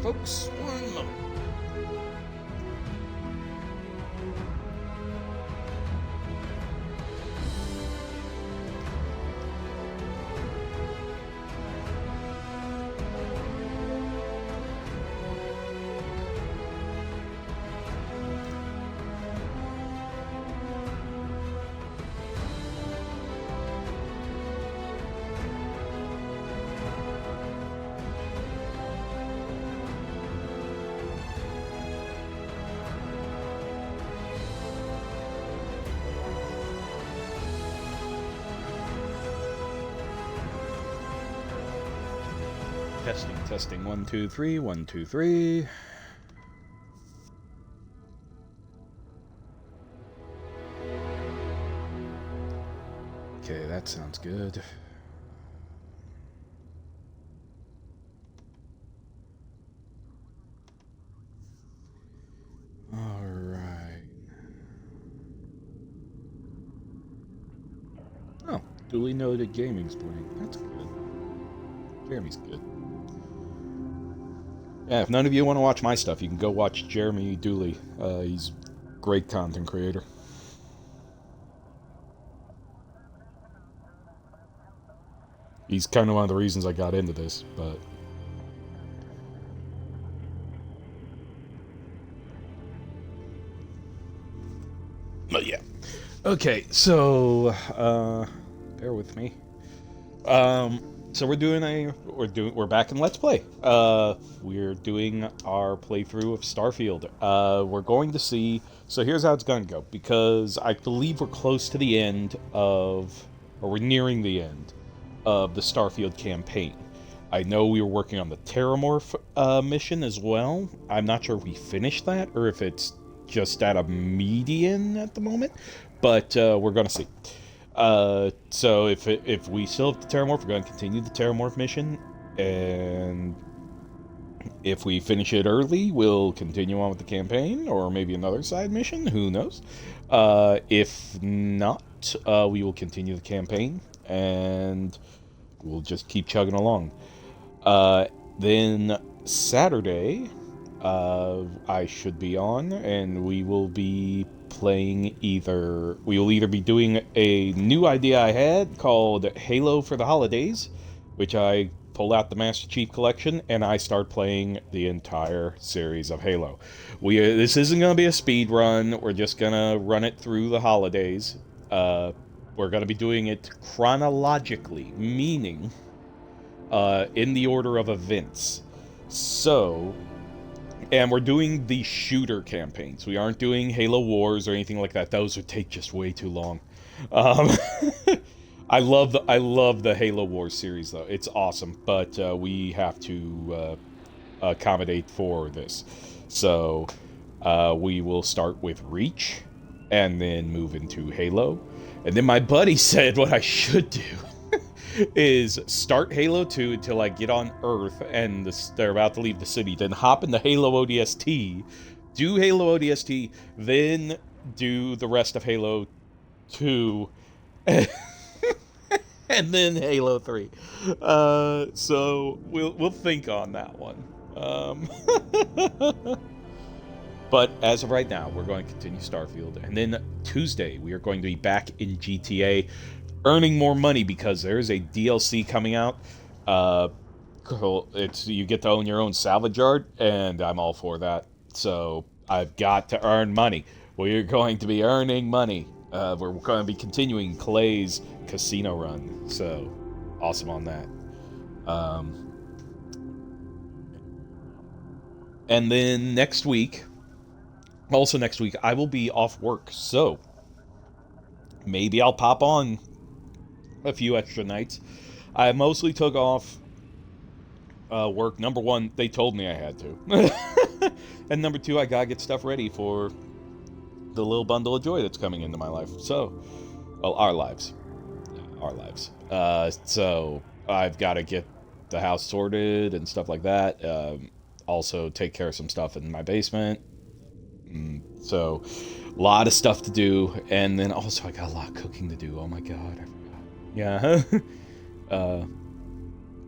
folks. One moment. Testing. 1, 2, 3. 1, 2, 3. Okay, that sounds good. All right. Oh, duly noted gaming's playing. That's good. Jeremy's good. Yeah, if none of you want to watch my stuff, you can go watch Jeremy Dooley. He's a great content creator. He's kind of one of the reasons I got into this, but... yeah. Okay, so, bear with me. So we're back in Let's Play. We're doing our playthrough of Starfield. We're going to see, so here's how it's going to go, because I believe we're close to the end or we're nearing the end of the Starfield campaign. I know we were working on the Terramorph, mission as well. I'm not sure if we finished that, or if it's just at a median at the moment, but, we're gonna see. So if we still have the Terramorph, we're going to continue the Terramorph mission, and if we finish it early, we'll continue on with the campaign, or maybe another side mission, who knows. If not, we will continue the campaign, and we'll just keep chugging along. Then Saturday, I should be on, and we will be playing we will either be doing a new idea I had called Halo for the Holidays, which I pull out the Master Chief Collection, and I start playing the entire series of Halo. This isn't going to be a speed run, we're just going to run it through the holidays. We're going to be doing it chronologically, meaning in the order of events. So... and we're doing the shooter campaigns. We aren't doing Halo Wars or anything like that. Those would take just way too long. I love the Halo Wars series, though. It's awesome, but we have to accommodate for this. So we will start with Reach, and then move into Halo. And then my buddy said what I should do is start Halo 2 until I get on Earth and they're about to leave the city, then hop into Halo ODST, do Halo ODST, then do the rest of Halo 2, and then Halo 3. So we'll think on that one. But as of right now, we're going to continue Starfield, and then Tuesday we are going to be back in GTA, earning more money, because there's a DLC coming out. You get to own your own salvage yard, and I'm all for that. So I've got to earn money. We're going to be earning money. We're going to be continuing Clay's casino run. So awesome on that. And then next week, I will be off work. So maybe I'll pop on a few extra nights. I mostly took off work. Number one, they told me I had to. And number two, I gotta get stuff ready for the little bundle of joy that's coming into my life. So, well, our lives. So, I've got to get the house sorted and stuff like that. Also, take care of some stuff in my basement. So, a lot of stuff to do. And then also, I got a lot of cooking to do. Oh my god, I forgot. Yeah.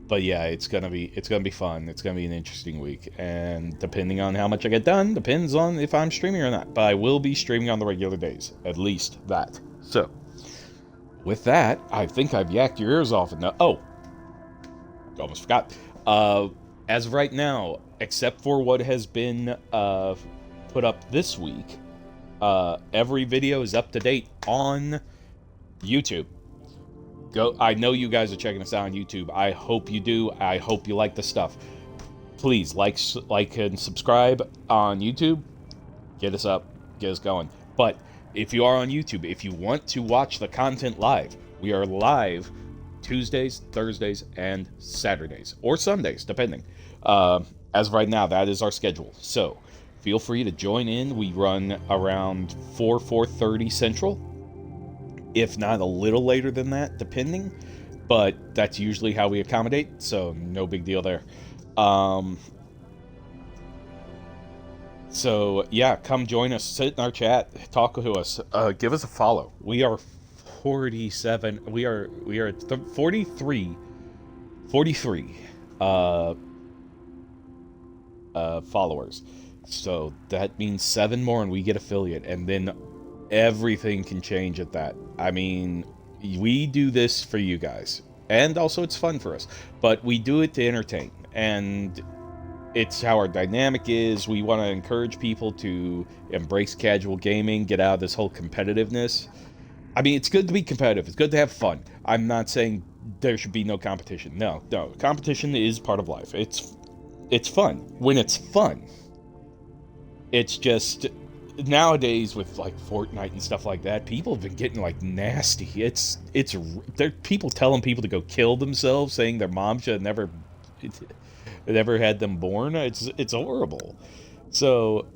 But yeah, it's gonna be fun. It's gonna be an interesting week, and depending on how much I get done, depends on if I'm streaming or not. But I will be streaming on the regular days, at least that. So with that, I think I've yacked your ears off enough. Oh, almost forgot. Uh, as of right now, except for what has been put up this week, every video is up to date on YouTube. Go! I know you guys are checking us out on YouTube. I hope you do. I hope you like the stuff. Please like and subscribe on YouTube. Get us up, get us going. But if you are on YouTube, if you want to watch the content live, we are live Tuesdays, Thursdays, and Saturdays, or Sundays, depending. As of right now, that is our schedule. So feel free to join in. We run around 4:30 Central, if not a little later than that, depending. But that's usually how we accommodate, so no big deal there. Um, so yeah, come join us, sit in our chat, talk to us, give us a follow. We are 47. We are 43 uh, followers. So that means 7 more, and we get affiliate, and then everything can change at that. I mean, we do this for you guys, and also it's fun for us, but we do it to entertain, and it's how our dynamic is. We want to encourage people to embrace casual gaming, get out of this whole competitiveness. I mean, it's good to be competitive. It's good to have fun. I'm not saying there should be no competition. No, no. Competition is part of life. It's fun when it's fun. It's just nowadays with like Fortnite and stuff like that, people have been getting like nasty. It's there. People telling people to go kill themselves, saying their mom should have never had them born. It's horrible. So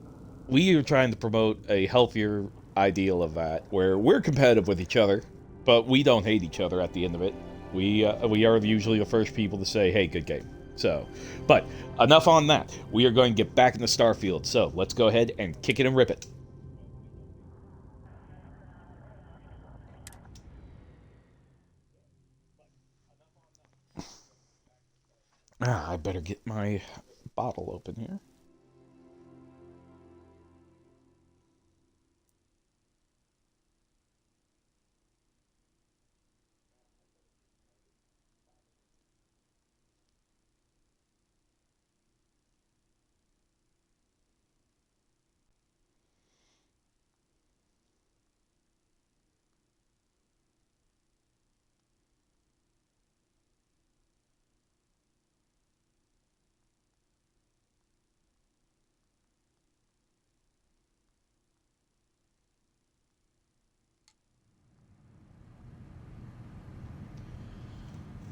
we are trying to promote a healthier ideal of that, where we're competitive with each other, but we don't hate each other at the end of it. We are usually the first people to say, "Hey, good game." So, but enough on that. We are going to get back into Starfield. So let's go ahead and kick it and rip it. I better get my bottle open here.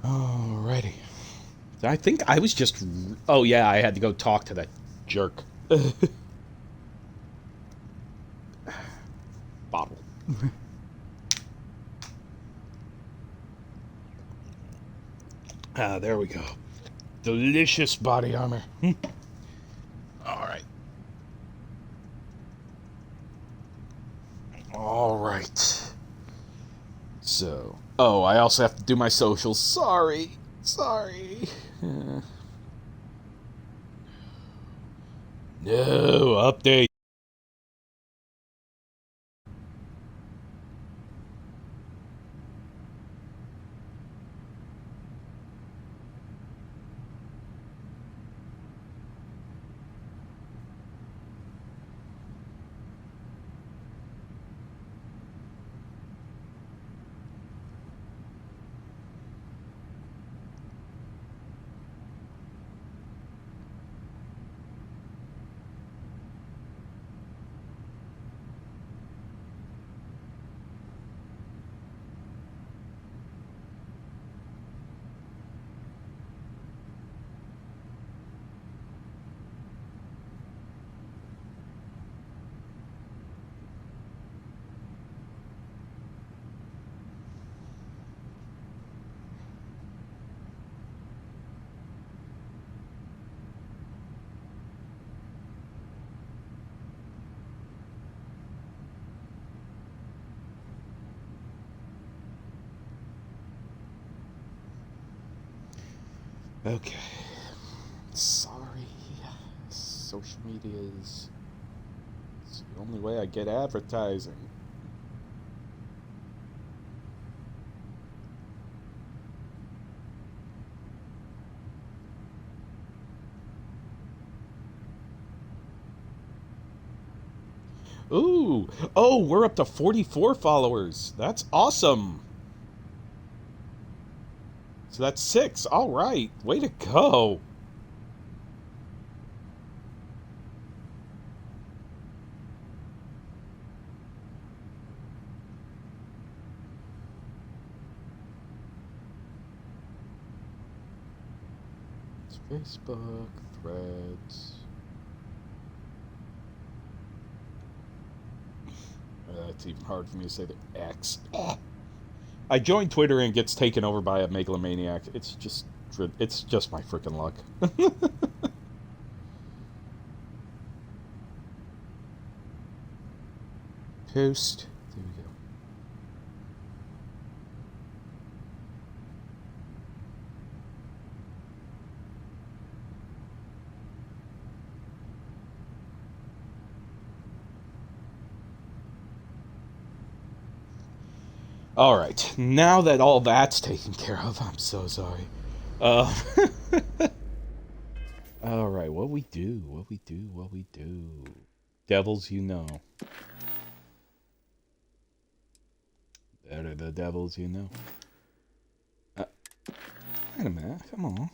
Alrighty. I think I was just. Oh yeah, I had to go talk to that jerk. Bottle. There we go. Delicious body armor. All right. All right. So, oh, I also have to do my socials. Sorry. No update. Okay. Sorry. Social media is it's the only way I get advertising. Ooh. Oh, we're up to 44 followers. That's awesome. So that's 6. All right. Way to go. It's Facebook, Threads. It's even hard for me to say the X. I joined Twitter and it gets taken over by a megalomaniac. It's just my freaking luck. Post. There we go. All right. Now that all that's taken care of, I'm so sorry. Uh, all right. What we do? What we do? What we do? Devils, you know. That are the devils, you know. Wait a minute. Come on.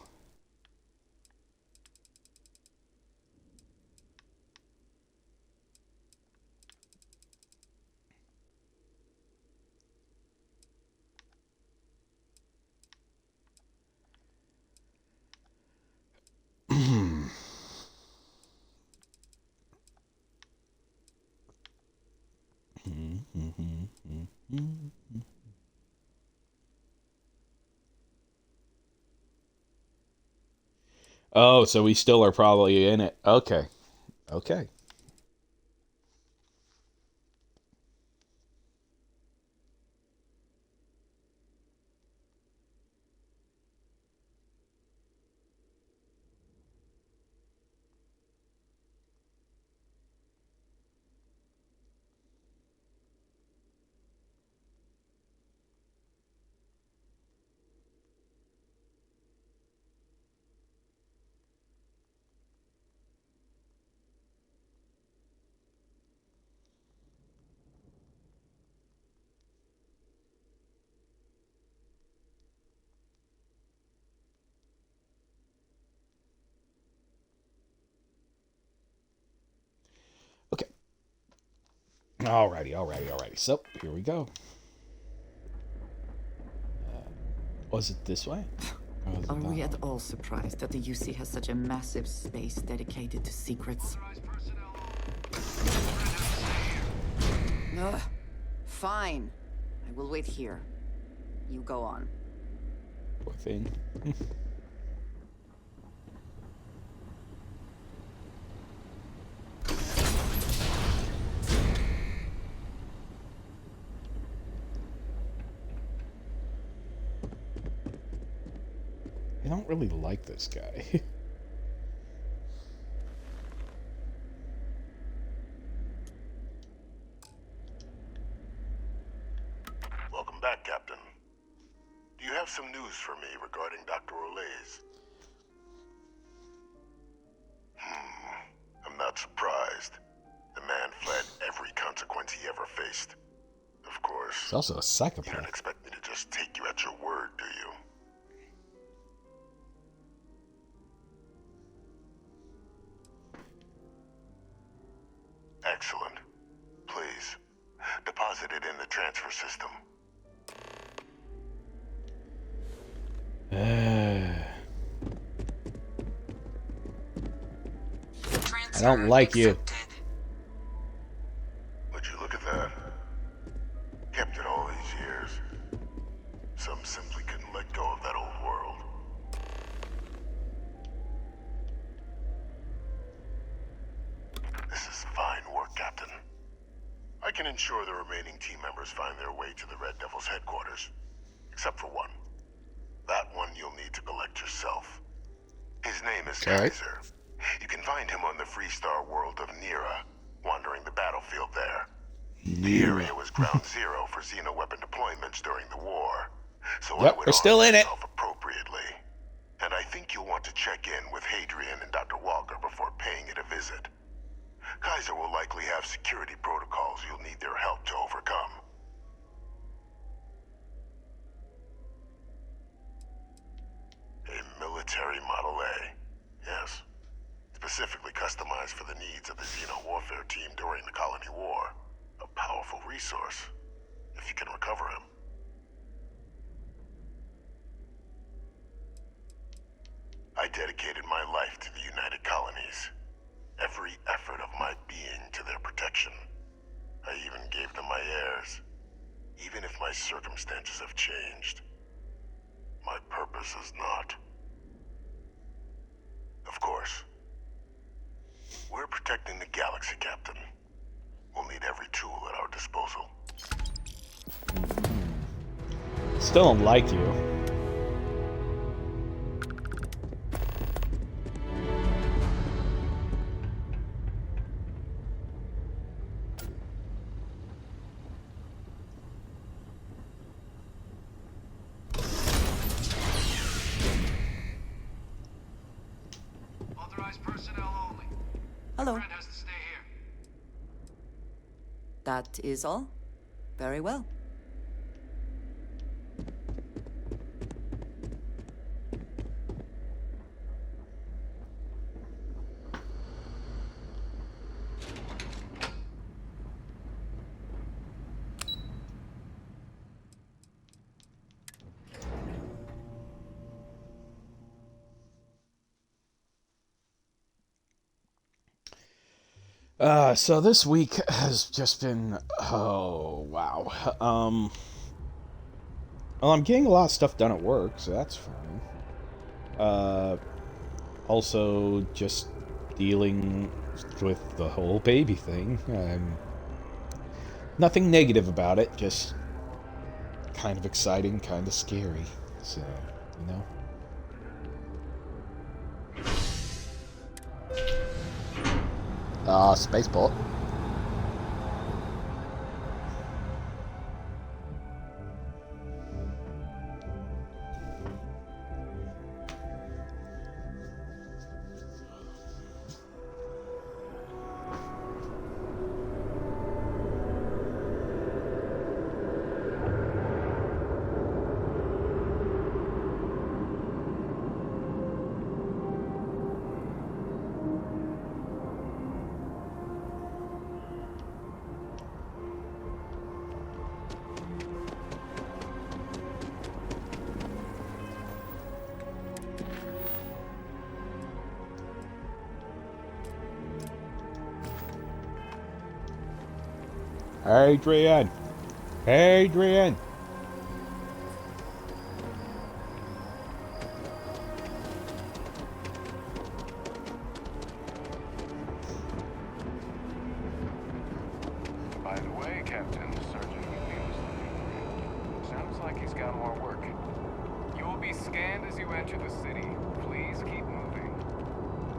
Oh, so we still are probably in it. Okay. Okay. Okay. Alrighty. So, here we go. Was it this way? Are we at all surprised that the UC has such a massive space dedicated to secrets? Ugh. Fine. I will wait here. You go on. Poor thing. I don't really like this guy. Welcome back, Captain. Do you have some news for me regarding Dr. Olays? I'm not surprised. The man fled every consequence he ever faced. Of course. He's also a You psychopath. don't expect me to just take you at your word, do you? Excellent. Please, deposit it in the transfer system. I don't like you. Would you look at that? Kept it all these years. Some simply couldn't let go of that old world. This is fine work, Captain. I can ensure the remaining team members find their way to the Red Devil's headquarters. Except for one. That one you'll need to collect yourself. His name is Okay. Kaiser. You can find him on the Freestar world of Nira, wandering the battlefield there. The area was ground zero for xeno-weapon deployments during the war, so I Yep, would we're still arm in it. yourself appropriately. And I think you'll want to check in with Hadrian and Dr. Walker before paying it a visit. Kaiser will likely have security protocols you'll need their help to overcome. A military Model A, yes. Specifically customized for the needs of the Xeno warfare team during the Colony War. A powerful resource, if you can recover him. I dedicated my life to the United Colonies. Every effort of my being to their protection. I even gave them my heirs. Even if my circumstances have changed, my purpose is not. Of course. We're protecting the galaxy, Captain. We'll need every tool at our disposal. Still don't like you. Authorized personnel only. Hello. Friend has to stay here. That is all? Very well. So this week has just been, oh wow. Well, I'm getting a lot of stuff done at work, so that's fine. Also just dealing with the whole baby thing. Nothing negative about it, just kind of exciting, kind of scary. So, you know. Spaceport. Adrian! Adrian! By the way, Captain, Sergeant McNeil is looking for you. Sounds like he's got more work. You will be scanned as you enter the city. Please keep moving.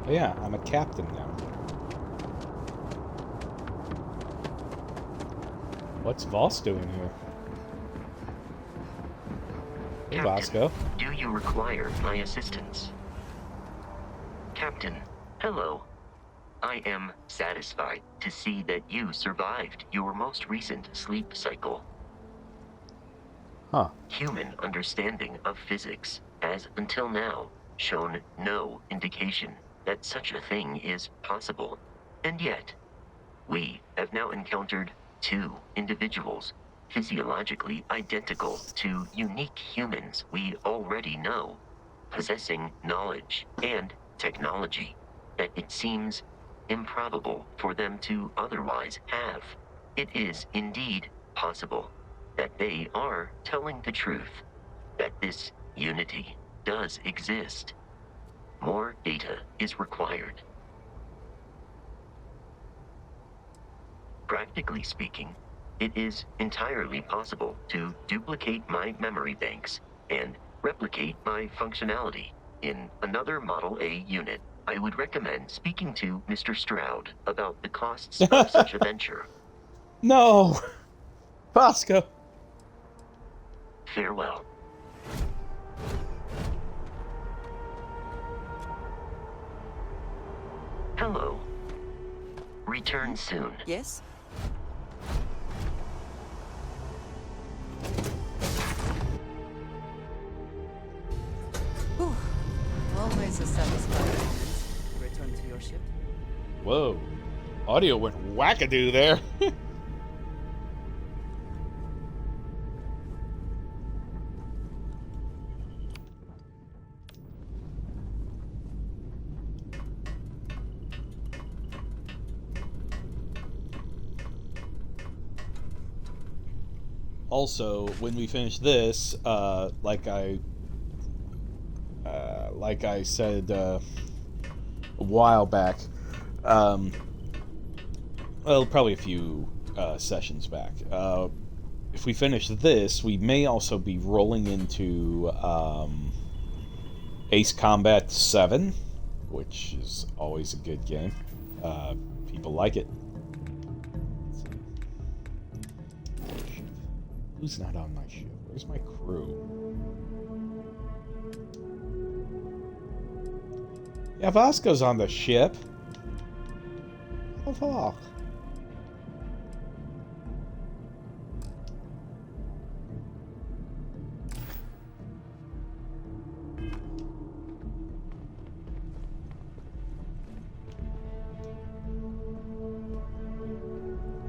Oh yeah, I'm a captain now. What's Voss doing here? Hey, Vasco. Do you require my assistance? Captain, hello. I am satisfied to see that you survived your most recent sleep cycle. Huh. Human understanding of physics has until now shown no indication that such a thing is possible. And yet, we have now encountered two individuals physiologically identical to unique humans we already know, possessing knowledge and technology that it seems improbable for them to otherwise have. It is indeed possible that they are telling the truth, that this unity does exist. More data is required. Practically speaking, it is entirely possible to duplicate my memory banks and replicate my functionality. In another Model A unit, I would recommend speaking to Mr. Stroud about the costs of such a venture. No! Bosco! Farewell. Hello. Return soon. Yes? Whew. Always a satisfying moment to return to your ship. Whoa. Audio went wackadoo there. Also, when we finish this, like I said a while back, well, probably a few sessions back. If we finish this, we may also be rolling into Ace Combat 7, which is always a good game. People like it. Who's not on my ship? Where's my crew? Yeah, Vasco's on the ship. What the fuck?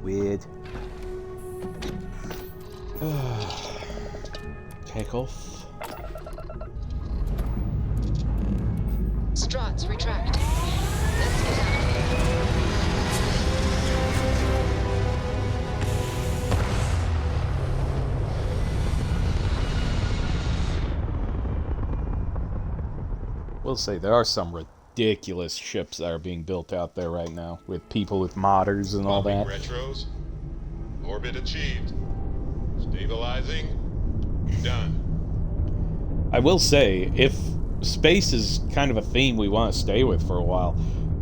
Weird. Take off. Struts retract. Let's get out of here. We'll say there are some ridiculous ships that are being built out there right now with people with modders and all that. Retros. Orbit achieved. Stabilizing. Done. I will say, if space is kind of a theme we want to stay with for a while,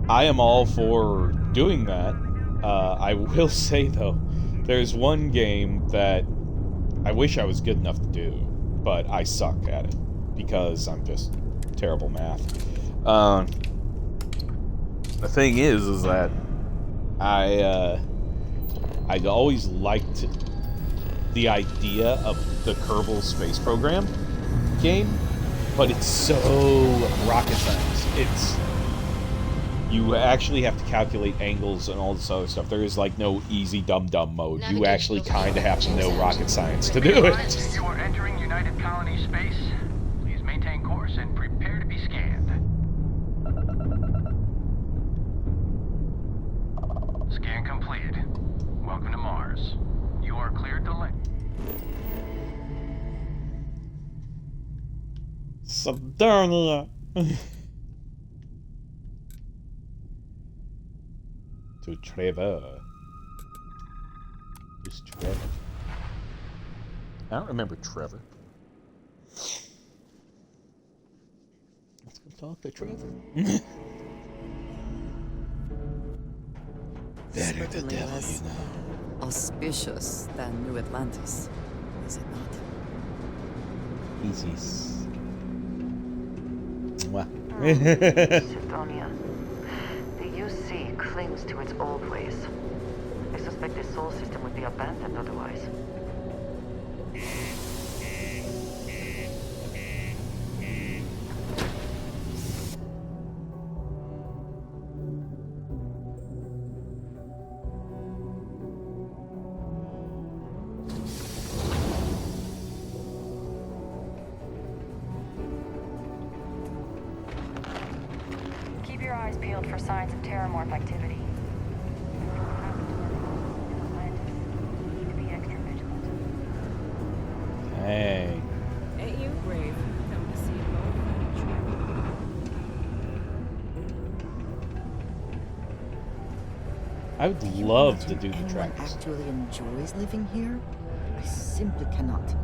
I am all for doing that. I will say, though, there's one game that I wish I was good enough to do, but I suck at it because I'm just terrible math. The thing is that I always liked the idea of the Kerbal Space Program game, but it's so rocket science. You actually have to calculate angles and all this other stuff. There is like no easy dumb mode. You actually kind of have to know rocket science to do it. You are entering United Colony space. Please maintain course and prepare to be scanned. Scan completed. Welcome to Mars. You are cleared to land. Subdernia. To Trevor. Who's Trevor? I don't remember Trevor. Let's go talk to Trevor. Better the Certainly devil less you know. auspicious than New Atlantis, is it not? Easy. Mwah. Sidonia. The UC clings to its old ways. I suspect the soul system would be abandoned otherwise. Keep your eyes peeled for signs of terramorph activity. You need to be extra vigilant. Hey. Ain't you brave? Come to see you both. I would love to do the Anyone tracks. actually enjoys living here? I simply cannot.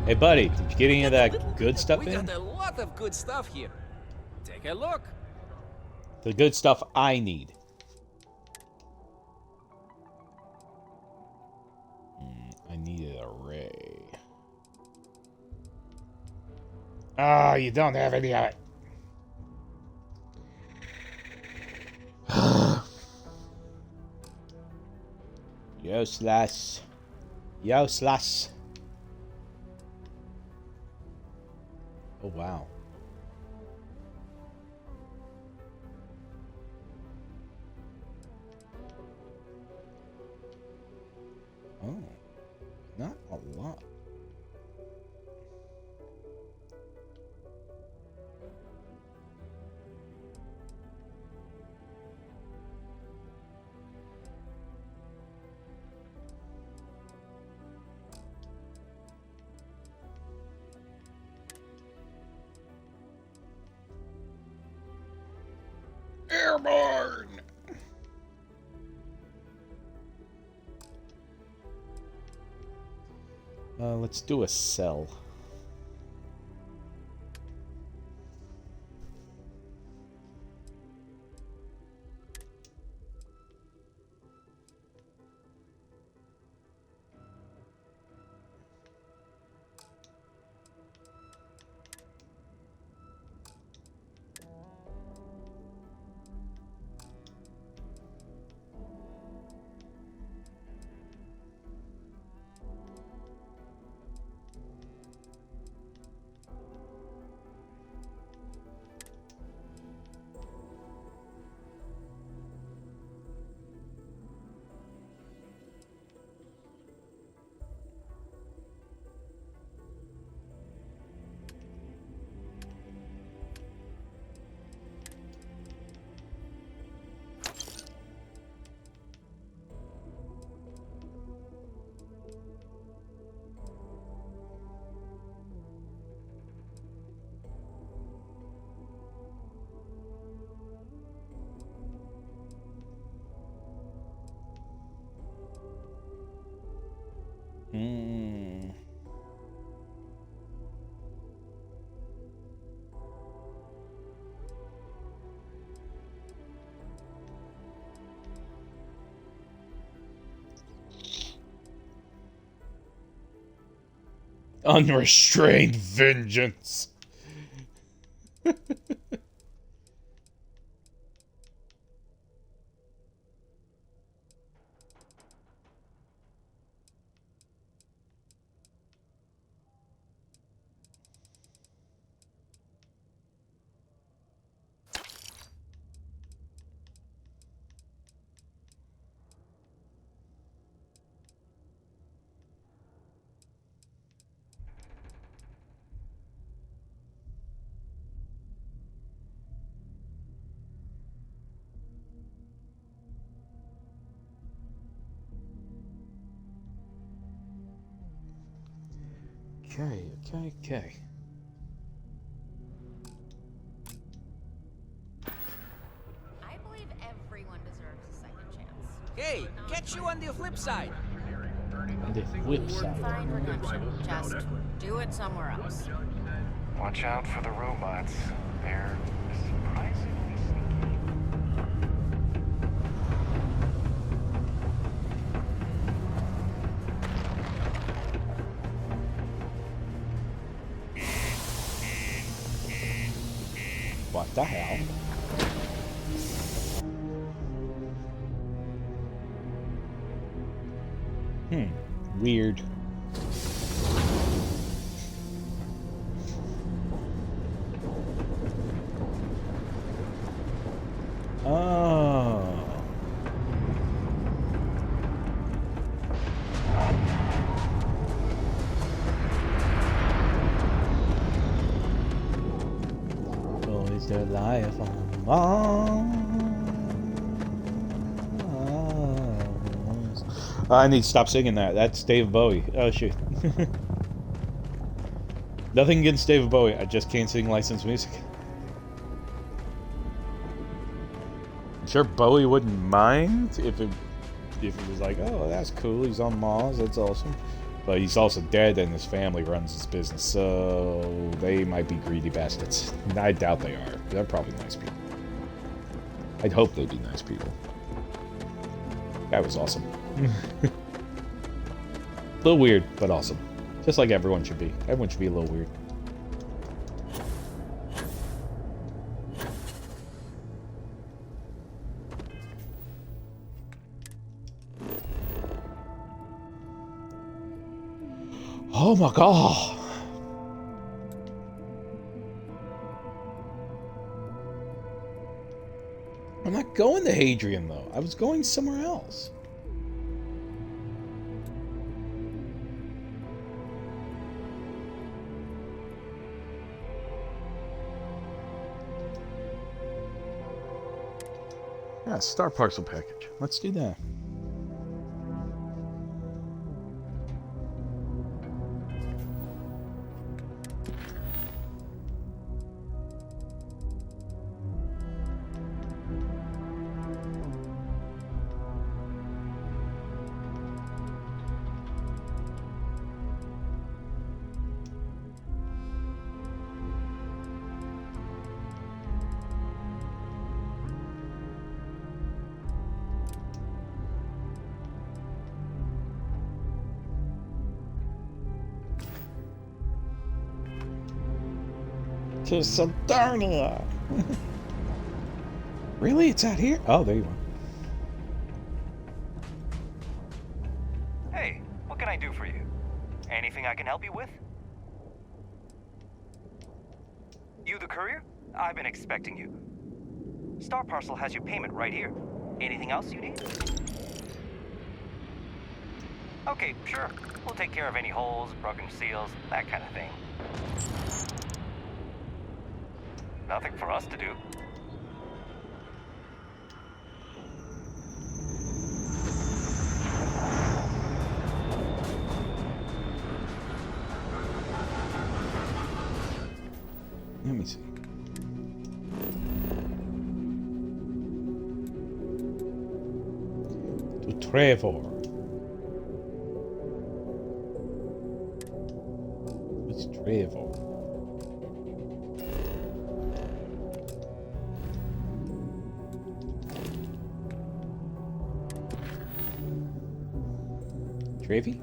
Hey, buddy, did you get any of that good stuff We in? got a lot of good stuff here. Take a look. The good stuff I need. I need an array. Ah, you don't have any of it. Useless. Useless. Oh, wow. Oh, not a lot. Airborne! Let's do a cell. Hmm. Unrestrained vengeance. Okay. I believe everyone deserves a second chance. Hey, catch you on the flip side. The flip side. Find redemption. Just do it somewhere else. Watch out for the robots. They're surprisingly sneaky. What the hell? Weird. Oh. Always their life on Mars. I need to stop singing that. That's Dave Bowie. Oh, shoot. Nothing against Dave Bowie. I just can't sing licensed music. I'm sure Bowie wouldn't mind if it was like, oh, that's cool. He's on Mars. That's awesome. But he's also dead, and his family runs his business, so they might be greedy bastards. I doubt they are. They're probably nice people. I'd hope they'd be nice people. That was awesome. A little weird, but awesome. Just like everyone should be. Everyone should be a little weird. Oh my god! I'm not going to Hadrian, though. I was going somewhere else. Yeah, Star Parcel package. Let's do that. To Saturnia. Really? It's out here? Oh, there you are. Hey, what can I do for you? Anything I can help you with? You the courier? I've been expecting you. Star Parcel has your payment right here. Anything else you need? Okay, sure. We'll take care of any holes, broken seals, that kind of thing. Nothing for us to do. Let me see. To Trevor. It's Trevor. Trevi?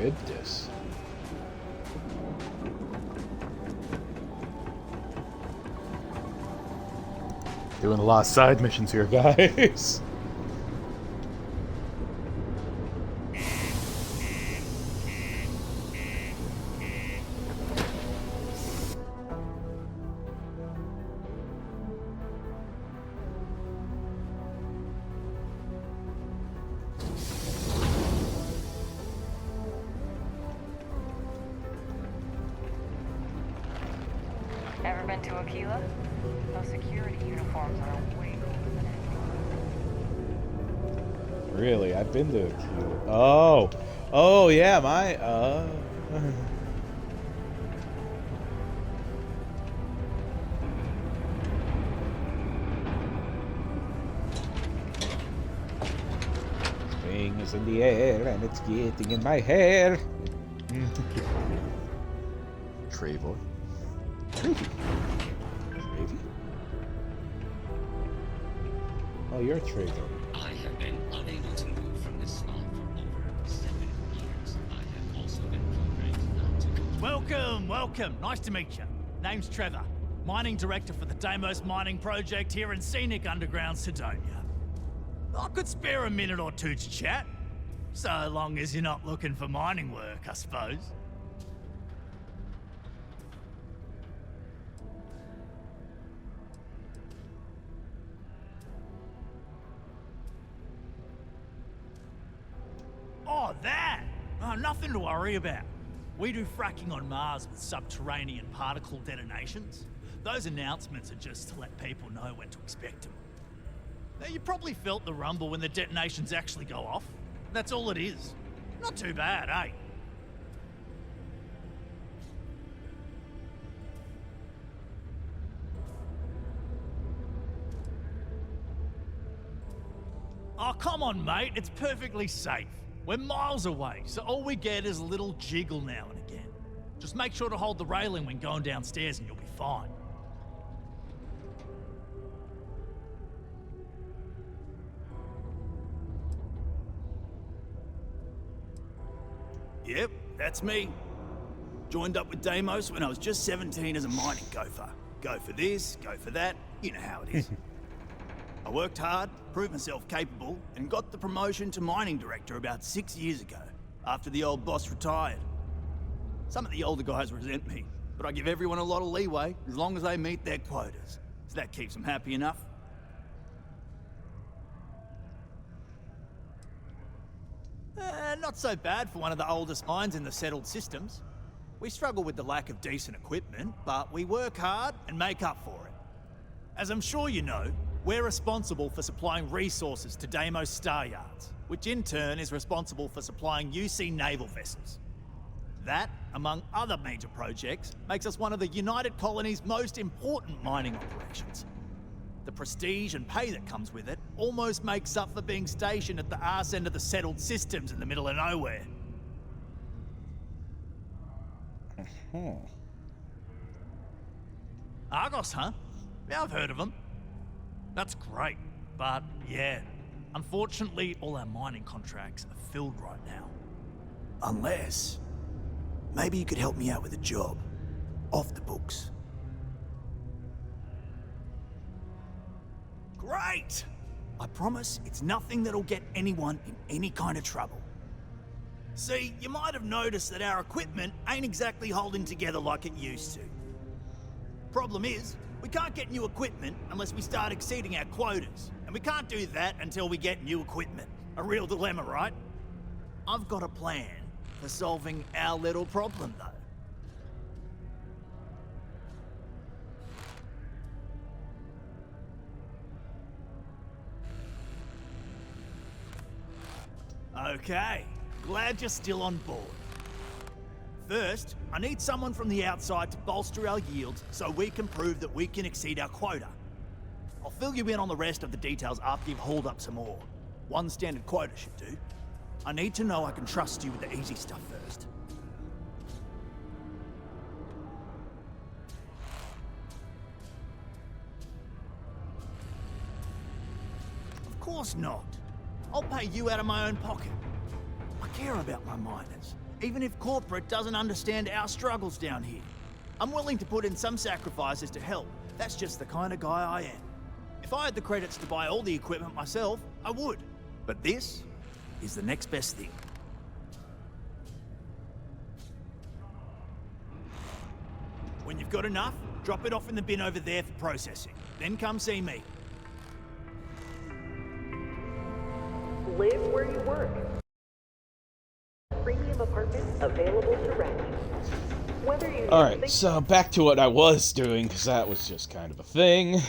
Goodness. Doing a lot of side missions here, guys. Ever been to Aquila? Those security uniforms are way cooler than anything. Really, I've been to Cuba. Oh, oh yeah, my Fingers in the air and it's getting in my hair. Trevor. Trevi. Trevi? Oh, you're Trevor. I have been unable to move from this spot for over 7 years. I have also been programmed not to go. Welcome, welcome. Nice to meet you. Name's Trevor, mining director for the Deimos mining project here in scenic underground Sidonia. I could spare a minute or two to chat, so long as you're not looking for mining work, I suppose. Oh, that! Oh, nothing to worry about. We do fracking on Mars with subterranean particle detonations. Those announcements are just to let people know when to expect them. Now, you probably felt the rumble when the detonations actually go off. That's all it is. Not too bad, eh? Oh, come on, mate. It's perfectly safe. We're miles away, so all we get is a little jiggle now and again. Just make sure to hold the railing when going downstairs and you'll be fine. Yep, that's me. Joined up with Deimos when I was just 17 as a mining gopher. Go for this, go for that, you know how it is. I worked hard, proved myself capable, and got the promotion to mining director about 6 years ago, after the old boss retired. Some of the older guys resent me, but I give everyone a lot of leeway as long as they meet their quotas. So that keeps them happy enough. Not so bad for one of the oldest mines in the settled systems. We struggle with the lack of decent equipment, but we work hard and make up for it. As I'm sure you know, we're responsible for supplying resources to Deimos Star Yards, which in turn is responsible for supplying UC naval vessels. That, among other major projects, makes us one of the United Colony's most important mining operations. The prestige and pay that comes with it almost makes up for being stationed at the arse end of the settled systems in the middle of nowhere. Argos, huh? Yeah, I've heard of them. That's great, but yeah, unfortunately all our mining contracts are filled right now. Unless, maybe you could help me out with a job, off the books. Great! I promise it's nothing that'll get anyone in any kind of trouble. See, you might have noticed that our equipment ain't exactly holding together like it used to. Problem is, we can't get new equipment unless we start exceeding our quotas, and we can't do that until we get new equipment. A real dilemma, right? I've got a plan for solving our little problem, though. Okay, glad you're still on board. First, I need someone from the outside to bolster our yields so we can prove that we can exceed our quota. I'll fill you in on the rest of the details after you've hauled up some ore. One standard quota should do. I need to know I can trust you with the easy stuff first. Of course not. I'll pay you out of my own pocket. I care about my miners, even if corporate doesn't understand our struggles down here. I'm willing to put in some sacrifices to help. That's just the kind of guy I am. If I had the credits to buy all the equipment myself, I would. But this is the next best thing. When you've got enough, drop it off in the bin over there for processing. Then come see me. Live where you work. Premium apartments available to rent. Whether you Alright, so back to what I was doing, because that was just kind of a thing.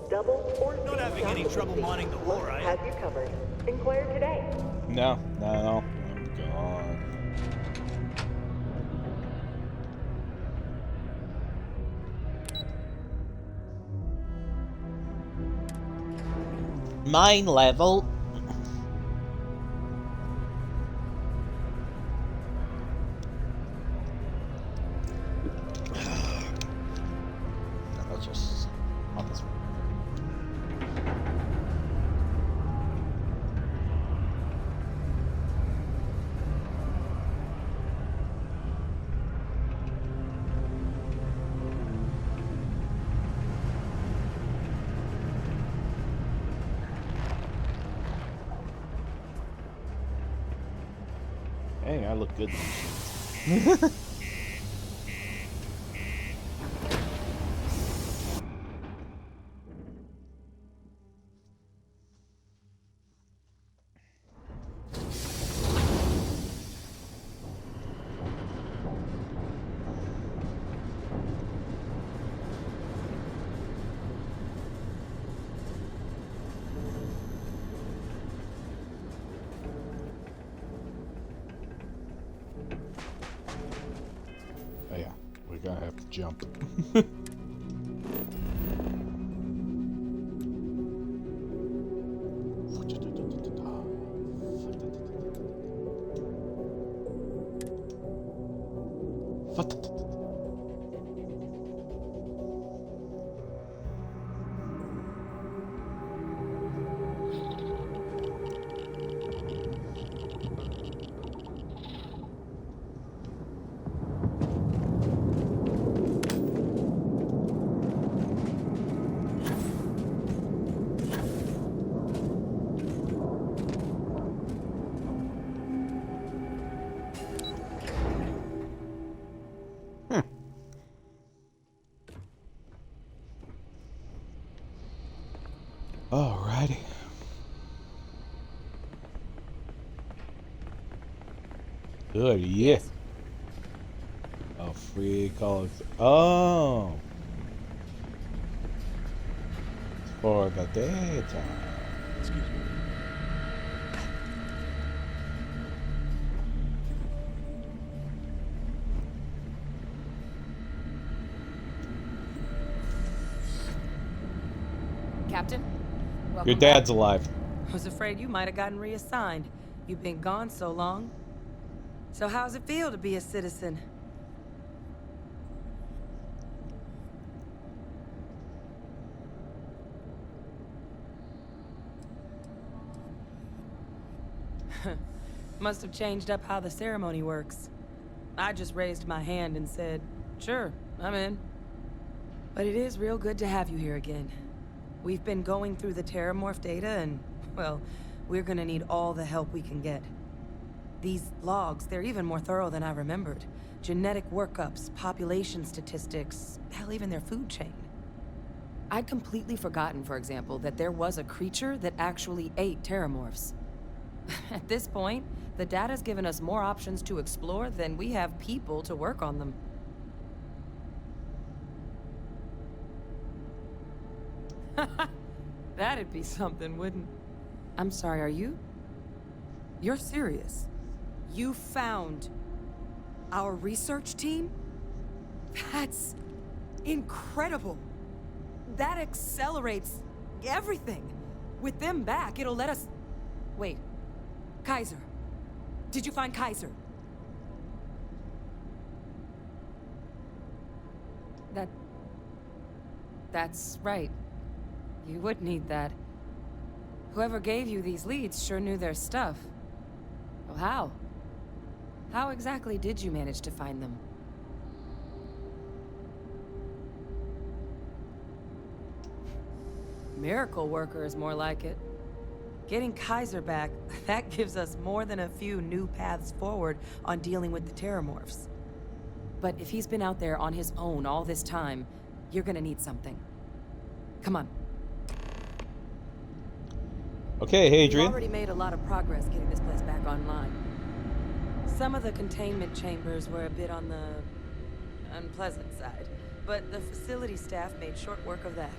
double or not having any trouble mining the ore, eh? Have you covered. Inquire today. No, I'm gone. Mine level. Let's just on this one. Hey, I look good. jump. Alrighty. Good, yeah. Oh, free colors. Oh. It's for the daytime. Excuse me. Captain? Your Welcome dad's back. alive. I was afraid you might have gotten reassigned. You've been gone so long. So how's it feel to be a citizen? Must have changed up how the ceremony works. I just raised my hand and said, sure, I'm in. But it is real good to have you here again. We've been going through the Terramorph data and, well, we're gonna need all the help we can get. These logs, they're even more thorough than I remembered. Genetic workups, population statistics, hell, even their food chain. I'd completely forgotten, for example, that there was a creature that actually ate Terramorphs. At this point, the data's given us more options to explore than we have people to work on them. That'd be something, wouldn't? I'm sorry, are you? You're serious? You found our research team? That's incredible. That accelerates everything. With them back, it'll let us... Wait. Kaiser. Did you find Kaiser? That's right. You would need that. Whoever gave you these leads sure knew their stuff. Well, how? How exactly did you manage to find them? Miracle worker is more like it. Getting Kaiser back, that gives us more than a few new paths forward on dealing with the Terramorphs. But if he's been out there on his own all this time, you're gonna need something. Come on. Okay, hey, Adrian. We've already made a lot of progress getting this place back online. Some of the containment chambers were a bit on the unpleasant side, but the facility staff made short work of that.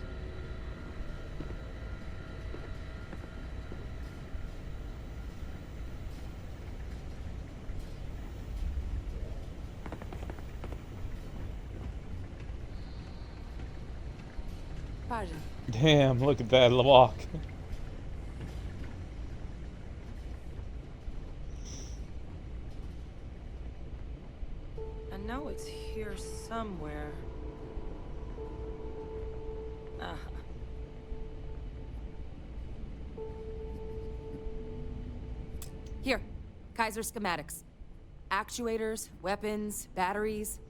Pardon. Damn, look at that walk. I know it's here somewhere. Uh-huh. Here, Kaiser schematics. Actuators, weapons, batteries.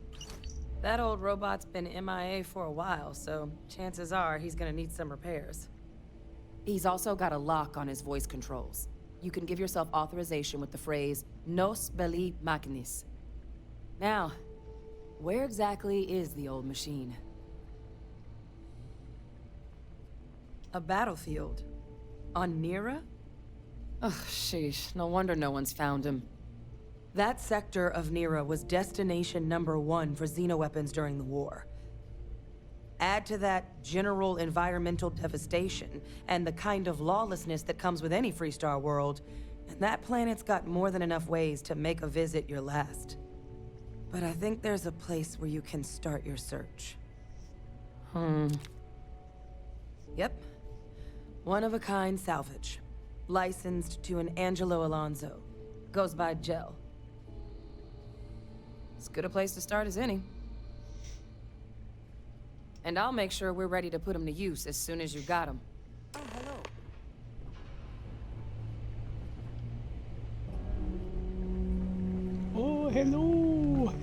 That old robot's been MIA for a while, so chances are he's gonna need some repairs. He's also got a lock on his voice controls. You can give yourself authorization with the phrase, Nos belli machinis. Now, where exactly is the old machine? A battlefield. On Nira? Ugh, sheesh. No wonder no one's found him. That sector of Nira was destination #1 for xenoweapons during the war. Add to that general environmental devastation and the kind of lawlessness that comes with any Freestar world, and that planet's got more than enough ways to make a visit your last. but I think there's a place where you can start your search. Yep. One-of-a-kind salvage. Licensed to an Angelo Alonso. Goes by Gel. As good a place to start as any. And I'll make sure we're ready to put him to use as soon as you got him. Oh, hello.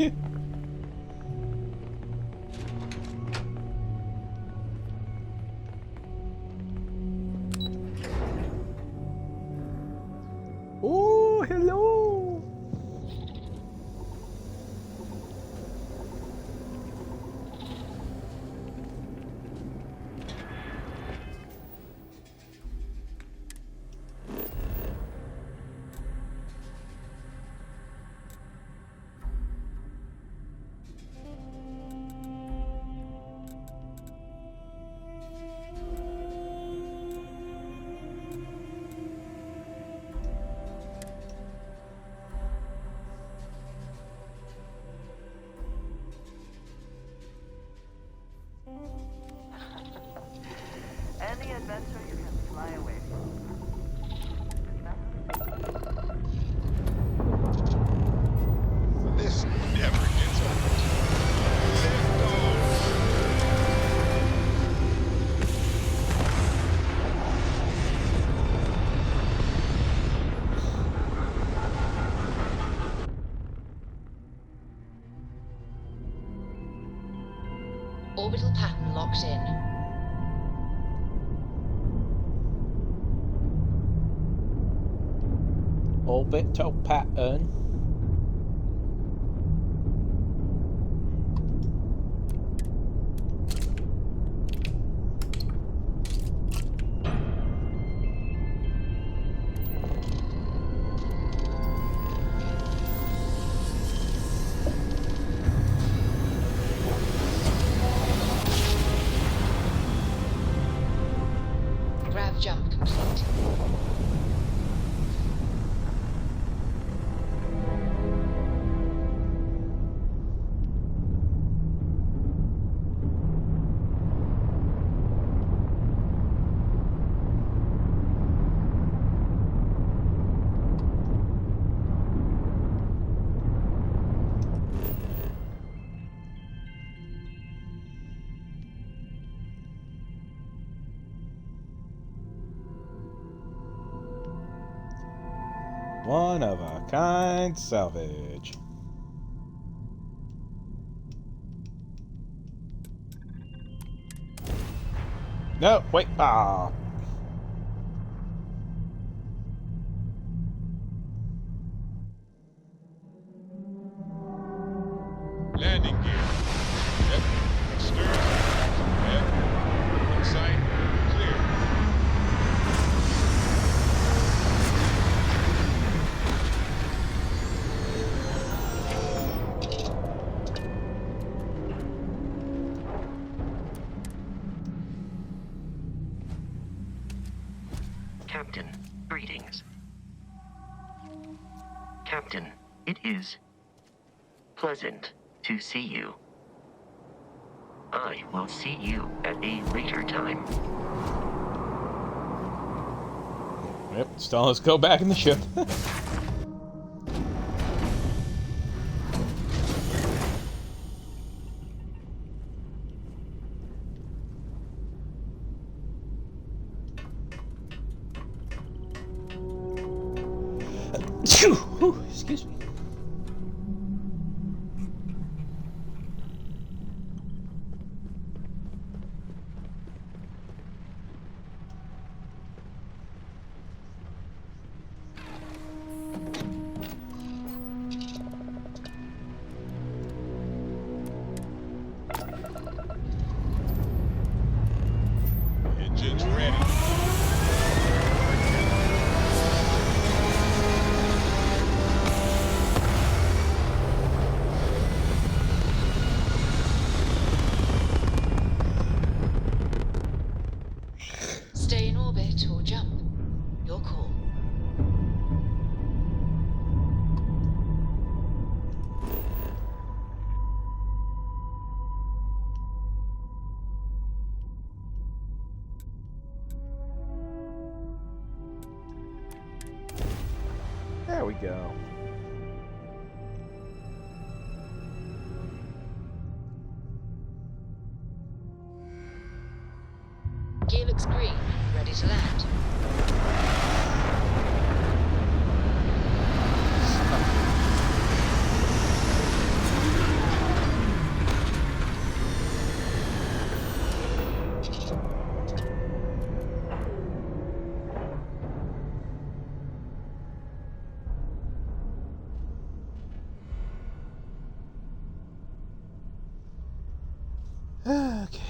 Oh, hello. Oh, hello. Any adventure you can fly away from. This never gets old. Lift off. Orbital pattern locked in. Orbital pattern. Grav jump complete. One of a kind salvage. No, wait. Ah. Landing gear. Yep. Stern. Yep. Insight. Clear. Captain, greetings. Captain, it is pleasant to see you. I will see you at a later time. Yep, still let's go back in the ship. Excuse me. Engines ready. Stay in orbit or jump. Your call. we go. Gear looks green. Ready to land. Okay.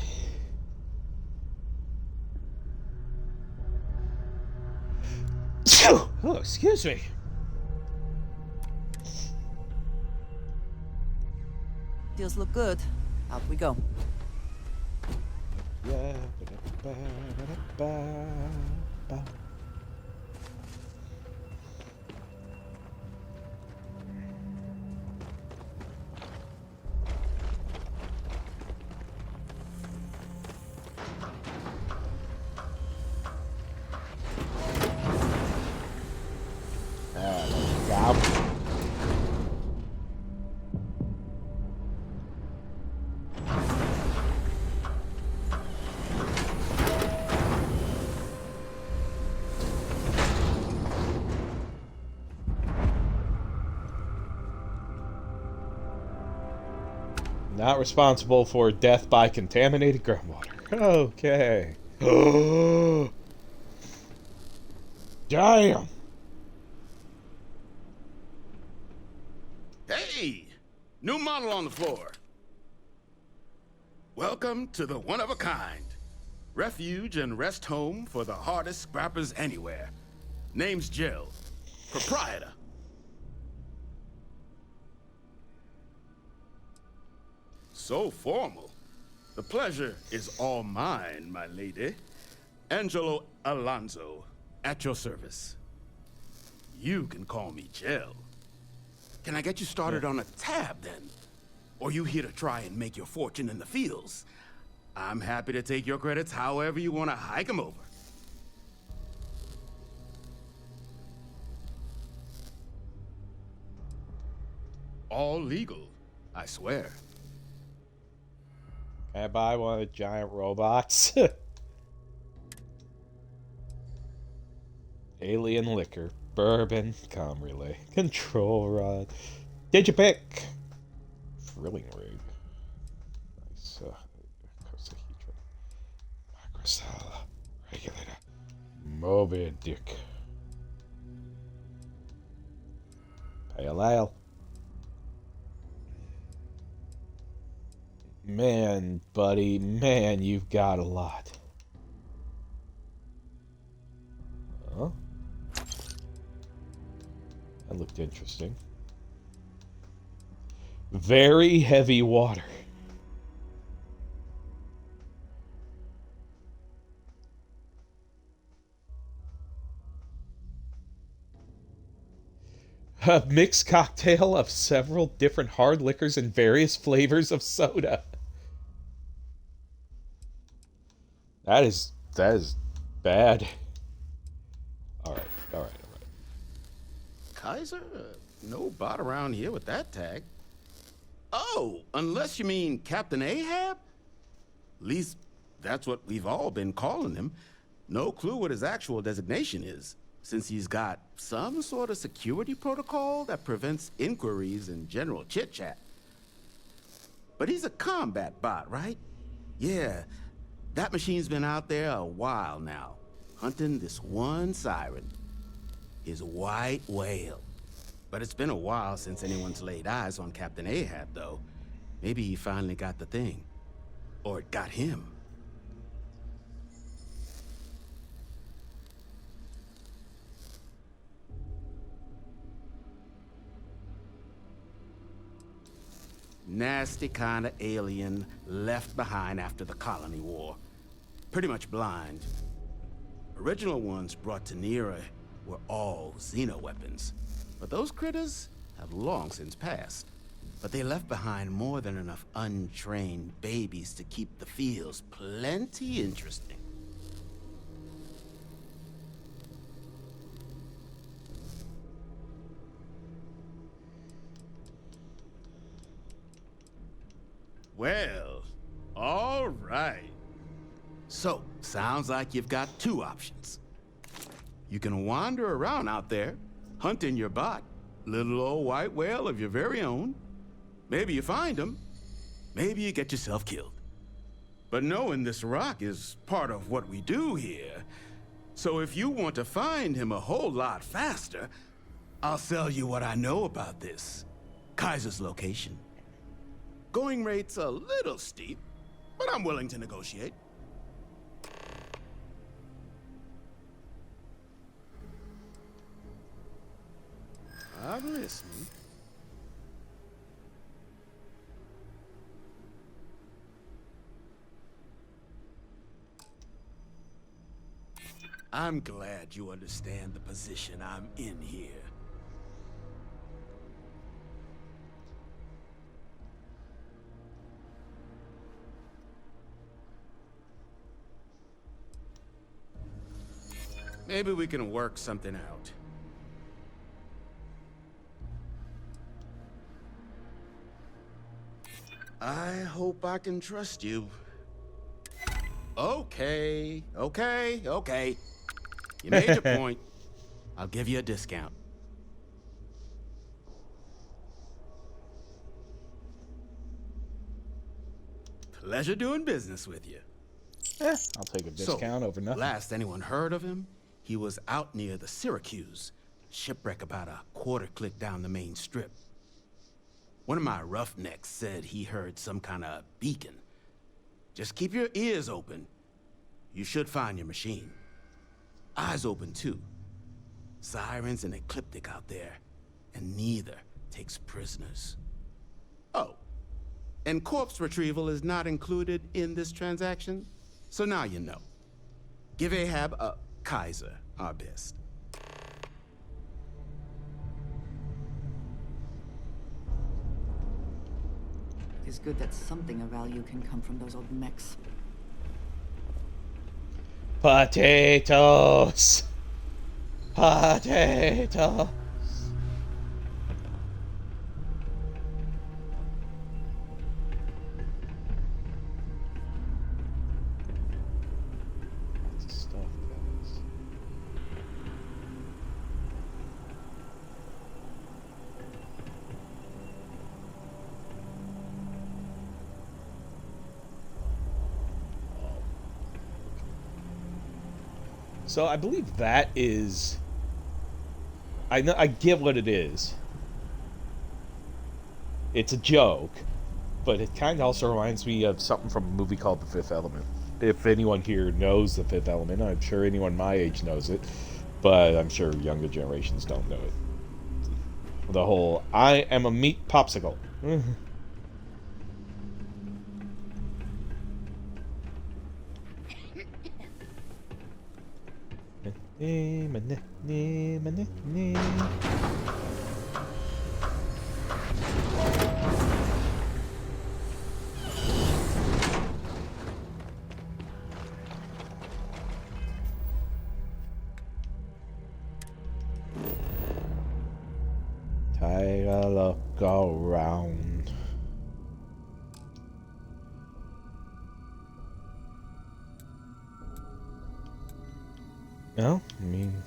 Oh, excuse me. Deals look good. Out we go. Yeah. Not responsible for death by contaminated groundwater. Okay. Damn. Hey! New model on the floor. Welcome to the one-of-a-kind. Refuge and rest home for the hardest scrappers anywhere. Name's Jill. Proprietor. So formal. The pleasure is all mine, my lady. Angelo Alonso, at your service. You can call me Jill. Can I get you started on a tab, then? Or you here to try and make your fortune in the fields? I'm happy to take your credits however you want to hike them over. All legal, I swear. Can I buy one of the giant robots? Alien liquor, bourbon, comm relay, control rod, digipick, drilling rig. Nice. Microcell, regulator, Moby Dick. Pale ale. Man, buddy, man, you've got a lot. Huh? That looked interesting. Very heavy water. A mixed cocktail of several different hard liquors and various flavors of soda. That is bad. All right. Kaiser? No bot around here with that tag. Oh, unless you mean Captain Ahab? At least that's what we've all been calling him. No clue what his actual designation is, since he's got some sort of security protocol that prevents inquiries and general chit-chat. But he's a combat bot, right? Yeah, that machine's been out there a while now, hunting this one siren. His white whale. But it's been a while since anyone's laid eyes on Captain Ahab, though. Maybe he finally got the thing. Or it got him. Nasty kind of alien left behind after the colony war. Pretty much blind. Original ones brought to Nera were all xeno-weapons. But those critters have long since passed. But they left behind more than enough untrained babies to keep the fields plenty interesting. Well, all right. So, sounds like you've got two options. You can wander around out there, hunting your bot, little old white whale of your very own. Maybe you find him, maybe you get yourself killed. But knowing this rock is part of what we do here, so if you want to find him a whole lot faster, I'll sell you what I know about this. Kaiser's location. Going rate's a little steep, but I'm willing to negotiate. I'm listening. I'm glad you understand the position I'm in here. Maybe we can work something out. I hope I can trust you. Okay. You made your point. I'll give you a discount. Pleasure doing business with you. I'll take a discount over nothing. Last anyone heard of him, he was out near the Syracuse. Shipwreck about a quarter click down the main strip. One of my roughnecks said he heard some kind of beacon. Just keep your ears open. You should find your machine. Eyes open, too. Sirens and Ecliptic out there, and neither takes prisoners. Oh, and corpse retrieval is not included in this transaction, so now you know. Give Ahab Kaiser our best. It's good that something of value can come from those old mechs. Potatoes. Potato. Stuff, guys. So I believe that is. I know. I get what it is. It's a joke, but it kind of also reminds me of something from a movie called The Fifth Element. If anyone here knows The Fifth Element, I'm sure anyone my age knows it, but I'm sure younger generations don't know it. The whole "I am a meat popsicle." Take a look around. No, I mean.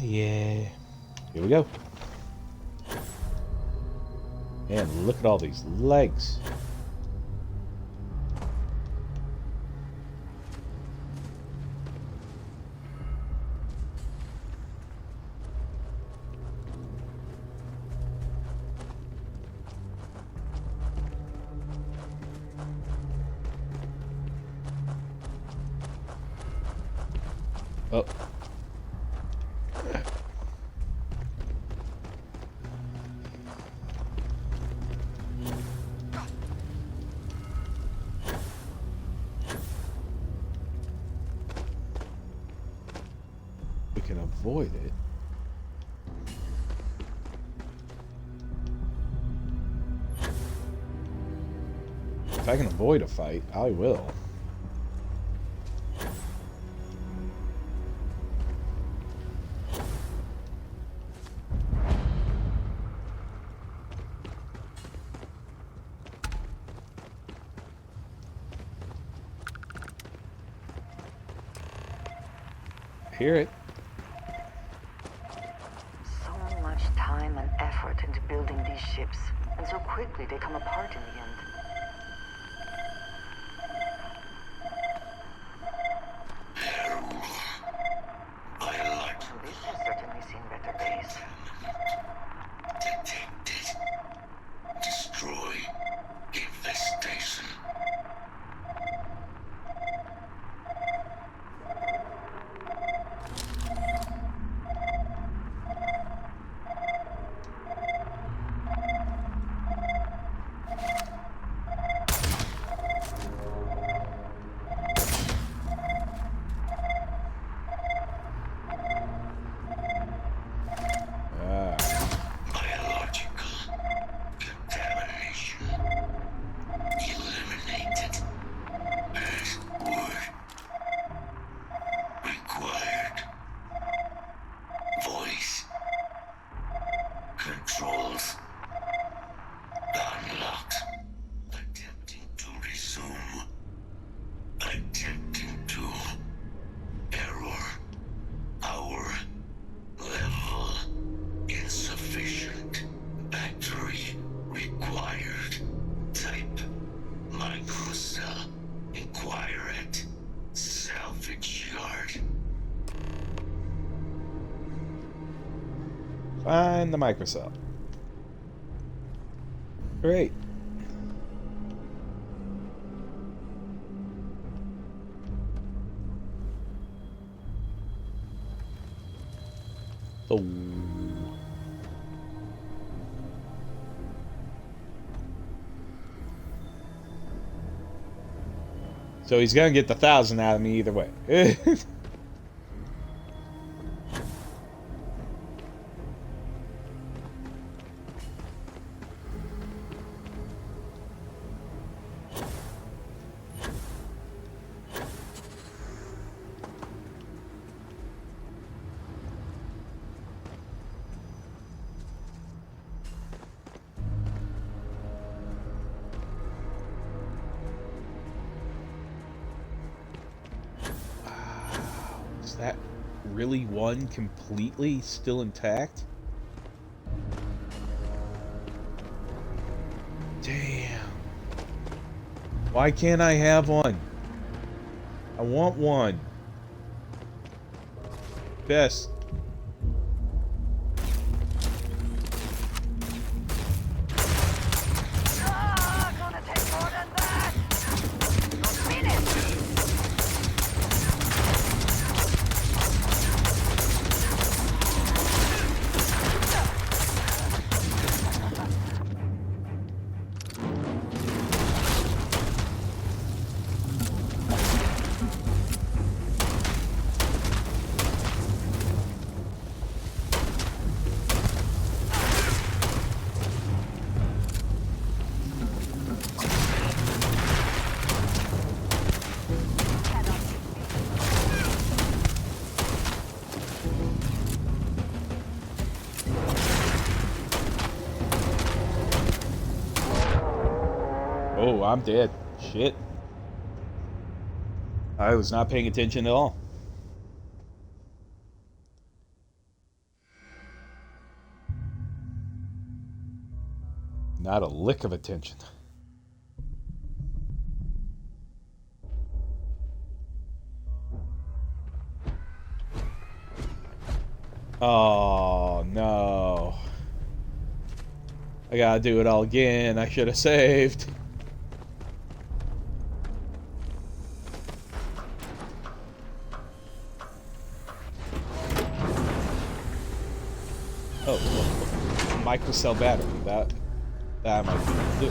Yeah. Here we go. And look at all these legs. Oh. We can avoid it. If I can avoid a fight, I will. hear it. So much time and effort into building these ships, and so quickly they come apart in the end. Well, this has certainly seen better days. Detected. Destroy. Infestation. Biological contamination. Eliminated. Password. Required. Voice. Controls. Unlocked. Attempting to resume. Attempting to. Error. Power. Level. Insufficient. Battery. Required. Type. Microcell. Inquire at. Salvage yard. Find the microcell. Great. Oh. So he's gonna get the 1,000 out of me either way. Is that really one completely still intact? Damn. Why can't I have one? I want one. Best. Gonna take more than that! Don't mean it! Oh, I'm dead. Shit. I was not paying attention at all. Not a lick of attention. Oh, no. I gotta do it all again. I should have saved. Oh, microcell battery. That might be able to do.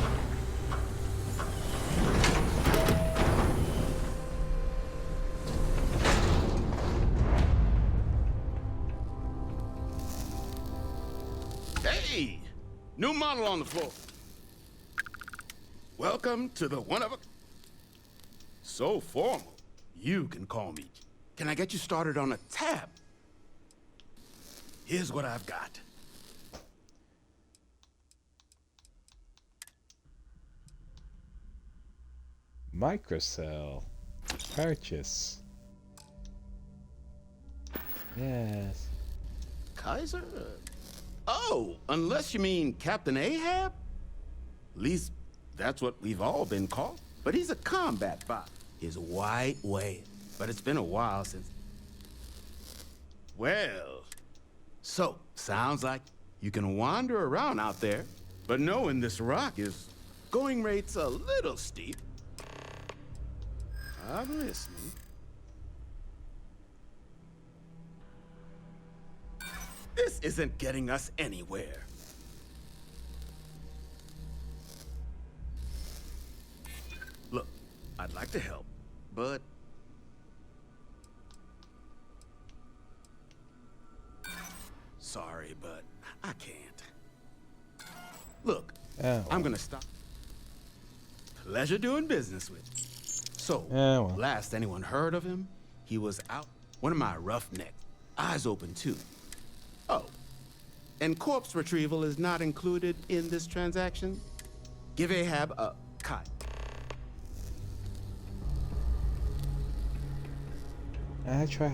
Hey! New model on the floor. Welcome to the one of a... So formal. You can call me. Can I get you started on a tab? Here's what I've got. Microcell. Purchase. Yes. Kaiser? Oh, unless you mean Captain Ahab? At least that's what we've all been called. But he's a combat bot. He's a white whale. But it's been a while since... Well, so, sounds like you can wander around out there, but knowing this rock is going rate's a little steep. I'm listening. This isn't getting us anywhere. Look, I'd like to help, but... Sorry, but I can't. Look, I'm gonna stop. Pleasure doing business with you. So, last anyone heard of him, he was out. One of my roughnecks. Eyes open, too. Oh, and corpse retrieval is not included in this transaction? Give Ahab a cut. I tried.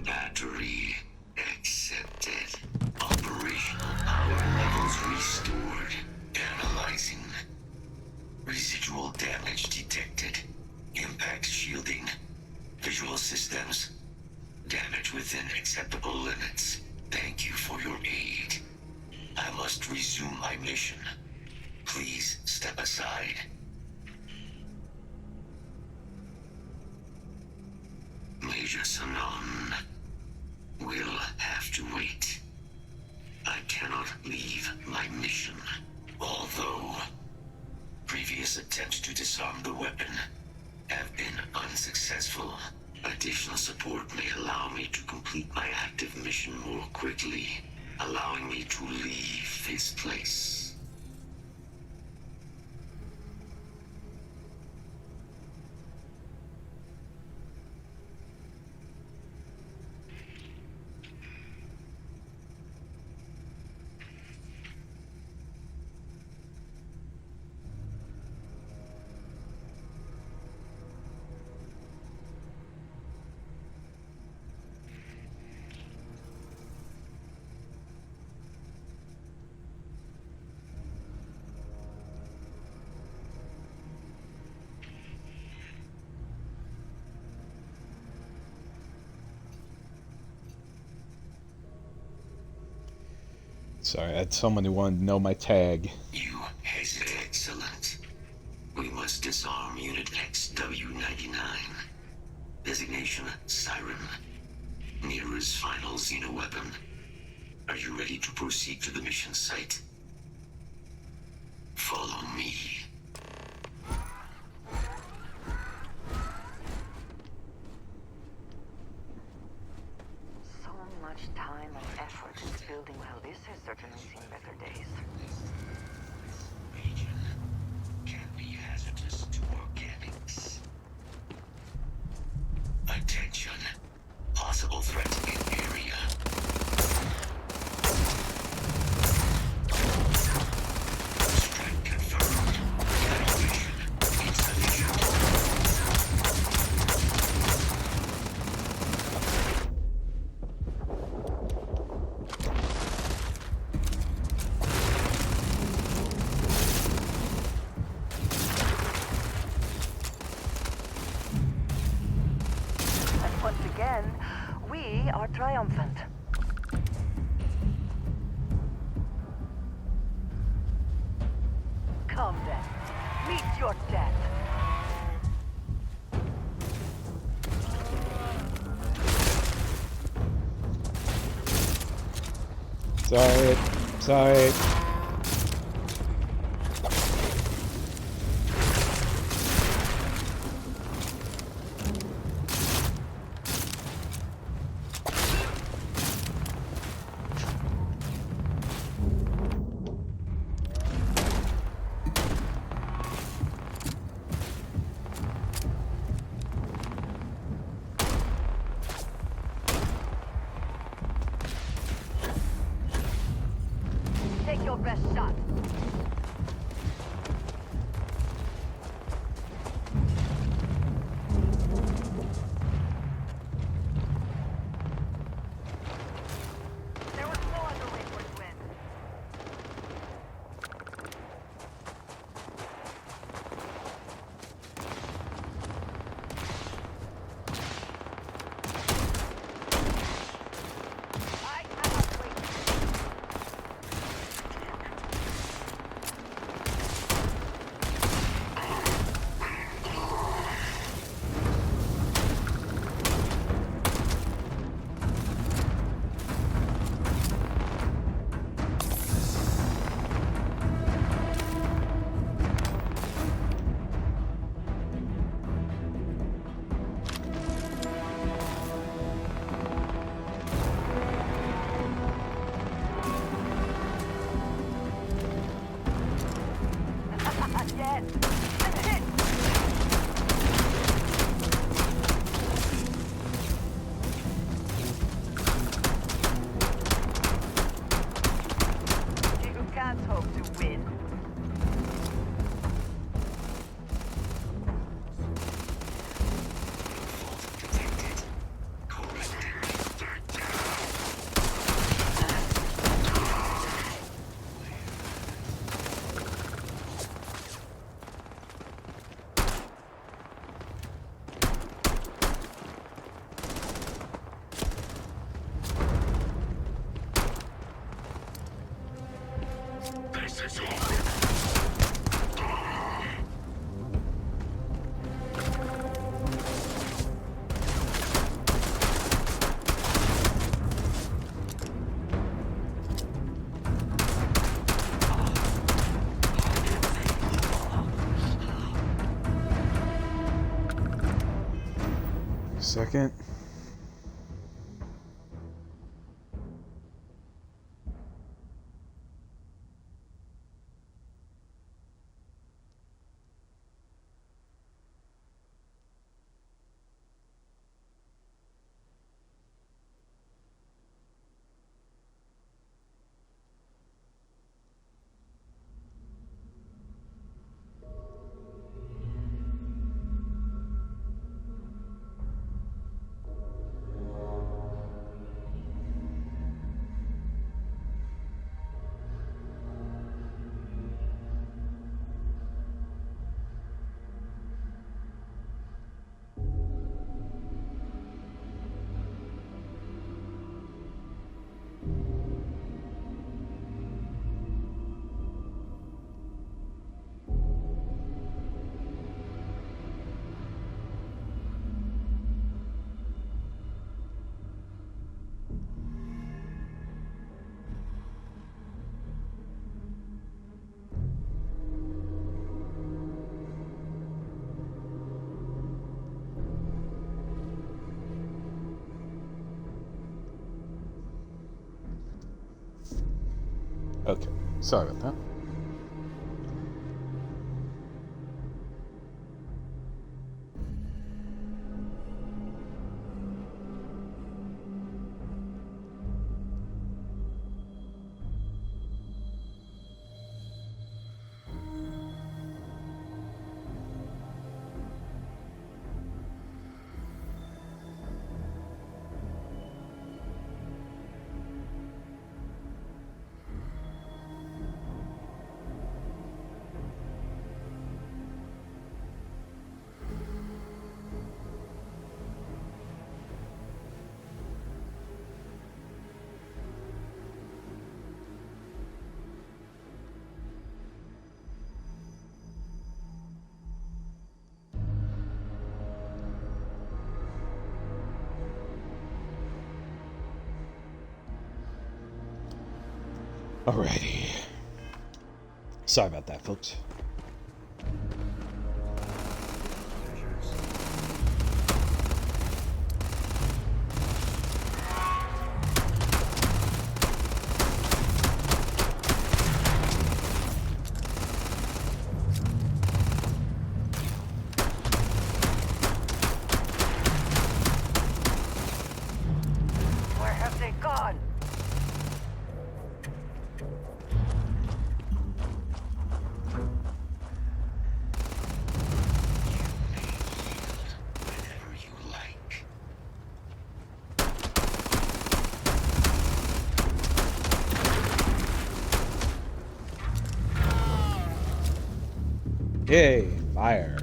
Battery accepted. Operational power levels restored. Analyzing. Residual damage detected. Impact shielding. Visual systems. Damage within acceptable limits. Thank you for your aid. I must resume my mission. Please step aside. Major Sanon will have to wait. I cannot leave my mission. Although previous attempts to disarm the weapon have been unsuccessful, additional support may allow me to complete my active mission more quickly, allowing me to leave this place. Sorry, I had someone who wanted to know my tag. You hesitate. Excellent. We must disarm Unit XW-99. Designation Siren. Nearest final xenoweapon. Are you ready to proceed to the mission site? Follow me. So much time and effort into building. Well, this has certainly seen better days. Region can be hazardous to organics. Attention. Possible threat in area. Strike confirmed. Evacuation insufficient. And once again, we are triumphant. Come then, meet your death. Sorry. Sorry. Take your best shot. There was no other way for it to end. I cannot wait. Yes, I'm hit. You can't hope to win. Detected. Corrected. This is all. Second. Okay, sorry about that. Alrighty. Sorry about that, folks. Where have they gone? Whenever you like. Yay, fire.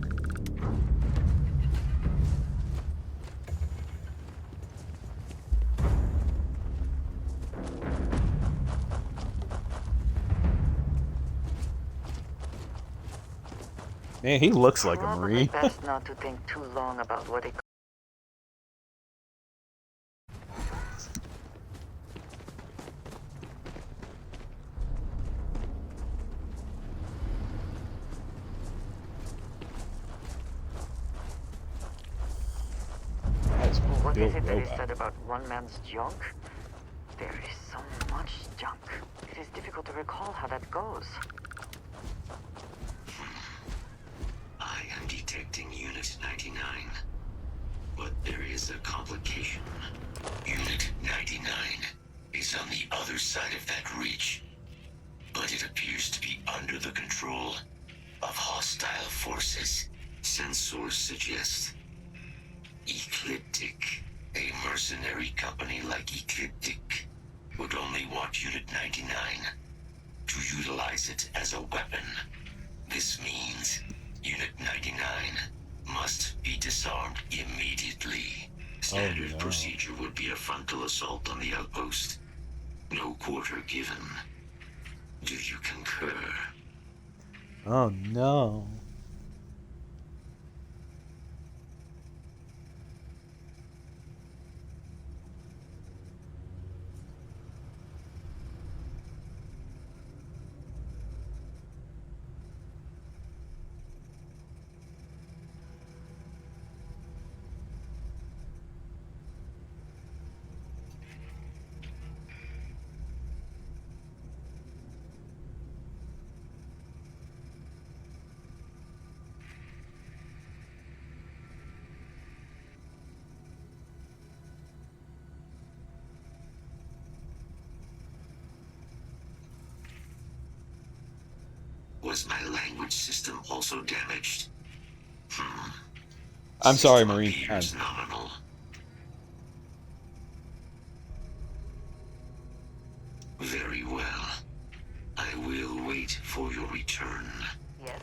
Man, he looks like a Probably Marine. best not to think too long about what it. That's What Bill is it that is Robot. said about one man's junk? There is so much junk. It is difficult to recall how that goes. I am detecting Unit 99. But there is a complication. Unit 99 is on the other side of that ridge. But it appears to be under the control of hostile forces. Sensors suggest Ecliptic, a mercenary company like Ecliptic, would only want Unit 99 to utilize it as a weapon. This means Unit 99 must be disarmed immediately. Standard procedure would be a frontal assault on the outpost. No quarter given. Do you concur? Oh no. Was my language system also damaged? I'm sorry, System Marine. appears nominal. Very well. I will wait for your return. Yes.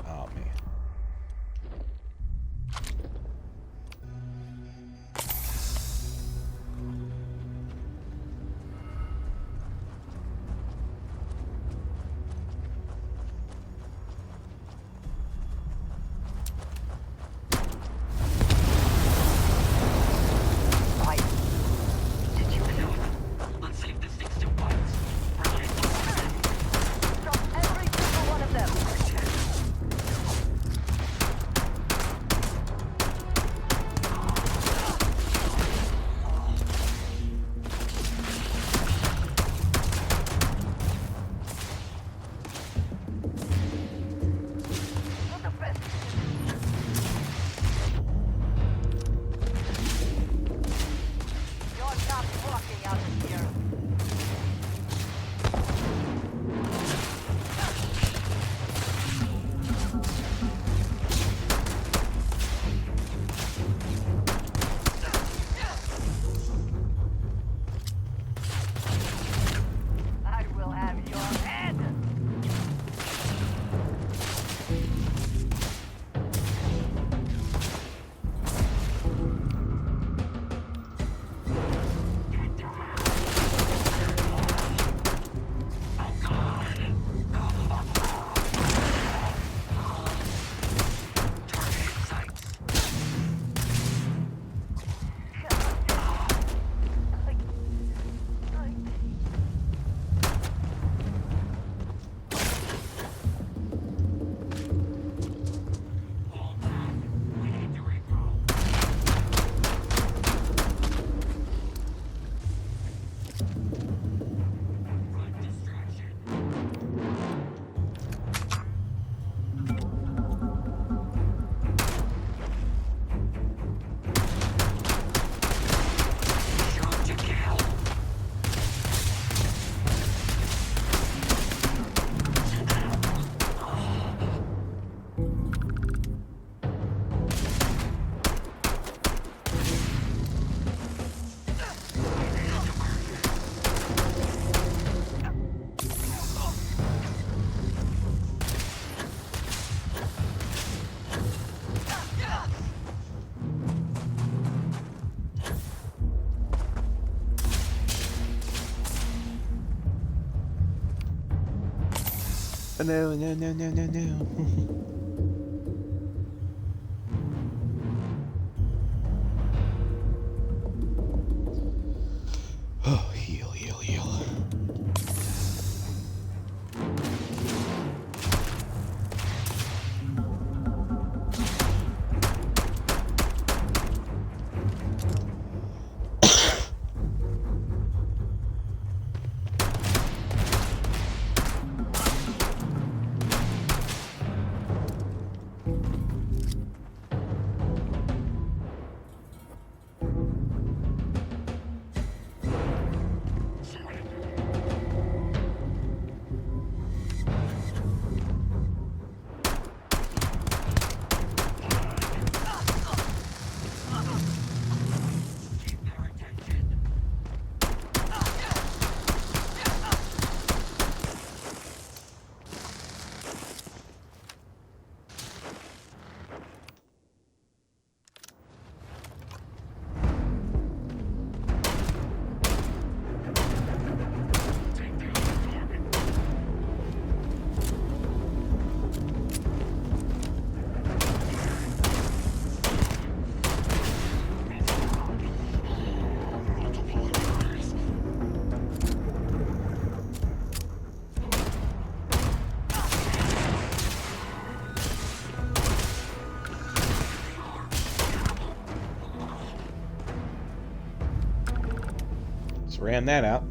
Oh man. out of here. I will have your head. No, no, no, no, no, no. Oh, heal, heal, heal. Just ran that out.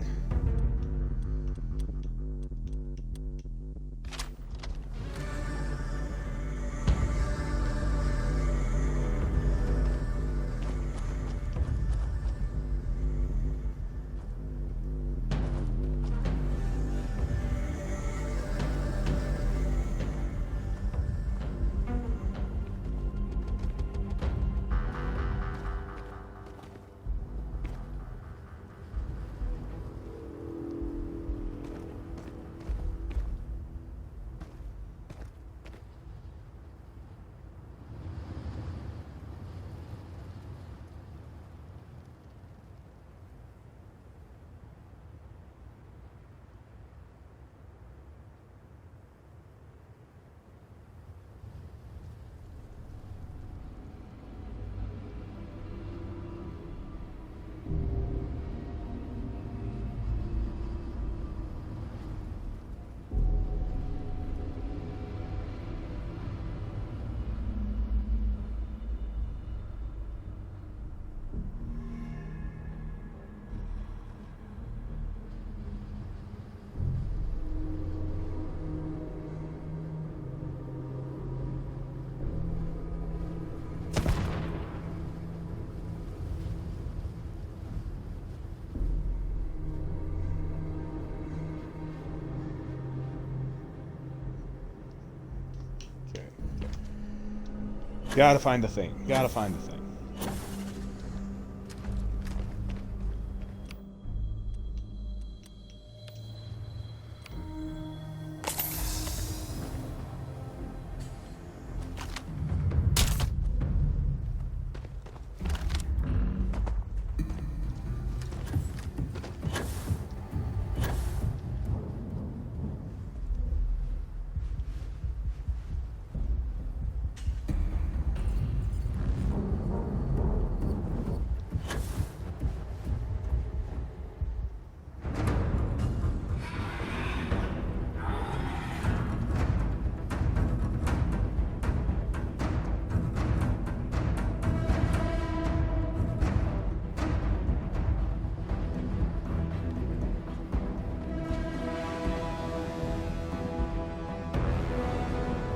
Gotta find the thing. Gotta find the thing.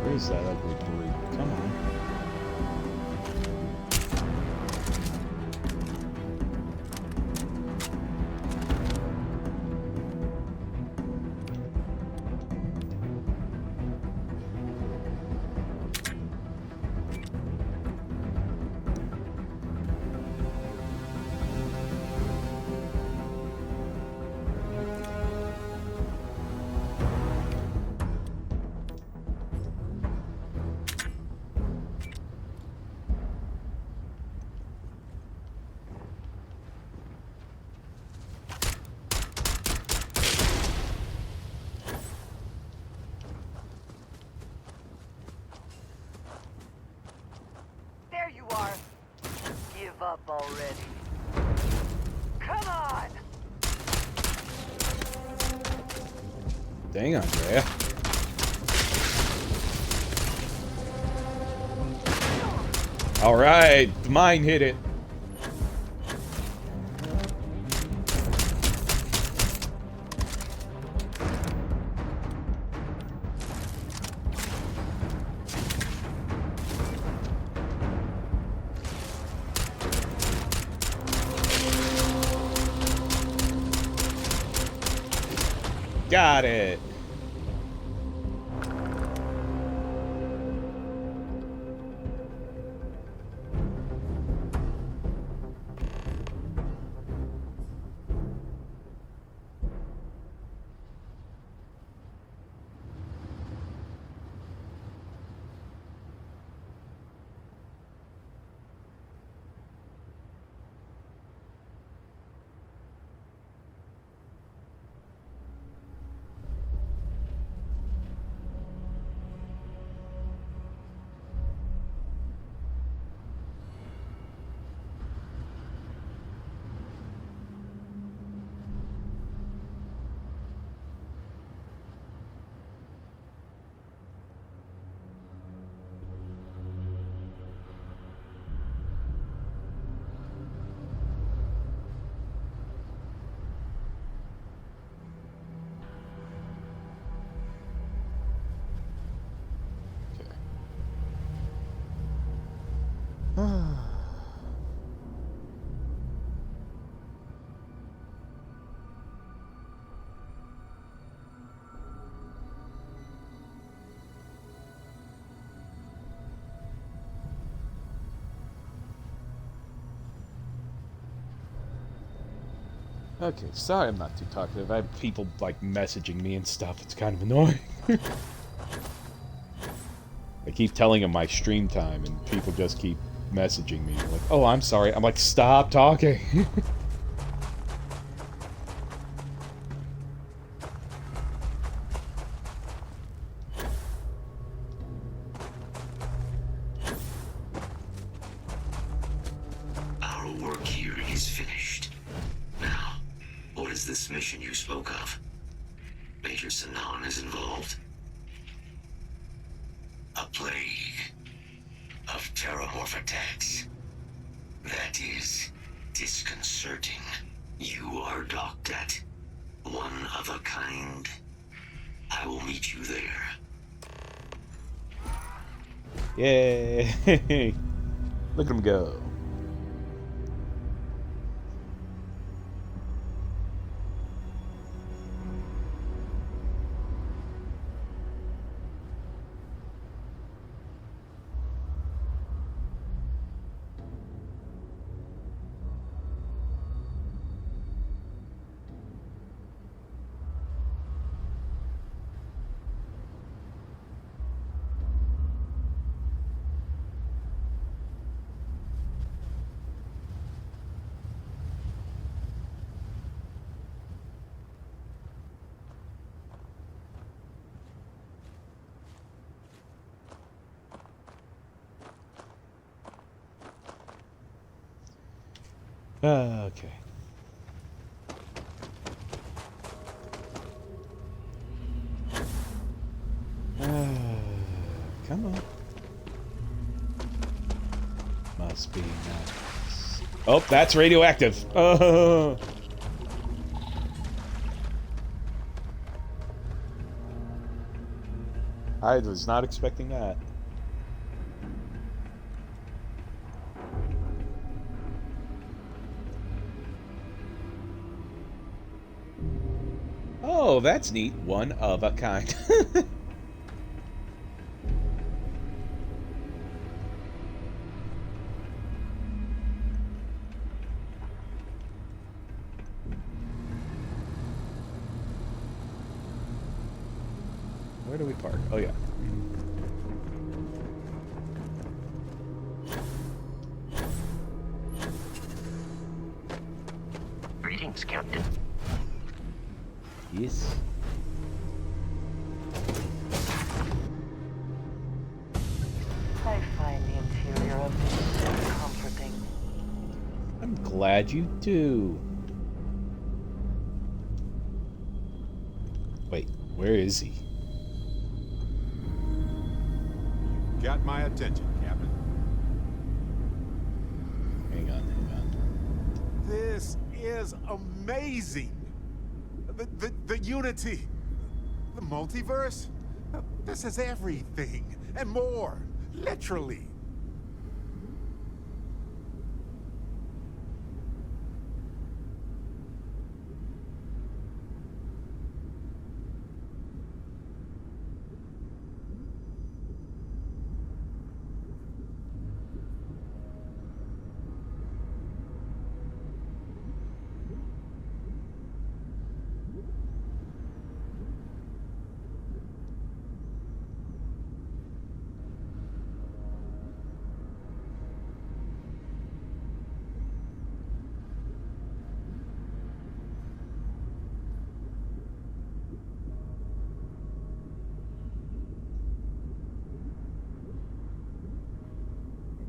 Where's that ugly brute? Come on. There you are. Give up already. Come on! Dang, Andrea. Alright, the mine hit it. Got it. Okay, sorry I'm not too talkative. I have people, like, messaging me and stuff. It's kind of annoying. I keep telling them my stream time, and people just keep messaging me. Like, oh, I'm sorry. I'm like, stop talking. Our work here is finished. Now, what is this mission you spoke of? Major Sanan is involved. A plague of terramorph attacks. That is disconcerting. You are docked at one of a kind. I will meet you there. Yay! Look at him go. Okay. Come on. Must be nice. Oh, that's radioactive. Oh. I was not expecting that. Oh, that's neat. One of a kind. Where do we park? Oh, yeah. Greetings, Captain. Yes. I find the interior of this so comforting. I'm glad you do. Wait, where is he? Got my attention, Captain. Hang on. This is amazing. The unity, the multiverse. This is everything and more, literally.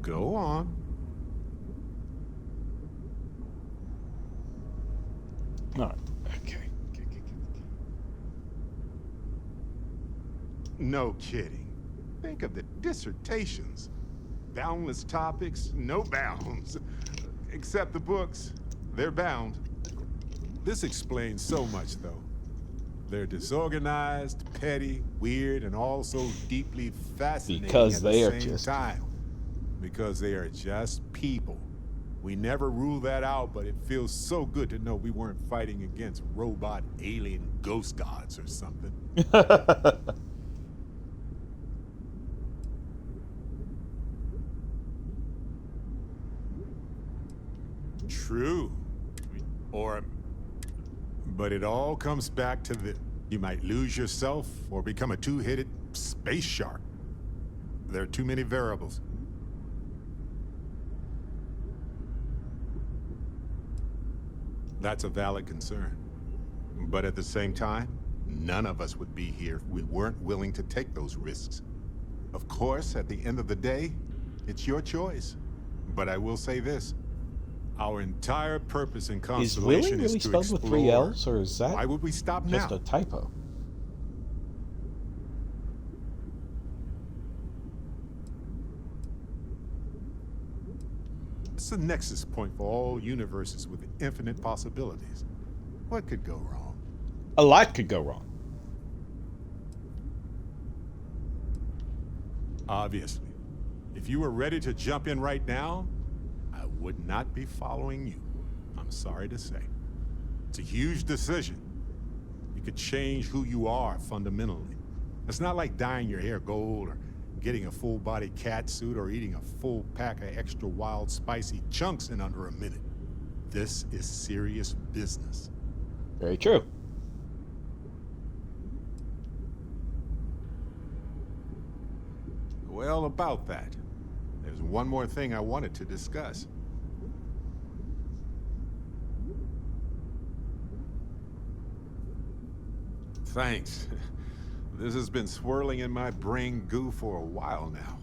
Go on. No. Okay. No kidding. Think of the dissertations. Boundless topics, no bounds. Except the books. They're bound. This explains so much, though. They're disorganized, petty, weird, and also deeply fascinating Because at they the are same just time. Because they are just people. We never rule that out, but it feels so good to know we weren't fighting against robot alien ghost gods or something. True. But it all comes back to the... You might lose yourself or become a two-headed space shark. There are too many variables. That's a valid concern. But at the same time, none of us would be here if we weren't willing to take those risks. Of course, at the end of the day, it's your choice. But I will say this. Our entire purpose in Is Constellation willing is really to spelled with three explore. L's, or is that Why would we stop just now? a typo? It's the nexus point for all universes with infinite possibilities. What could go wrong? A lot could go wrong. Obviously. If you were ready to jump in right now, I would not be following you. I'm sorry to say. It's a huge decision. You could change who you are fundamentally. It's not like dyeing your hair gold or getting a full-body cat suit or eating a full pack of extra wild spicy chunks in under a minute. This is serious business. Very true. Well, about that, there's one more thing I wanted to discuss. Thanks. This has been swirling in my brain goo for a while now.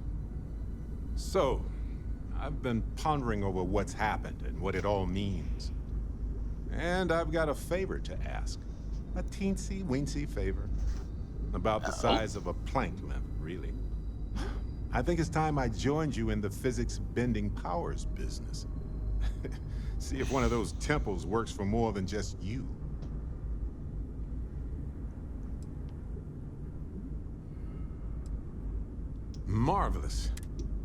So, I've been pondering over what's happened and what it all means. And I've got a favor to ask. A teensy-weensy favor. About the size of a plank length, really. I think it's time I joined you in the physics-bending powers business. See if one of those temples works for more than just you. Marvelous.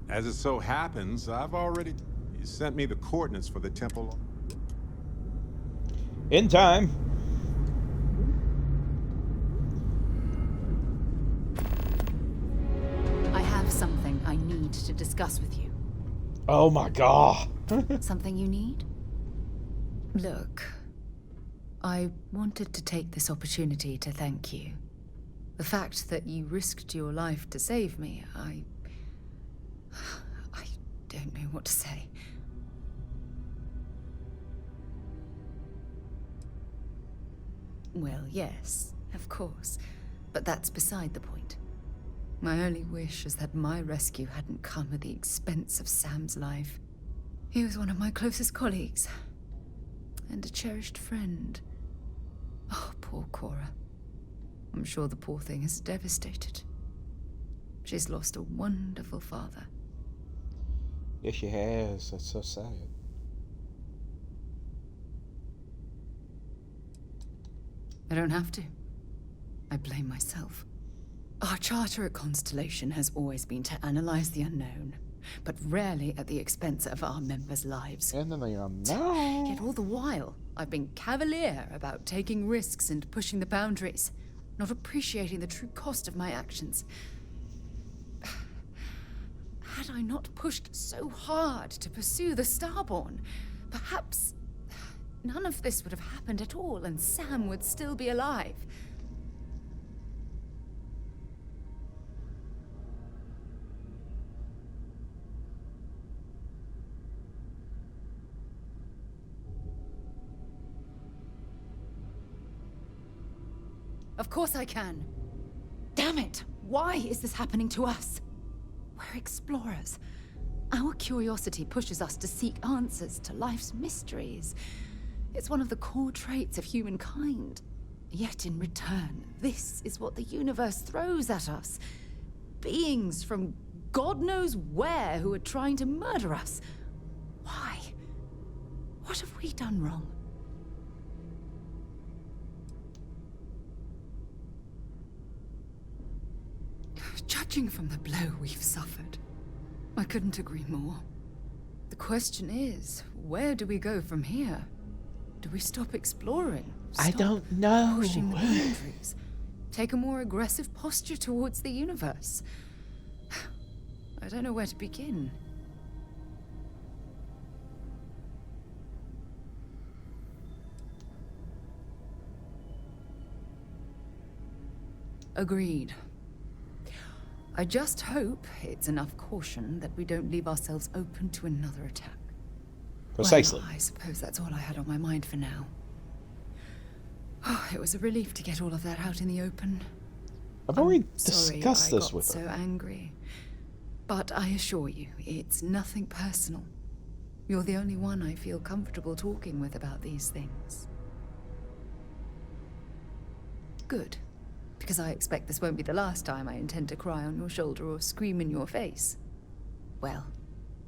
As it so happens, I've already... You sent me the coordinates for the temple. In time. I have something I need to discuss with you. Oh my god. Something you need? Look, I wanted to take this opportunity to thank you. The fact that you risked your life to save me, I don't know what to say. Well, yes, of course. But that's beside the point. My only wish is that my rescue hadn't come at the expense of Sam's life. He was one of my closest colleagues. And a cherished friend. Oh, poor Cora. I'm sure the poor thing is devastated. She's lost a wonderful father. Yes, she has. That's so sad. I don't have to. I blame myself. Our charter at Constellation has always been to analyze the unknown, but rarely at the expense of our members' lives. And then the unknown. Yet all the while, I've been cavalier about taking risks and pushing the boundaries, not appreciating the true cost of my actions. Had I not pushed so hard to pursue the Starborn, perhaps none of this would have happened at all, and Sam would still be alive. Of course I can. Damn it! Why is this happening to us? We're explorers. Our curiosity pushes us to seek answers to life's mysteries. It's one of the core traits of humankind. Yet in return, this is what the universe throws at us. Beings from God knows where who are trying to murder us. Why? What have we done wrong? Judging from the blow we've suffered, I couldn't agree more. The question is, where do we go from here? Do we stop exploring? I don't know. Pushing the boundaries? Take a more aggressive posture towards the universe? I don't know where to begin. Agreed. I just hope it's enough caution that we don't leave ourselves open to another attack. Precisely. Well, I suppose that's all I had on my mind for now. Oh, it was a relief to get all of that out in the open. I've already Sorry discussed I this got with so her. angry. But I assure you, it's nothing personal. You're the only one I feel comfortable talking with about these things. Good. Because I expect this won't be the last time I intend to cry on your shoulder or scream in your face. Well,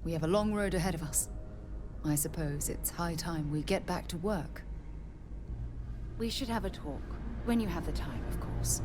we have a long road ahead of us. I suppose it's high time we get back to work. We should have a talk, when you have the time, of course.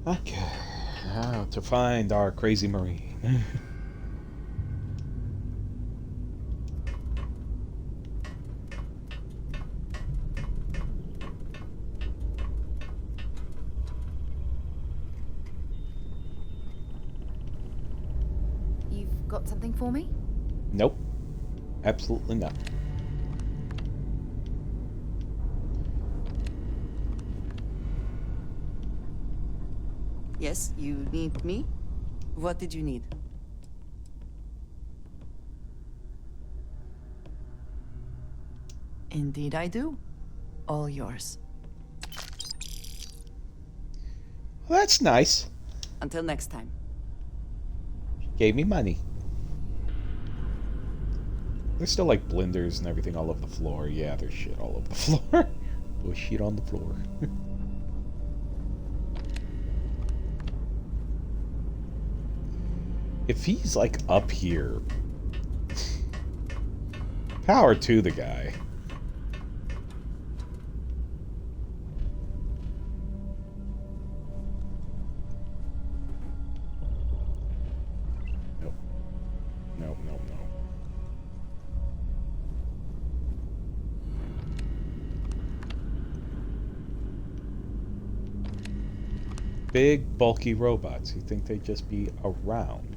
Okay. Now to find our crazy marine. You've Got something for me? Nope. Absolutely not. Yes, you need me? What did you need? Indeed I do. All yours. Well, that's nice. Until next time. She gave me money. There's still like blenders and everything all over the floor. Yeah, there's shit all over the floor. There's shit on the floor. If he's like up here, power to the guy. Nope. Nope, nope, nope. Big, bulky robots. You think they'd just be around?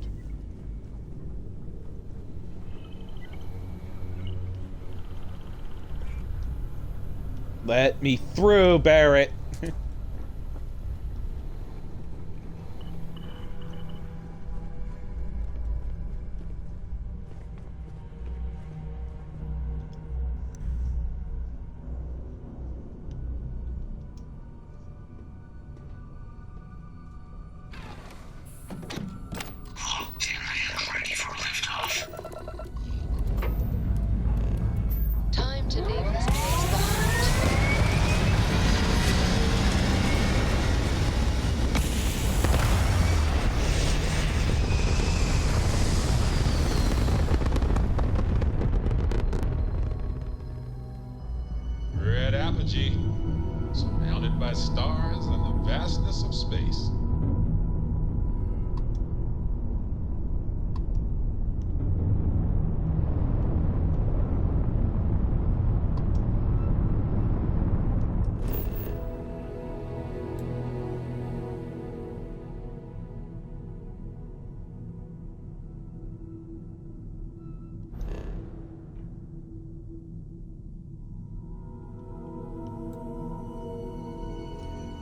Let me through, Barrett. Ready for liftoff. Time to leave this place behind. Red apogee, surrounded by stars and the vastness of space.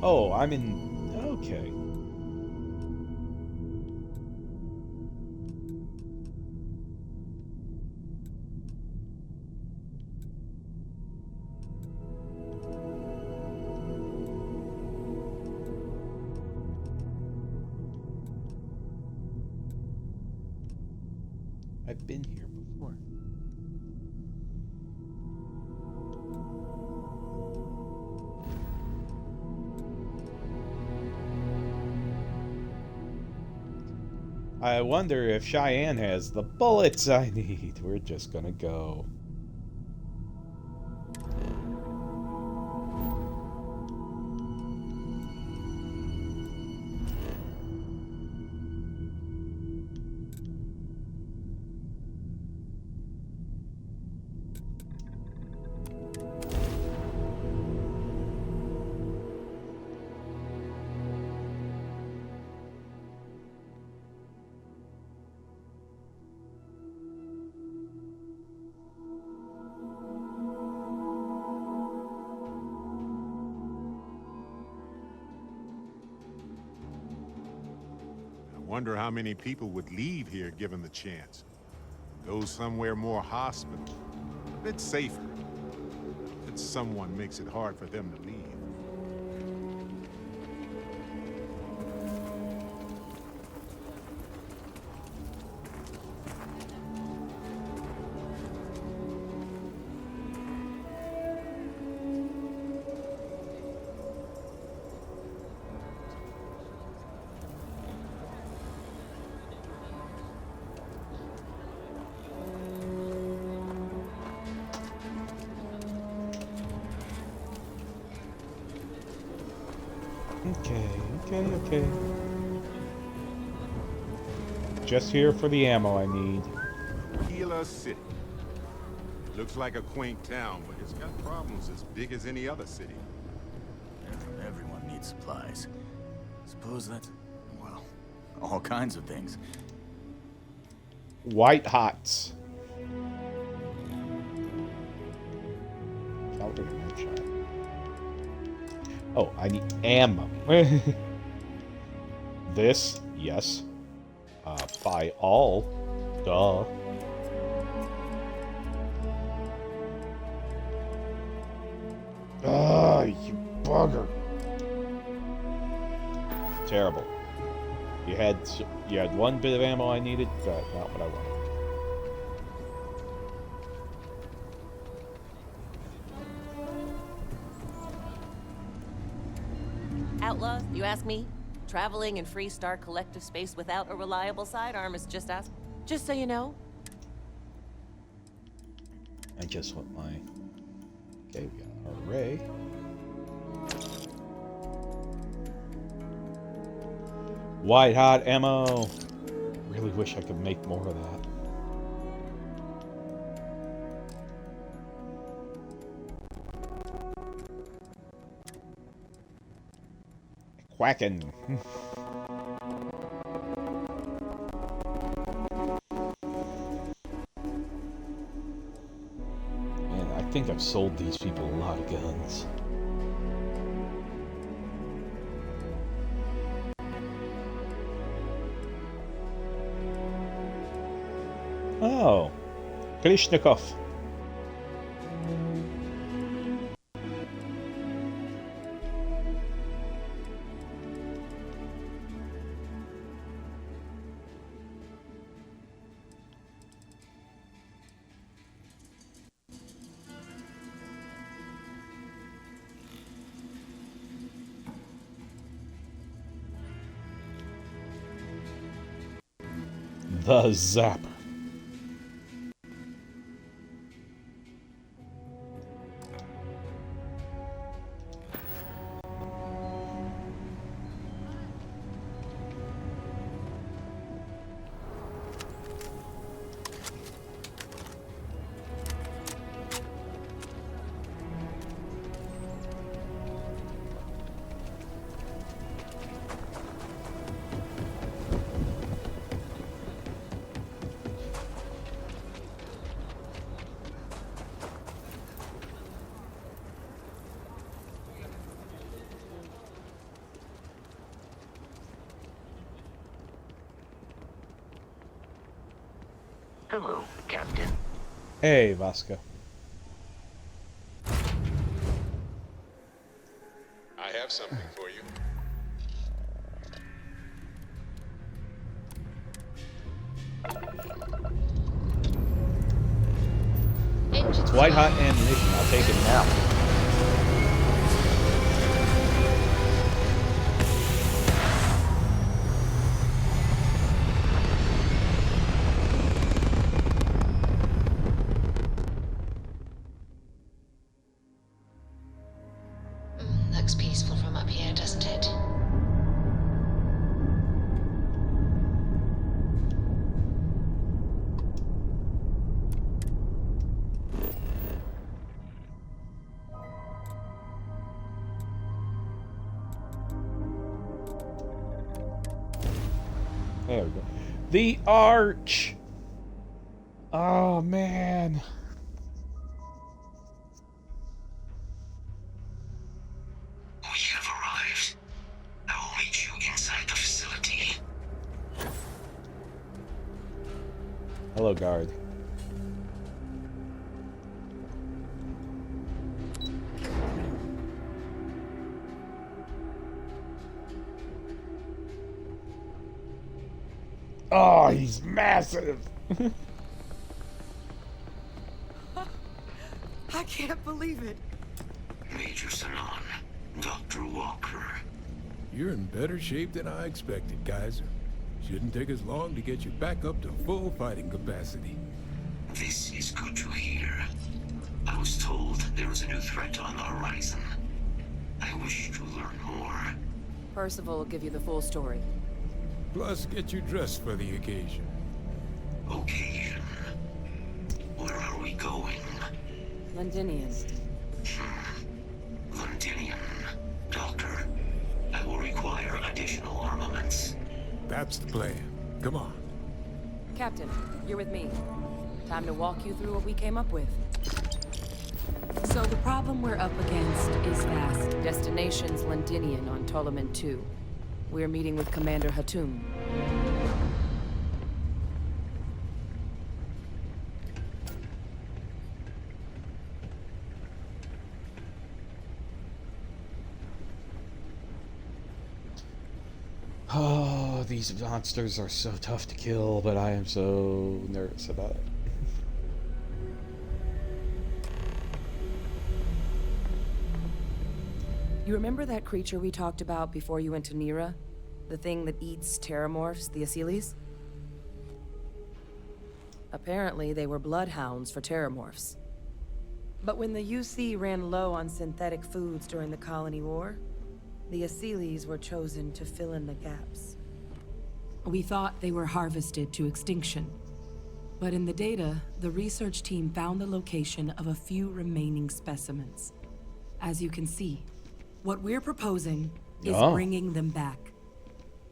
Oh, I'm in... Okay. I've been here before. I wonder if Cheyenne has the bullets I need. We're just gonna go. Wonder how many people would leave here given the chance. Go somewhere more hospitable, a bit safer. That someone makes it hard for them to leave. Okay. Just here for the ammo I need. Gila City. It looks like a quaint town, but it's got problems as big as any other city. Everyone needs supplies. Suppose that's, well, all kinds of things. White hots. Oh, I need ammo. This, yes. Buy all. Duh. Ah, you bugger. Terrible. You had one bit of ammo I needed, but not what I wanted. Outlaws, you ask me? Traveling in Freestar collective space without a reliable sidearm is just as... Just so you know. I just want my... Okay, we got our array. White hot ammo. Really wish I could make more of that. Quacking. Man, I think I've sold these people a lot of guns. Oh, Kalishnikov. The Zapper. Hello, Captain. Hey, Vasco. I have something for you. It's white hot ammunition. I'll take it now. Looks peaceful from up here, doesn't it? There we go. The arch. Oh man. We have arrived. I will meet you inside the facility. Hello, guard. Oh, he's massive. I can't believe it. Major Sanon, Dr. Walker. You're in better shape than I expected, Kaiser. Shouldn't take us long to get you back up to full fighting capacity. This is good to hear. I was told there was a new threat on the horizon. I wish to learn more. Percival will give you the full story. Plus, get you dressed for the occasion. Occasion? Where are we going? Londinian. Londinian. Doctor, I will require additional armaments. That's the plan. Come on. Captain, you're with me. Time to walk you through what we came up with. So the problem we're up against is vast. Destination's Londinian on Ptolemy 2. We're meeting with Commander Hatum. Oh, these monsters are so tough to kill, but I am so nervous about it. You remember that creature we talked about before you went to Nira? The thing that eats terramorphs, the Asyles? Apparently, they were bloodhounds for terramorphs. But when the UC ran low on synthetic foods during the Colony War, the Asyles were chosen to fill in the gaps. We thought they were harvested to extinction. But in the data, the research team found the location of a few remaining specimens. As you can see, what we're proposing is bringing them back.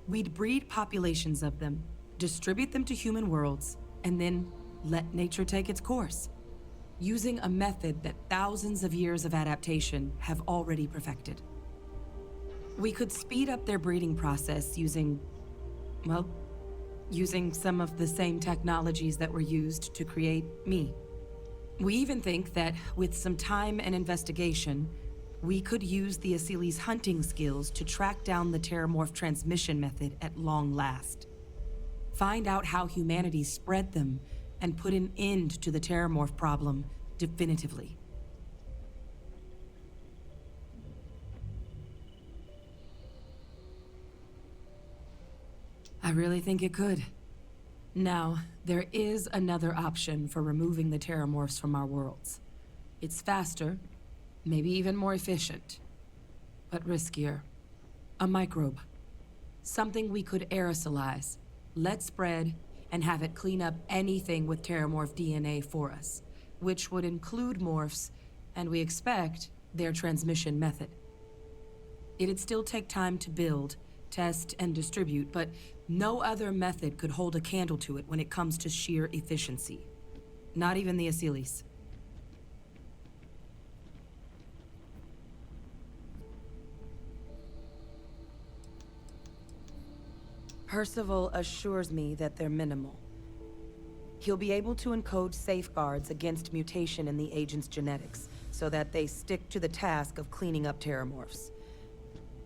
We'd breed populations of them, distribute them to human worlds, and then let nature take its course, using a method that thousands of years of adaptation have already perfected. We could speed up their breeding process using some of the same technologies that were used to create me. We even think that with some time and investigation, we could use the Asyles' hunting skills to track down the terramorph transmission method at long last. Find out how humanity spread them and put an end to the terramorph problem definitively. I really think it could. Now, there is another option for removing the terramorphs from our worlds. It's faster, maybe even more efficient, but riskier. A microbe. Something we could aerosolize, let spread, and have it clean up anything with terramorph DNA for us, which would include morphs, and we expect their transmission method. It'd still take time to build, test, and distribute, but no other method could hold a candle to it when it comes to sheer efficiency. Not even the Asyles. Percival assures me that they're minimal. He'll be able to encode safeguards against mutation in the agent's genetics, so that they stick to the task of cleaning up terramorphs.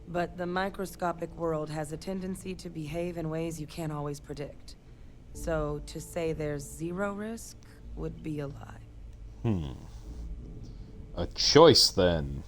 But the microscopic world has a tendency to behave in ways you can't always predict. So to say there's zero risk would be a lie. A choice, then.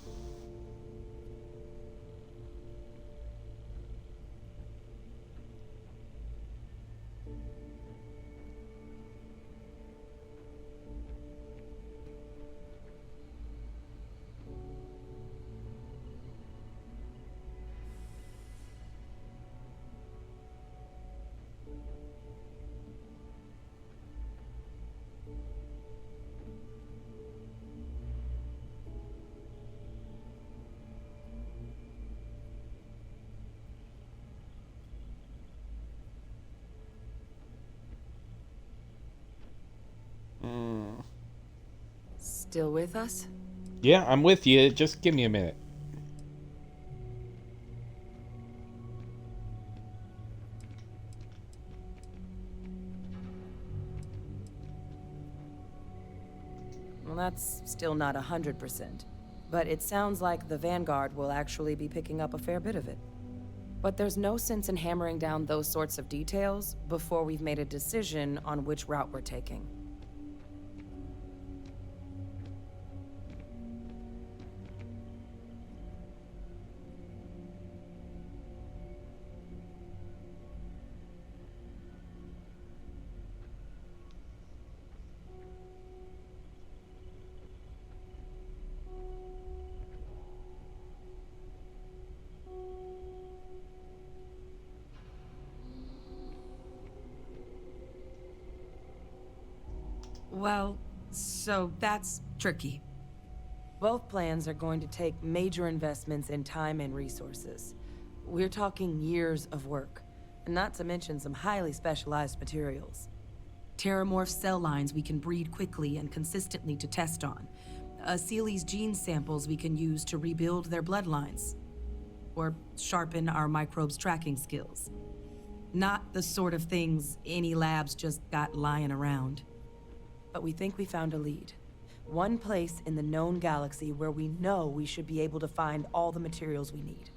Still with us? Yeah, I'm with you. Just give me a minute. Well, that's still not 100%. But it sounds like the Vanguard will actually be picking up a fair bit of it. But there's no sense in hammering down those sorts of details before we've made a decision on which route we're taking. Well, so that's tricky. Both plans are going to take major investments in time and resources. We're talking years of work, not to mention some highly specialized materials. Terramorph cell lines we can breed quickly and consistently to test on. Seeley's gene samples we can use to rebuild their bloodlines. Or sharpen our microbes tracking skills. Not the sort of things any labs just got lying around. But we think we found a lead. One place in the known galaxy where we know we should be able to find all the materials we need.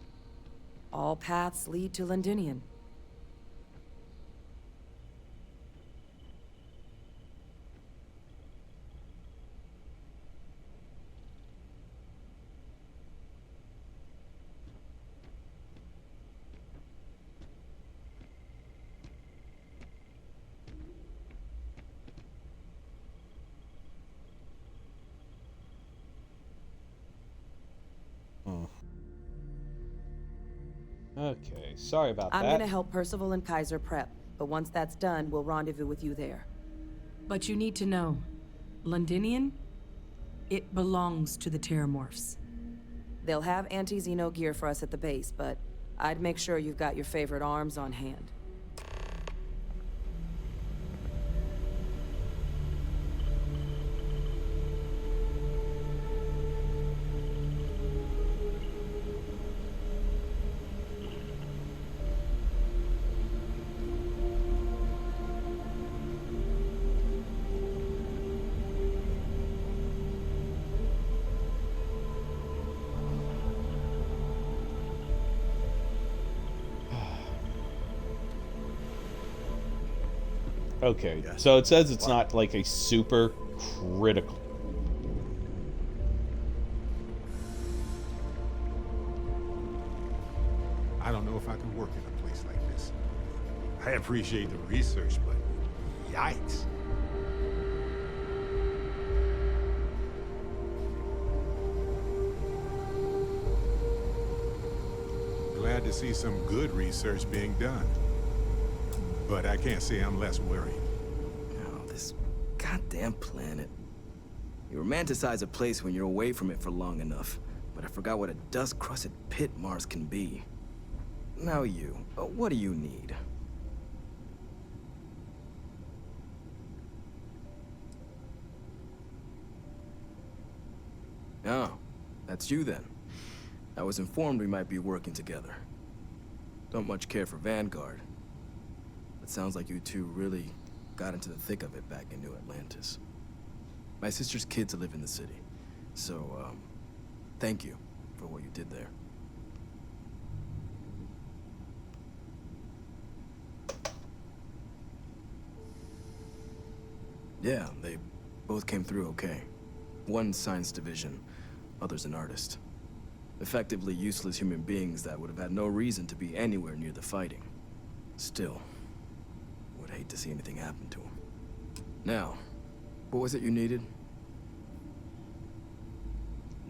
All paths lead to Londinian. Okay, sorry about that. I'm gonna help Percival and Kaiser prep, but once that's done, we'll rendezvous with you there. But you need to know, Londinian, it belongs to the Terramorphs. They'll have anti-Xeno gear for us at the base, but I'd make sure you've got your favorite arms on hand. Okay, so it says it's not like a super critical. I don't know if I can work in a place like this. I appreciate the research, but yikes. Glad to see some good research being done. But I can't say I'm less worried. Oh, this goddamn planet. You romanticize a place when you're away from it for long enough, but I forgot what a dust-crusted pit Mars can be. Now you, what do you need? Oh, that's you then. I was informed we might be working together. Don't much care for Vanguard. It sounds like you two really got into the thick of it back in New Atlantis. My sister's kids live in the city, so, thank you for what you did there. Yeah, they both came through okay. One science division, other's an artist. Effectively useless human beings that would have had no reason to be anywhere near the fighting. Still, would hate to see anything happen to him. Now, what was it you needed?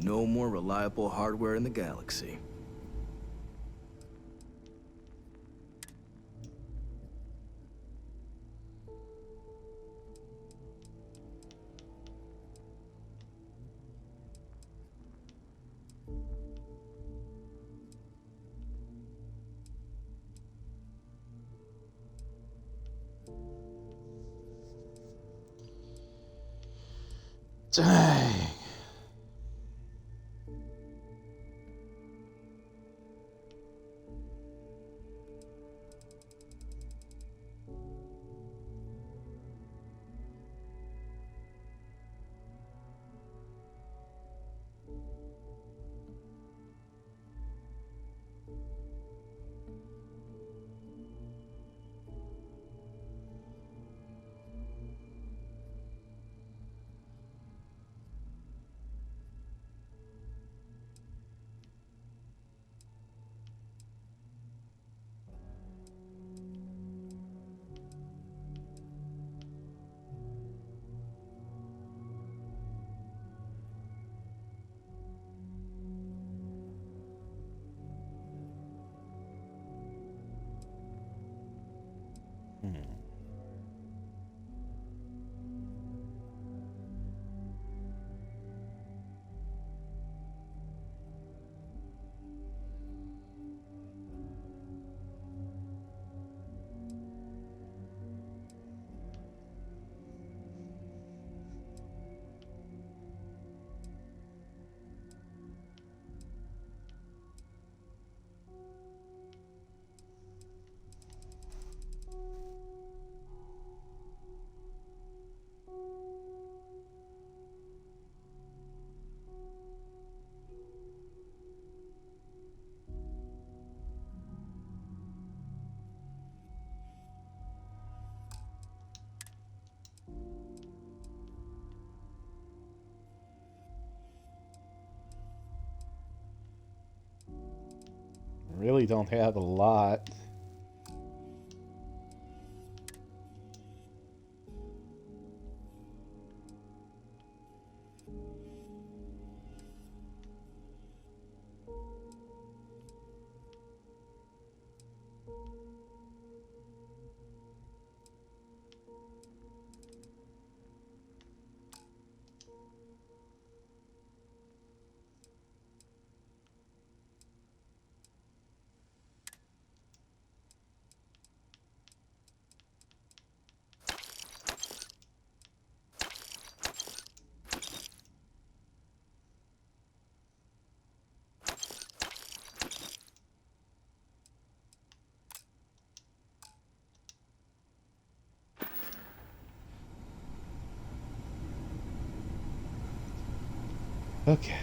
No more reliable hardware in the galaxy. Dang. Really don't have a lot. Okay.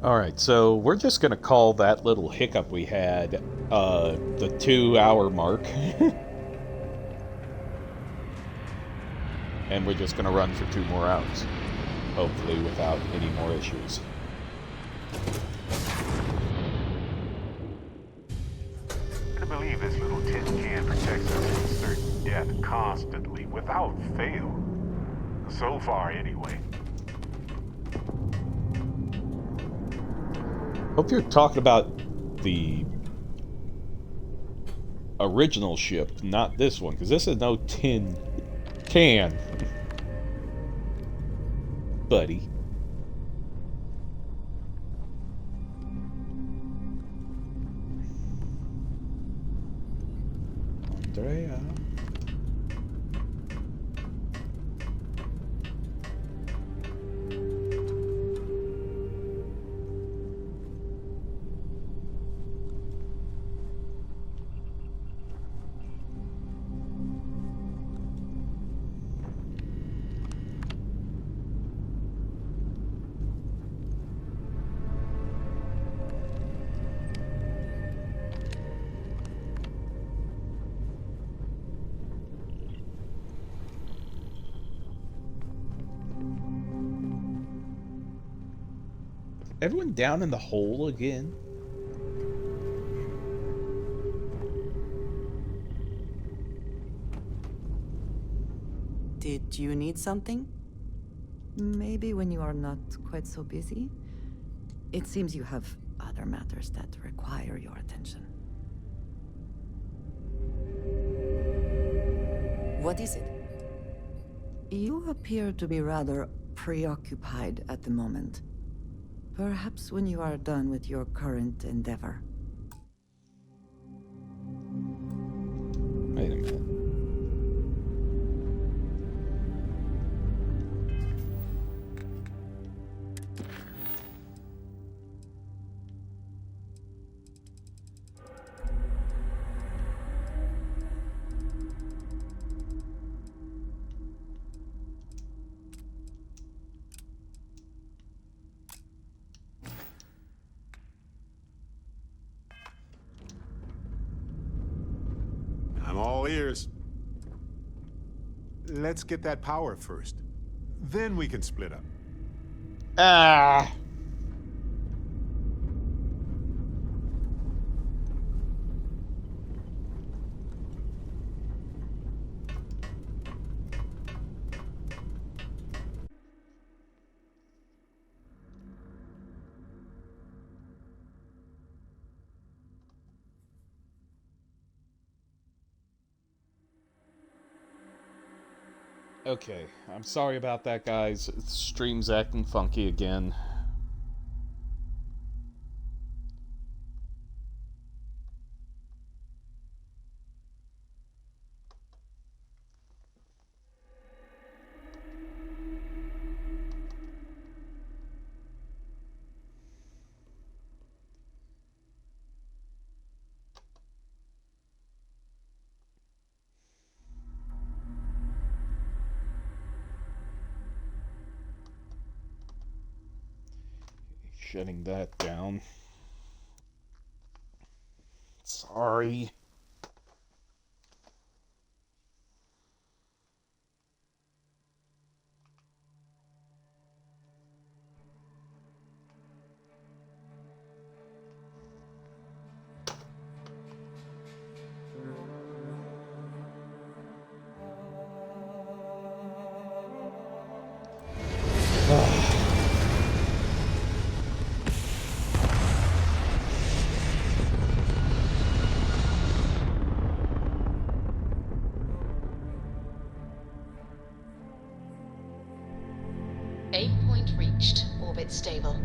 Alright, so we're just going to call that little hiccup we had the 2-hour mark. And we're just going to run for 2 more hours. Hopefully without any more issues. I believe this little tin can protects us from certain death constantly, without fail. So far, anyway. Hope you're talking about the original ship, not this one, because this is no tin can, buddy. Andrea. Everyone down in the hole again? Did you need something? Maybe when you are not quite so busy? It seems you have other matters that require your attention. What is it? You appear to be rather preoccupied at the moment. Perhaps when you are done with your current endeavor. Wait a minute. I'm all ears. Let's get that power first. Then we can split up. Ah! Okay, I'm sorry about that, guys. The stream's acting funky again. Shutting that down. Sorry. Aim point reached. Orbit stable.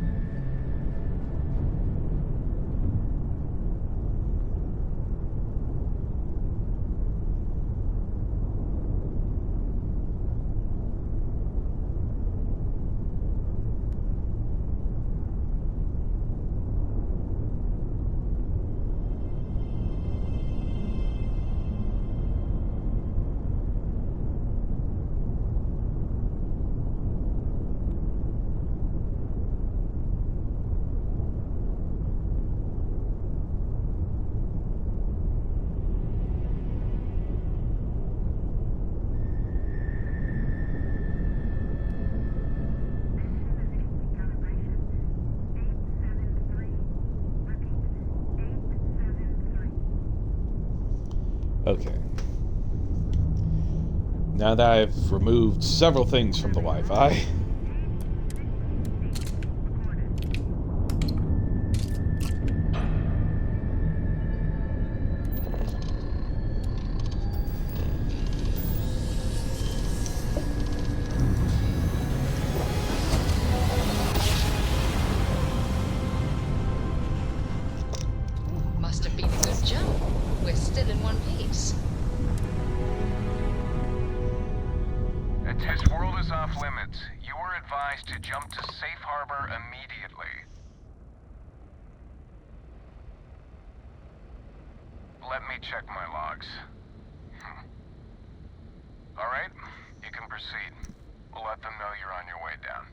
Okay. Now that I've removed several things from the Wi-Fi, Must have been a good jump. We're still in one piece. This world is off limits. You were advised to jump to safe harbor immediately. Let me check my logs. All right, you can proceed. We'll let them know you're on your way down.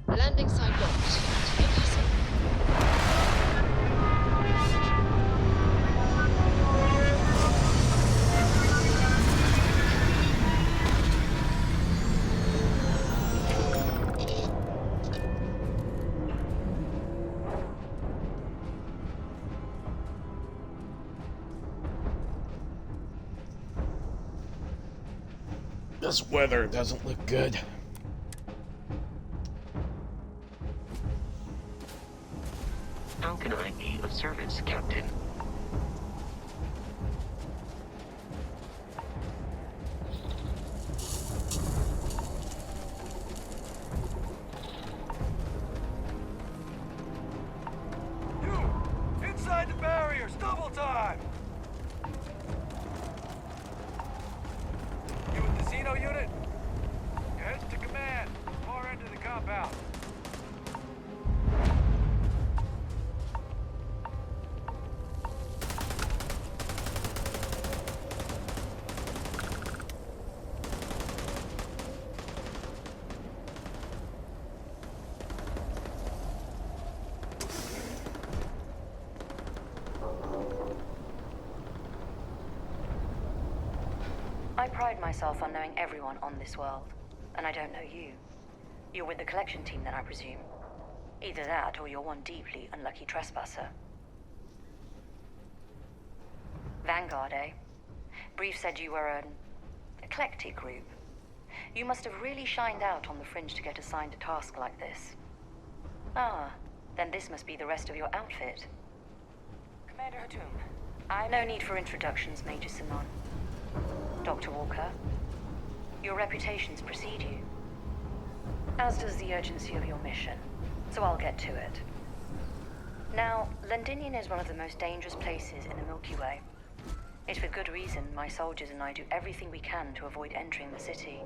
Landing site locked. Take it easy. this weather doesn't look good. How can I be of service, Captain? You! Inside the barriers! Double time! You with the Xeno unit? You're heading to command. Far end of the compound. I pride myself on knowing everyone on this world, and I don't know you. You're with the collection team then, I presume. Either that, or you're one deeply unlucky trespasser. Vanguard, eh? Brief said you were an eclectic group. You must have really shined out on the fringe to get assigned a task like this. Ah, then this must be the rest of your outfit. Commander Hatum. No need for introductions, Major Simon. Dr. Walker, your reputations precede you. As does the urgency of your mission. So I'll get to it. Now, Londinium is one of the most dangerous places in the Milky Way. It's with good reason my soldiers and I do everything we can to avoid entering the city.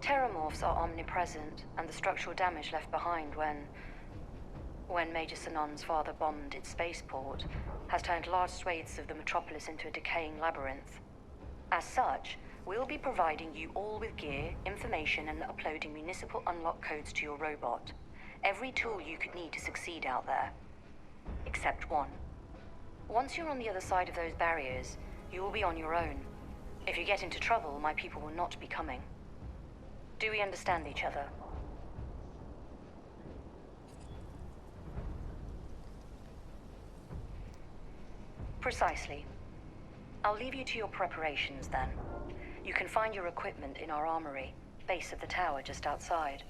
Terramorphs are omnipresent, and the structural damage left behind when Major Sanon's father bombed its spaceport has turned large swathes of the metropolis into a decaying labyrinth. As such, we'll be providing you all with gear, information, and uploading municipal unlock codes to your robot. Every tool you could need to succeed out there. Except one. Once you're on the other side of those barriers, you will be on your own. If you get into trouble, my people will not be coming. Do we understand each other? Precisely. I'll leave you to your preparations then. You can find your equipment in our armory, base of the tower just outside.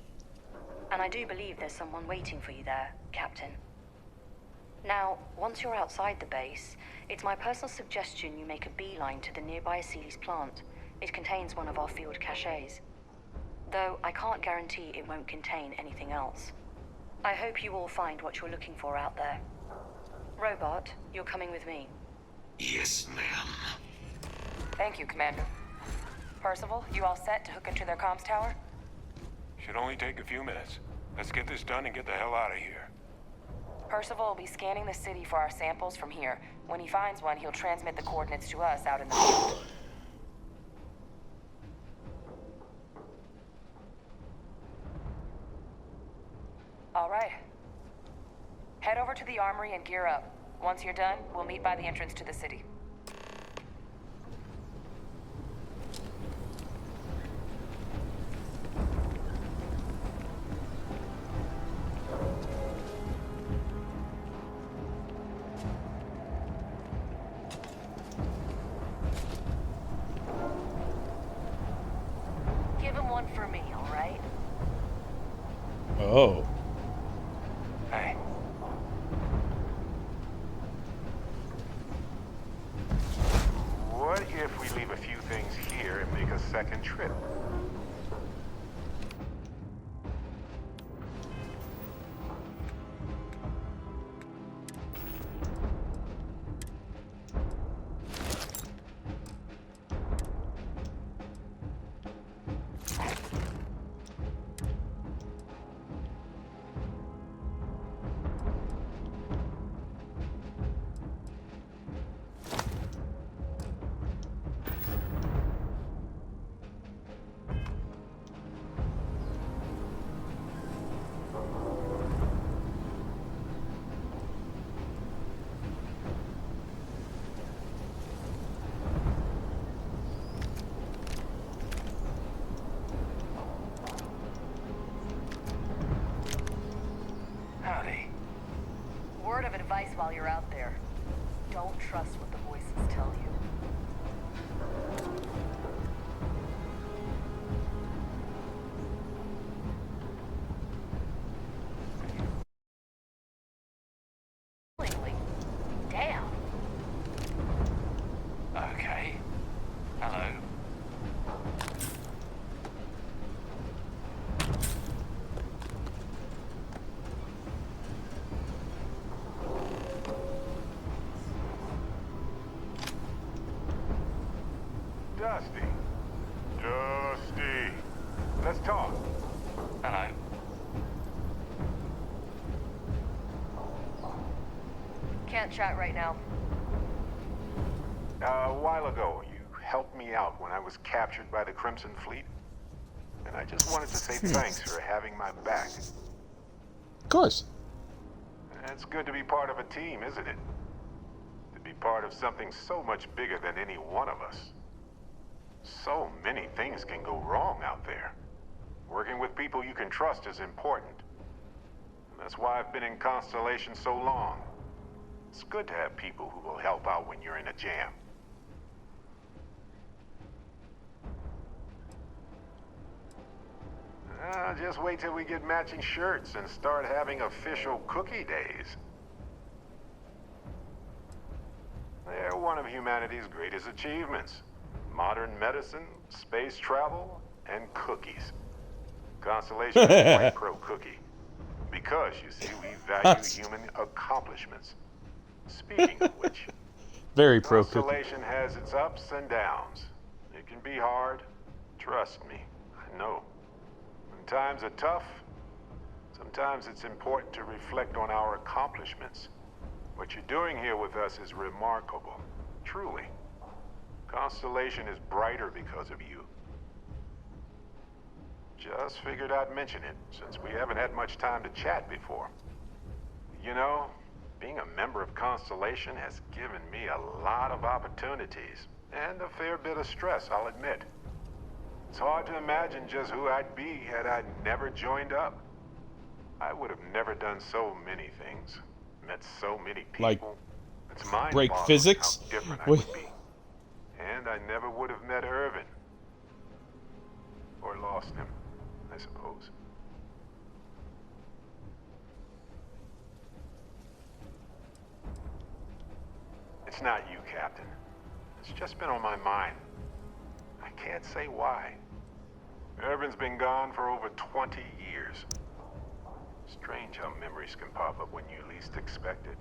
And I do believe there's someone waiting for you there, Captain. Now, once you're outside the base, it's my personal suggestion you make a beeline to the nearby Aceles plant. It contains one of our field caches. Though I can't guarantee it won't contain anything else. I hope you all find what you're looking for out there. Robot, you're coming with me. Yes, ma'am. Thank you, Commander. Percival, you all set to hook into their comms tower? Should only take a few minutes. Let's get this done and get the hell out of here. Percival will be scanning the city for our samples from here. When he finds one, he'll transmit the coordinates to us out in the field. All right. Head over to the armory and gear up. Once you're done, we'll meet by the entrance to the city. Give him one for me, all right? Oh. Hey. What if we leave a few things here and make a second trip? Howdy. Word of advice while you're out there. Don't trust what the voices tell you. Damn. Okay. Hello. Dusty. Dusty. Let's talk. Hello. Can't chat right now. A while ago, you helped me out when I was captured by the Crimson Fleet. And I just wanted to say thanks for having my back. Of course. It's good to be part of a team, isn't it? To be part of something so much bigger than any one of us. So many things can go wrong out there. Working with people you can trust is important. And that's why I've been in Constellation so long. It's good to have people who will help out when you're in a jam. Just wait till we get matching shirts and start having official cookie days. They're one of humanity's greatest achievements. Modern medicine, space travel, and cookies. Constellation is quite pro-cookie. Because, you see, we value That's- human accomplishments. Speaking of which, Very pro cookie. Constellation has its ups and downs. It can be hard. Trust me, I know. When times are tough, sometimes it's important to reflect on our accomplishments. What you're doing here with us is remarkable. Truly. Constellation is brighter because of you. Just figured I'd mention it, since we haven't had much time to chat before. You know, being a member of Constellation has given me a lot of opportunities, and a fair bit of stress, I'll admit. It's hard to imagine just who I'd be had I never joined up. I would have never done so many things, met so many people. Like, It's break mind-boggling physics? how different I Wait. would be. And I never would have met Irvin. Or lost him, I suppose. It's not you, Captain. It's just been on my mind. I can't say why. Irvin's been gone for over 20 years. Strange how memories can pop up when you least expect it.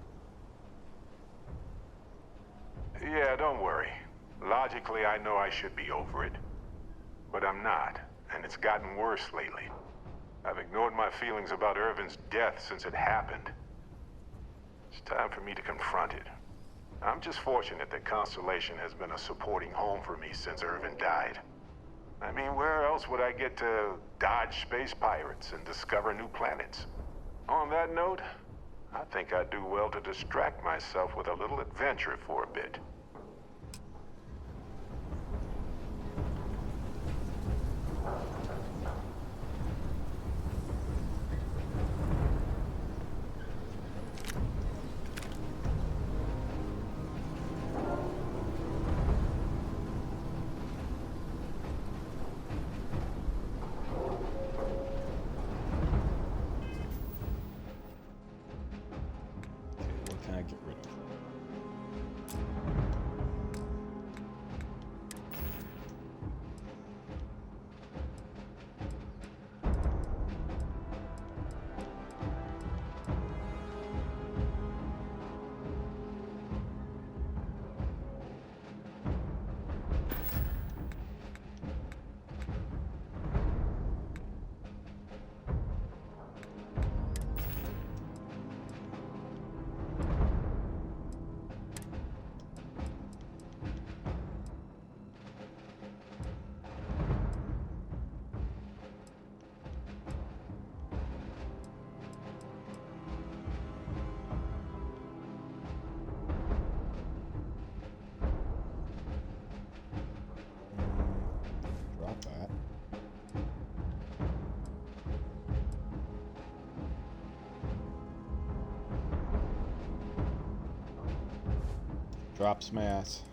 Yeah, don't worry. Logically, I know I should be over it. But I'm not, and it's gotten worse lately. I've ignored my feelings about Irvin's death since it happened. It's time for me to confront it. I'm just fortunate that Constellation has been a supporting home for me since Irvin died. I mean, where else would I get to dodge space pirates and discover new planets? On that note, I think I'd do well to distract myself with a little adventure for a bit. Okay, what can I get rid of? Drop that. Drops mass.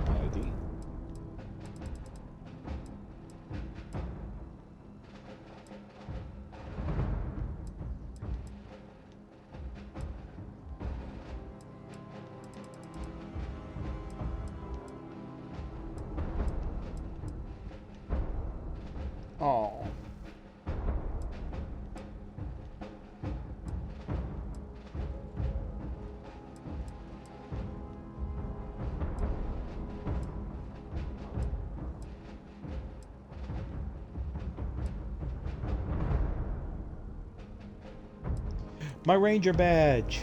ID. Oh. My ranger badge.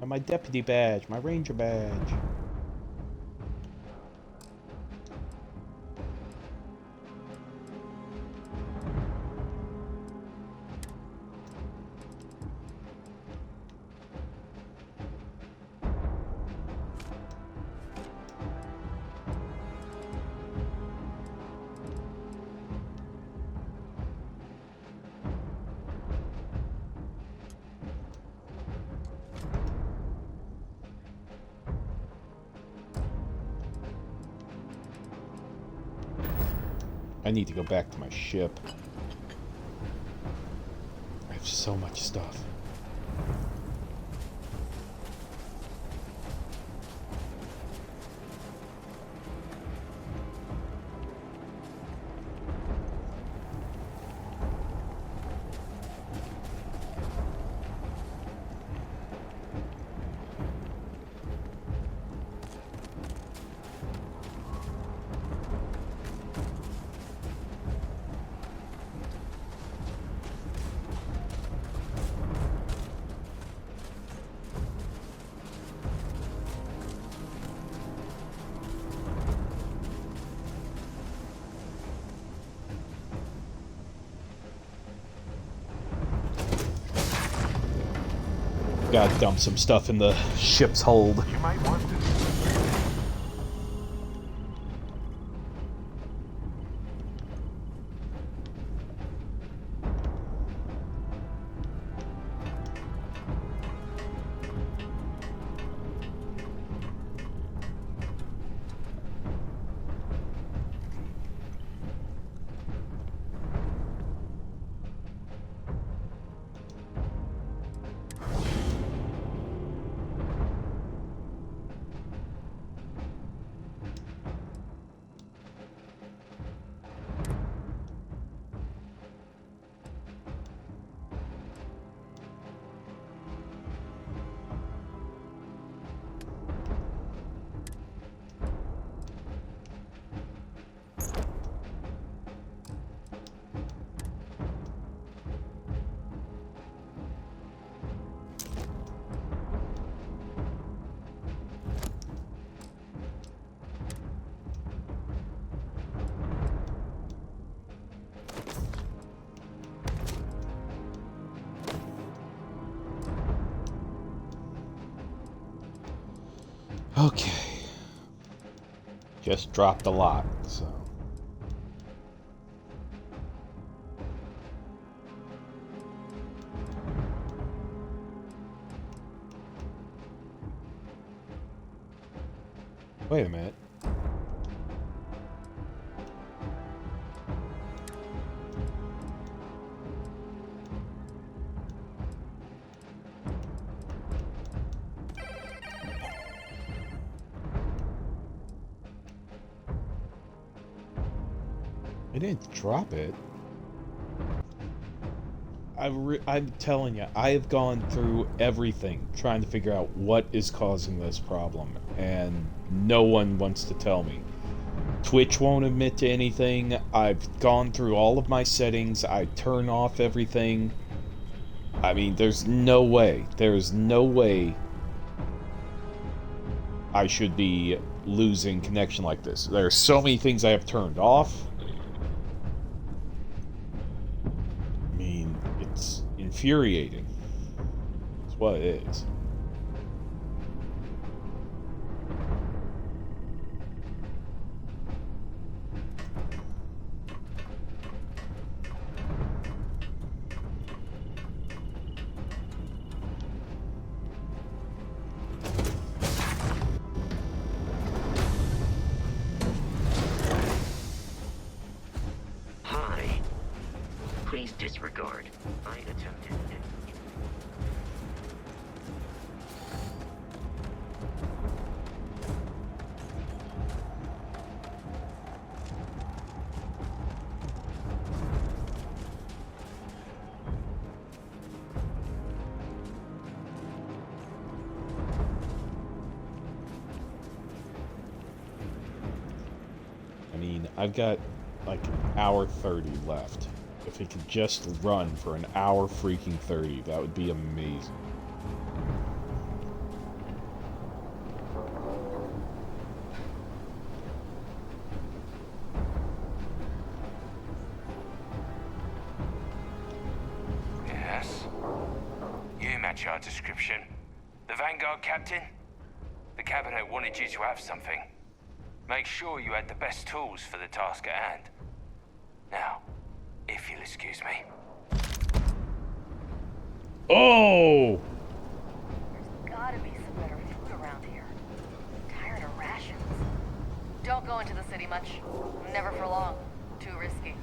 And my deputy badge, my ranger badge. I need to go back to my ship. I have so much stuff. Gotta dump some stuff in the ship's hold. You might want to. Okay. Just dropped a lot, so. Wait a minute. I didn't drop it. I'm telling you, I have gone through everything trying to figure out what is causing this problem, and no one wants to tell me. Twitch won't admit to anything. I've gone through all of my settings. I turn off everything. I mean, there's no way. There's no way I should be losing connection like this. There are so many things I have turned off. I mean, it's infuriating. It's what it is. Hi. Please disregard. I attempted it. I mean, I've got like an hour 30 left. If it could just run for an hour freaking 30, that would be amazing. match our description. The Vanguard captain? The cabinet wanted you to have something. Make sure you had the best tools for the task at hand. Now, if you'll excuse me. Oh! There's gotta be some better food around here. I'm tired of rations. Don't go into the city much. Never for long. Too risky.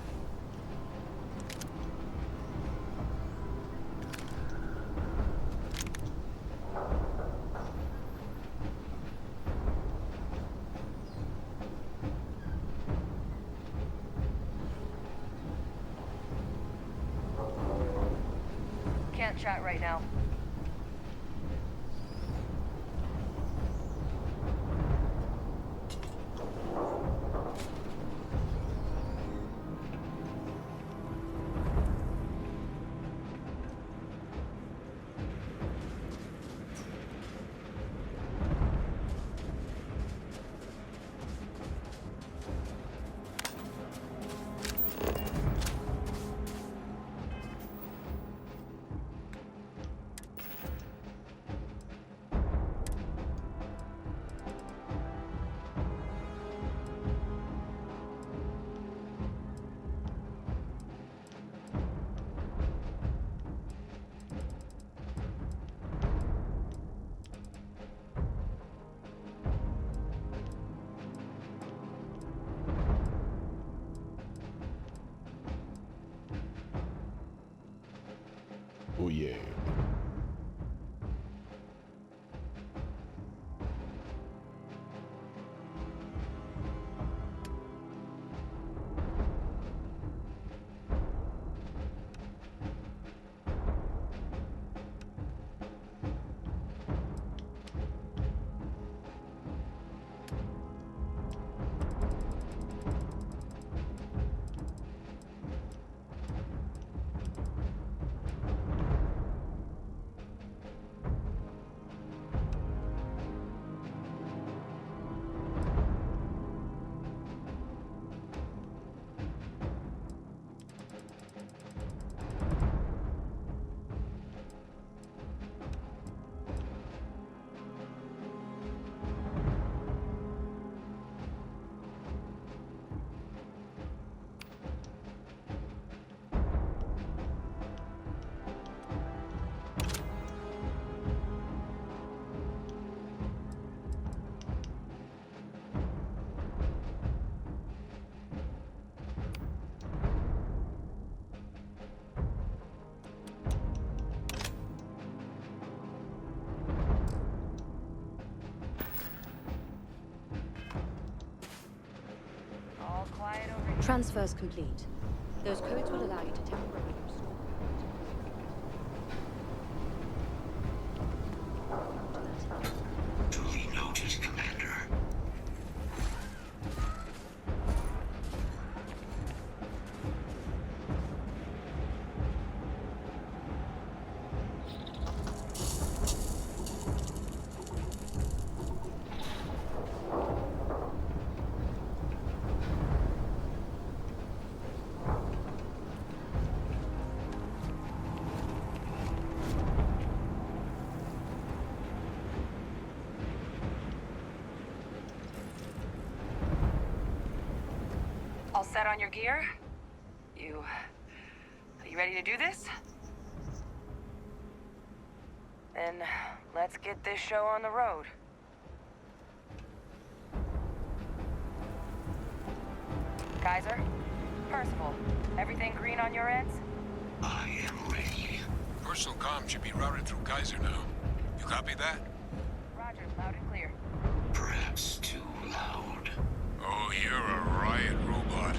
Can't chat right now. Oh yeah. Transfers complete. Those codes will allow you to temporarily restore. Duly noted, Commander. All set on your gear? Are you ready to do this? Then let's get this show on the road. Kaiser? Percival, everything green on your ends? I am ready. Personal comm should be routed through Kaiser now. You copy that? Roger, loud and clear. Perhaps too loud. Oh, you're a riot robot.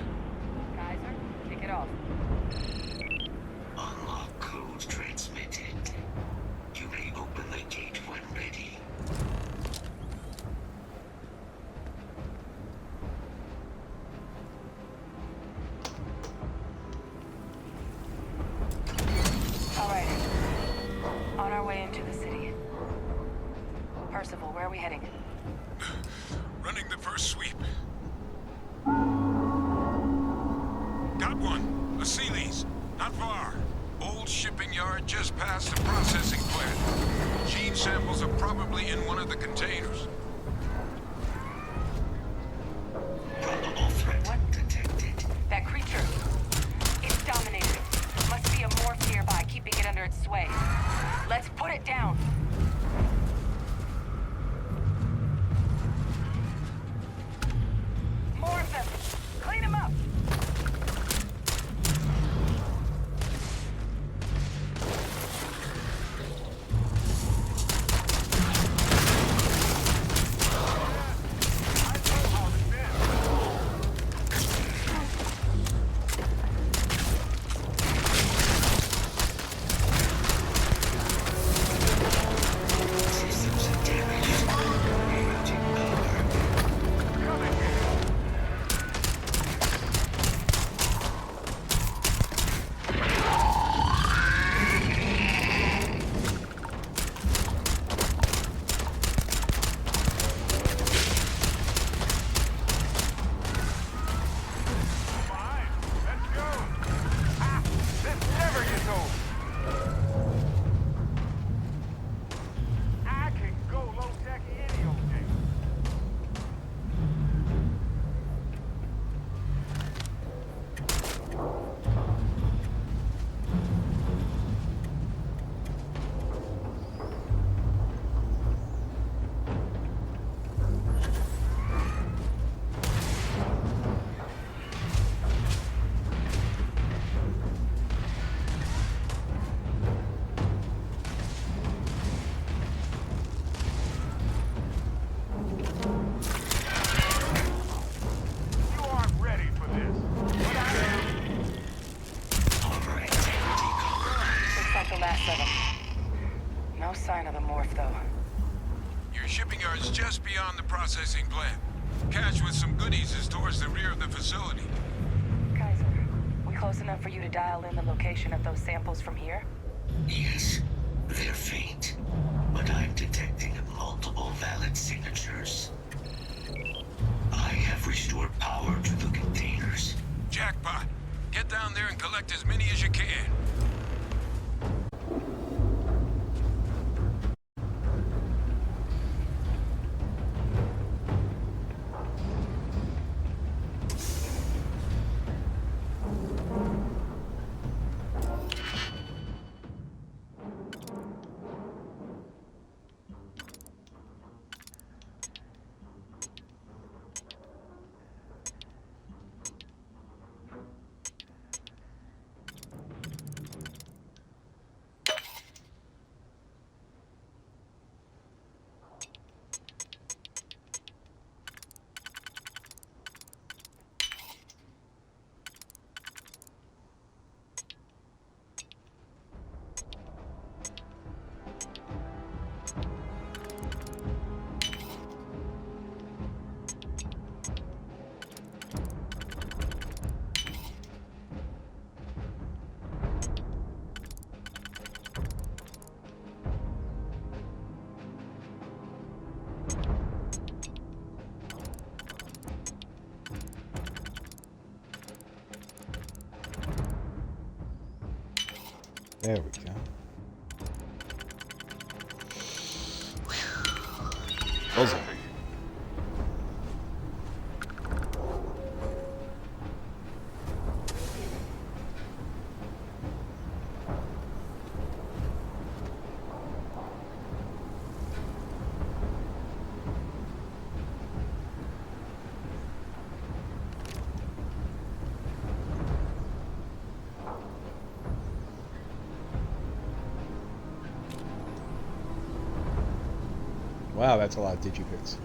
Kaiser, kick it off. Unlock code transmitted. You may open the gate when ready. All right. On our way into the city. Percival, where are we heading? Running the first sweep. Got one. A Sealy's. Not far. Old shipping yard just past the processing plant. Gene samples are probably in one of the containers. Probable threat detected. That creature. It's dominated. Must be a morph nearby, keeping it under its sway. Let's put it down. Morph them. Clean them up. Sign of the morph, though. Your shipping yard's just beyond the processing plant. Cache with some goodies is towards the rear of the facility. Kaiser, we close enough for you to dial in the location of those samples from here? Yes, they're faint, but I'm detecting multiple valid signatures. I have restored power to the containers. Jackpot. Get down there and collect as many as you can. There we go. Buzzing. Wow, that's a lot of digibits.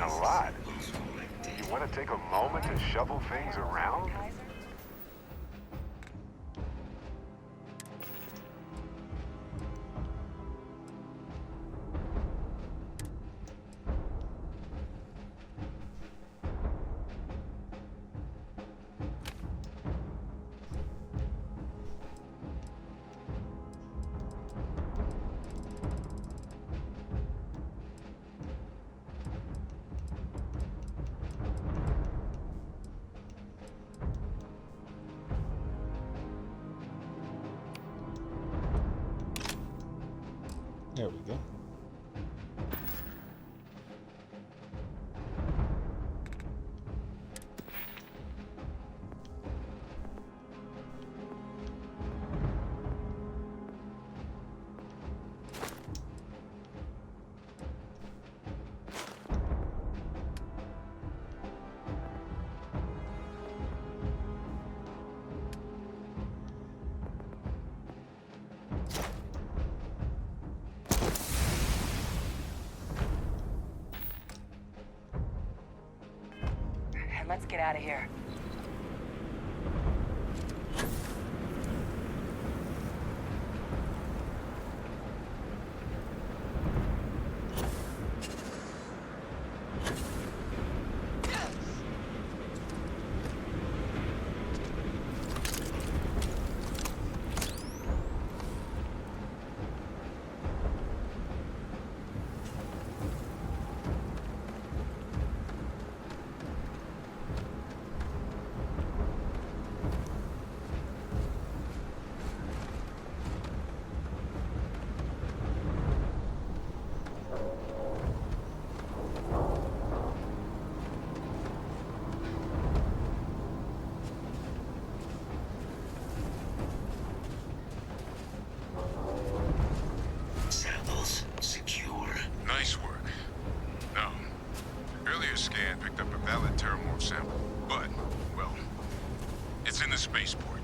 a lot. You want to take a moment to shuffle things around? There we go. Let's get out of here. Samples secure. Nice work. Now, earlier scan picked up a valid terramorph sample, but, well, it's in the spaceport.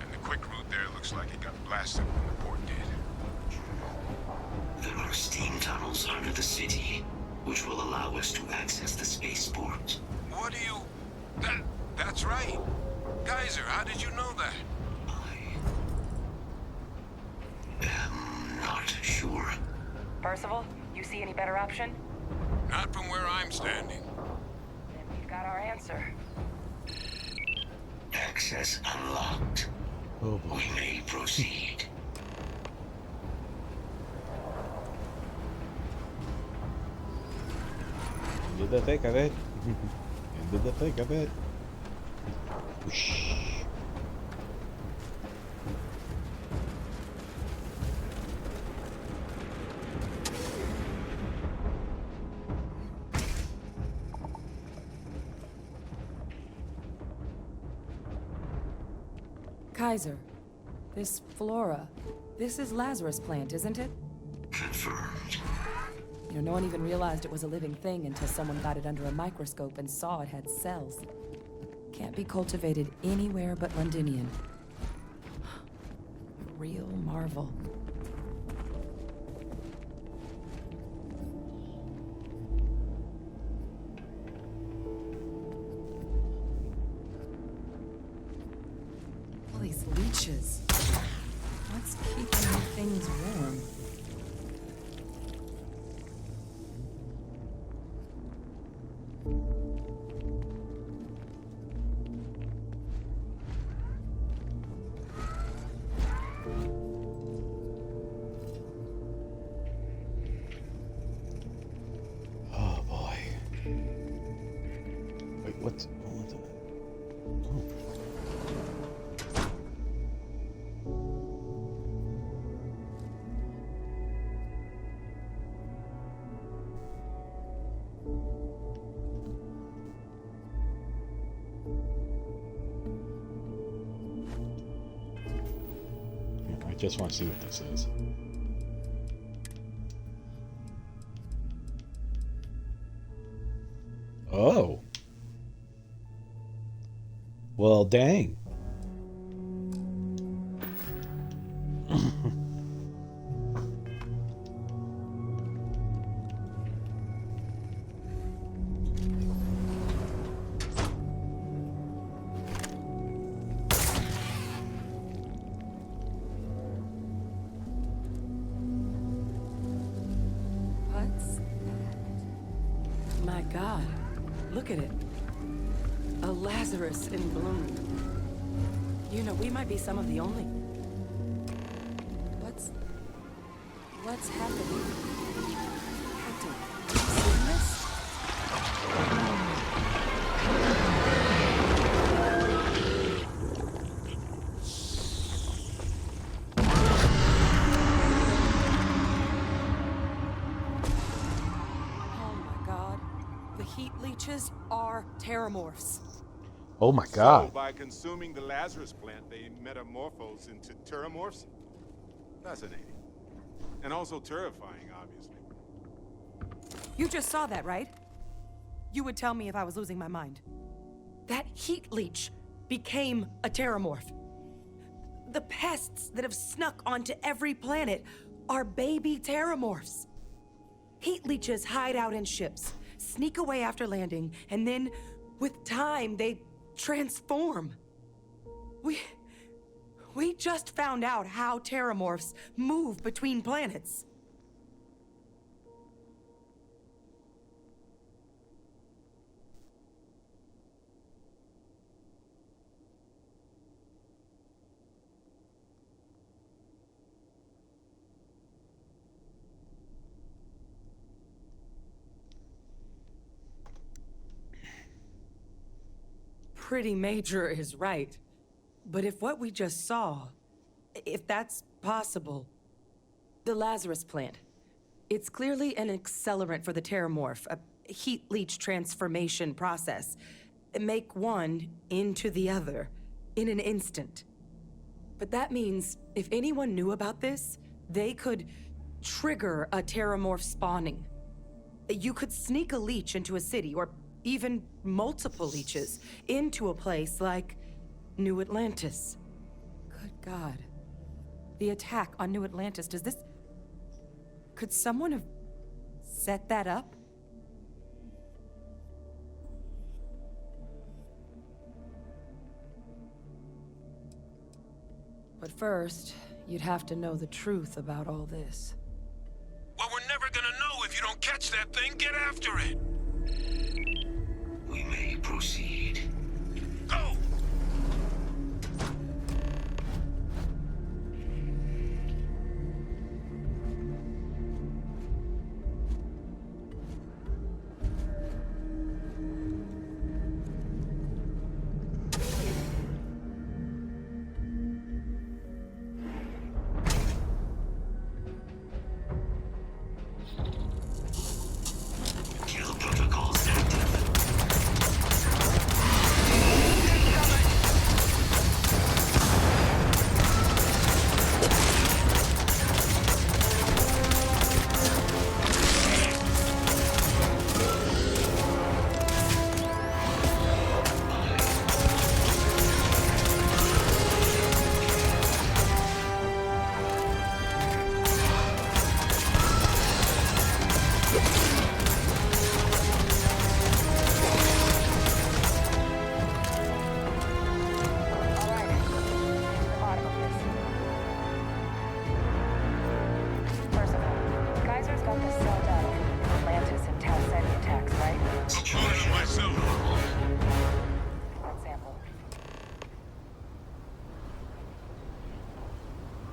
And the quick route there looks like it got blasted when the port did. There are steam tunnels under the city, which will allow us to access the spaceport. What do you... That's right. Kaiser, how did you know that? I'm not sure. Percival, you see any better option? Not from where I'm standing. Then we've got our answer. Access unlocked. Oh boy. We may proceed. Into the thick of it. Into the thick of it. Whoosh. Kaiser, this flora, this is Lazarus plant, isn't it? Confirmed. You know, no one even realized it was a living thing until someone got it under a microscope and saw it had cells. Can't be cultivated anywhere but Londinian. A real marvel. All these leeches. What's keeping things warm? Oh boy. Wait, what's it? Oh. Yeah, I just want to see what this is. Oh. Well, dang. God. Look at it. A Lazarus in bloom. You know, we might be some of the only... What's happening? Captain, you seen this? Heat leeches are terramorphs. Oh my god. So by consuming the Lazarus plant, they metamorphose into terramorphs? Fascinating. And also terrifying, obviously. You just saw that, right? You would tell me if I was losing my mind. That heat leech became a terramorph. The pests that have snuck onto every planet are baby terramorphs. Heat leeches hide out in ships, sneak away after landing, and then, with time, they transform. We just found out how terramorphs move between planets. Pretty Major is right. But if what we just saw, if that's possible, the Lazarus plant, it's clearly an accelerant for the terramorph, a heat leech transformation process. Make one into the other in an instant. But that means if anyone knew about this, they could trigger a terramorph spawning. You could sneak a leech into a city, or even multiple leeches, into a place like New Atlantis. Good God. The attack on New Atlantis, does this... Could someone have set that up? But first, you'd have to know the truth about all this. Well, we're never gonna know if you don't catch that thing. Get after it. We may proceed. Go! Kill protocols active.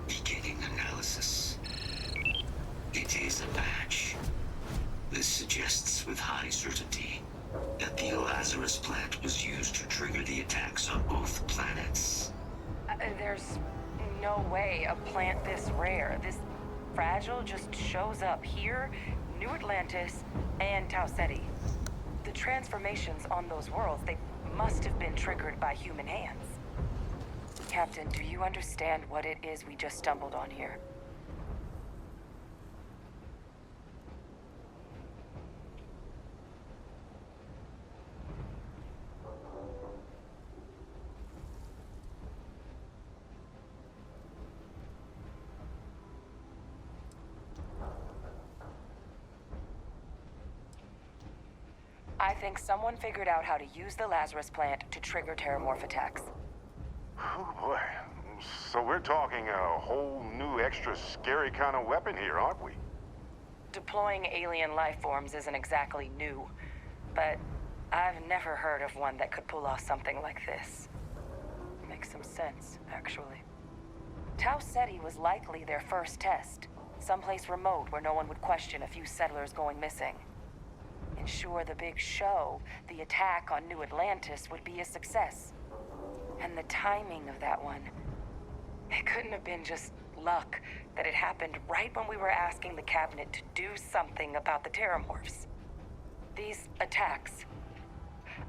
Beginning analysis. It is a match. This suggests with high certainty that the Lazarus plant was used to trigger the attacks on both planets. There's no way a plant this rare, this fragile, just shows up here, New Atlantis, and Tau Ceti. The transformations on those worlds, they must have been triggered by human hands. Captain, do you understand what it is we just stumbled on here? I think someone figured out how to use the Lazarus plant to trigger terramorph attacks. Oh boy. So we're talking a whole new extra scary kind of weapon here, aren't we? Deploying alien life forms isn't exactly new. but I've never heard of one that could pull off something like this. Makes some sense, actually. Tau Ceti was likely their first test. Someplace remote where no one would question a few settlers going missing. Ensure the big show, the attack on New Atlantis, would be a success. And the timing of that one, it couldn't have been just luck that it happened right when we were asking the cabinet to do something about the terramorphs. These attacks,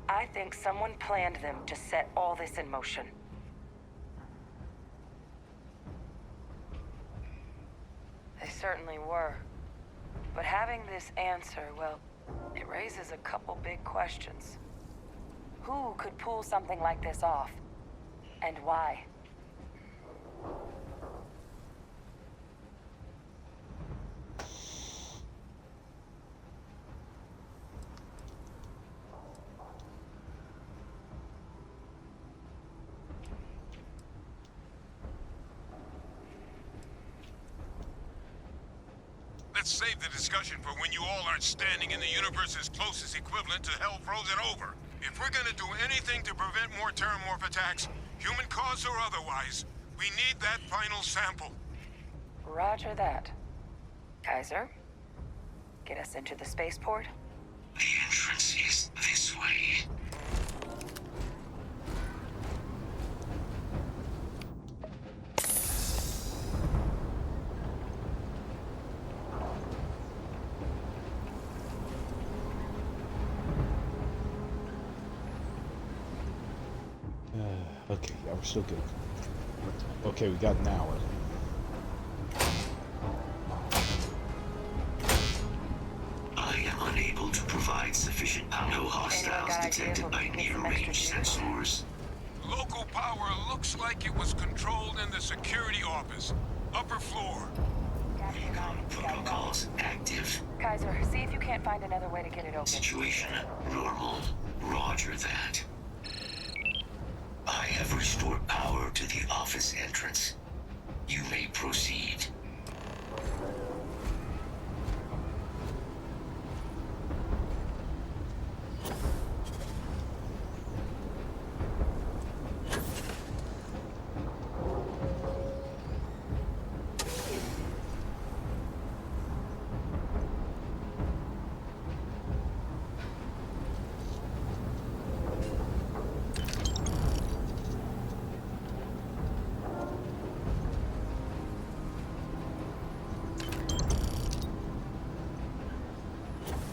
I think someone planned them to set all this in motion. They certainly were. But having this answer, well, it raises a couple big questions. Who could pull something like this off? And why? Let's save the discussion for when you all aren't standing in the universe's closest equivalent to hell frozen over. If we're gonna do anything to prevent more terramorph attacks, human cause or otherwise, we need that final sample. Roger that. Kaiser, get us into the spaceport? The entrance is this way. Okay, yeah, we're still good. Okay, we got an hour. I am unable to provide sufficient power. No hostiles detected by near-range sensors. Local power looks like it was controlled in the security office. Upper floor. Protocols active. Kaiser, see if you can't find another way to get it open. Situation normal. Roger that. I have restored power to the office entrance. You may proceed.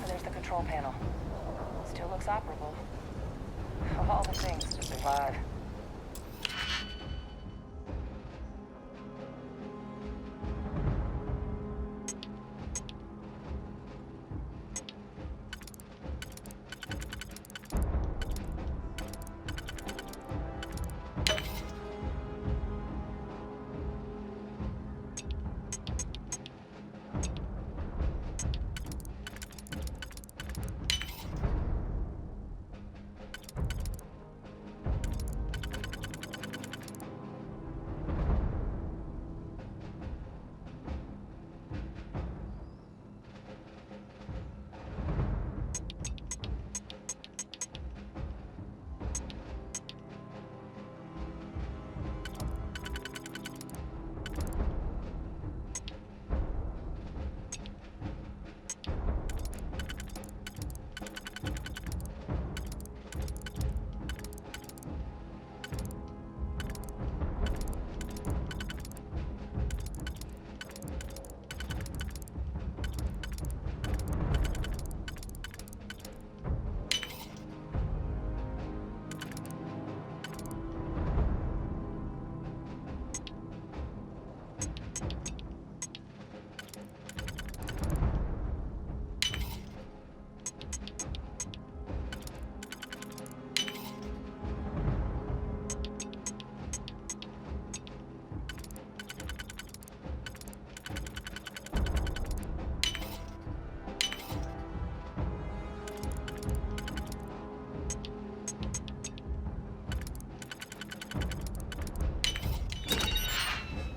There's the control panel. Still looks operable. Of all the things to survive.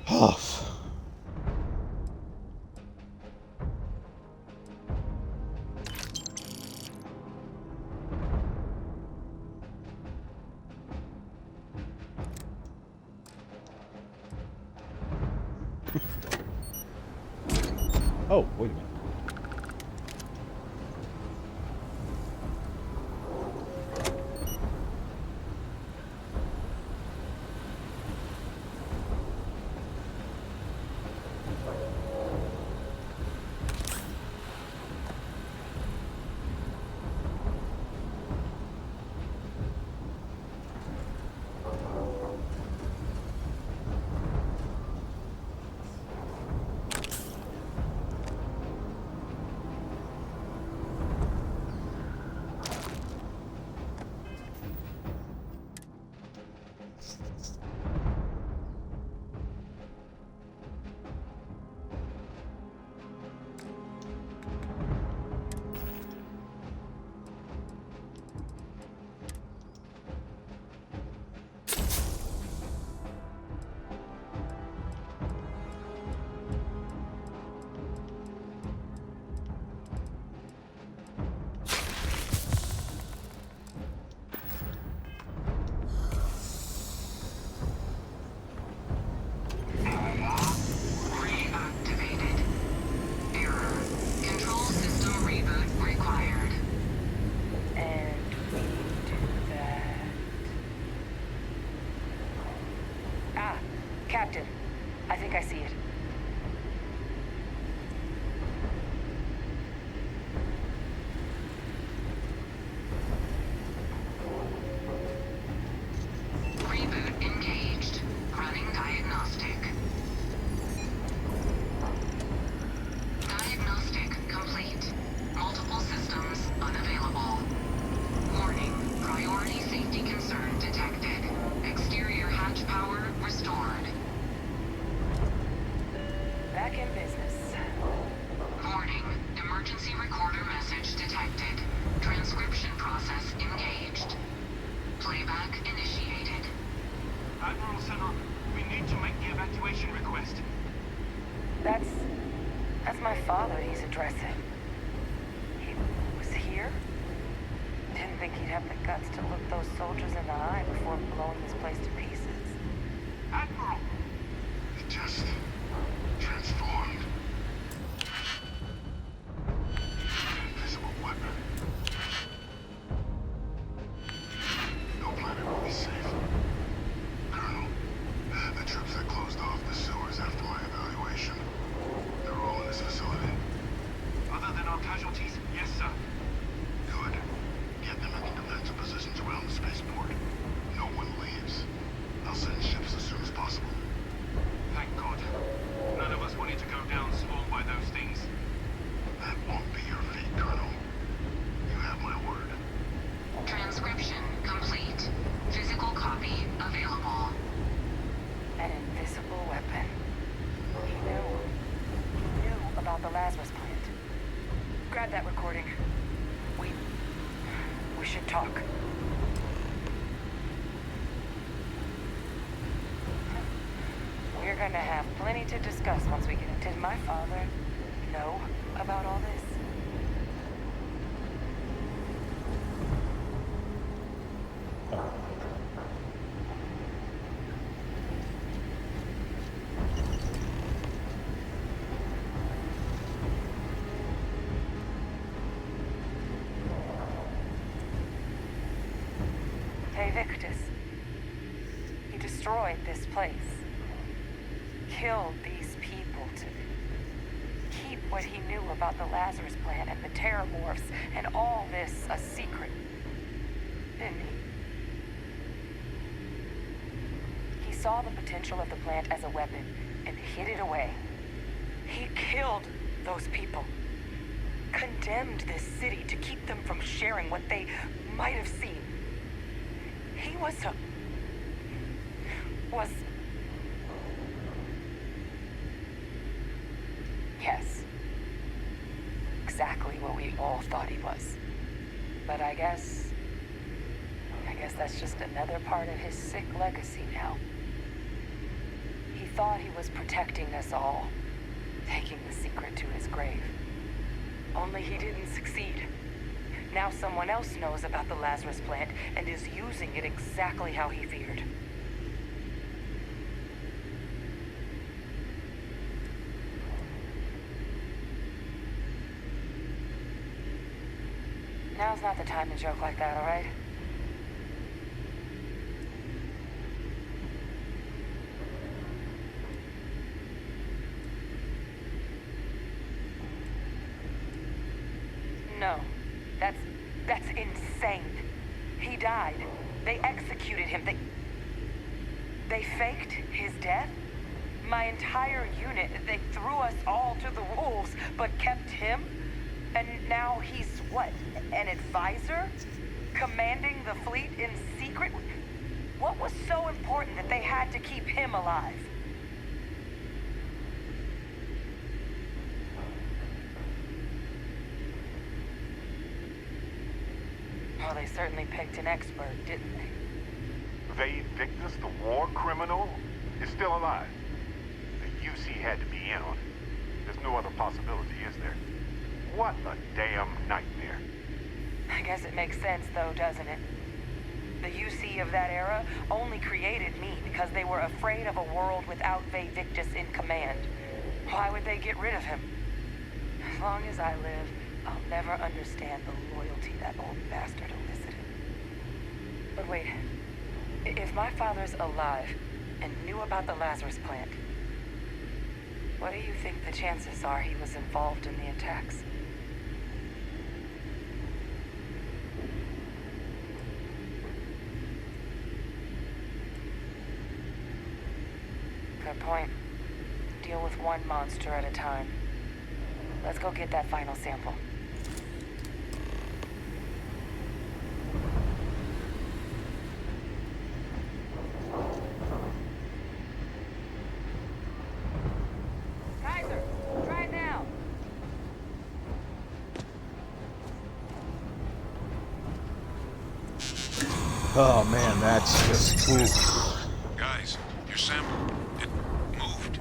Off. Oh, wait a minute. Captain, I think I see it. Reboot engaged. Running diagnostic. Diagnostic complete. Multiple systems unavailable. Warning. Priority safety concern detected. Exterior hatch power restored. Back in business. Warning. Emergency recorder message detected. Transcription process engaged. Playback initiated. Admiral Senna, we need to make the evacuation request. That's my father he's addressing. He was here? Didn't think he'd have the guts to look those soldiers in the eye before blowing this place to pieces. Admiral! It just transformed. Invisible weapon. No planet will be safe. Colonel, the troops that closed off the sewers after my evaluation, they're all in this facility. Other than our casualties, yes, sir. Good. Get them into defensive positions around the spaceport. No one leaves. I'll send ships as soon as possible. Thank God. None of us wanted to go down swarmed by those things. That won't be your fate, Colonel. You have my word. Transcription complete. Physical copy available. An invisible weapon. He knew about the Lazarus plant. Grab that recording. We should talk. We're gonna have plenty to discuss once we get into. Did my father know about all this? Hey, Victus. He destroyed this place. Killed these people to keep what he knew about the Lazarus plant and the Terramorphs and all this a secret. Didn't he? He saw the potential of the plant as a weapon and hid it away. He killed those people. Condemned this city to keep them from sharing what they might have seen. He was yes. Exactly what we all thought he was. But I guess that's just another part of his sick legacy now. He thought he was protecting us all, taking the secret to his grave. Only he didn't succeed. Now someone else knows about the Lazarus plant and is using it exactly how he feared. Now's not the time to joke like that, all right? No. That's insane. He died. They executed him. They faked his death? My entire unit, they threw us all to the wolves, but kept him? And now he's what? An advisor? Commanding the fleet in secret? What was so important that they had to keep him alive? Well, they certainly picked an expert, didn't they? They Victus, the war criminal, is still alive. The UC had to be in on it. There's no other possibility, is there? What a damn nightmare. I guess it makes sense, though, doesn't it? The UC of that era only created me because they were afraid of a world without Victus in command. Why would they get rid of him? As long as I live, I'll never understand the loyalty that old bastard elicited. But wait, if my father's alive and knew about the Lazarus plant, what do you think the chances are he was involved in the attacks? Good point. Deal with one monster at a time. Let's go get that final sample. Kaiser, try it now. Oh man, that's just oof. Guys, your sample, it moved.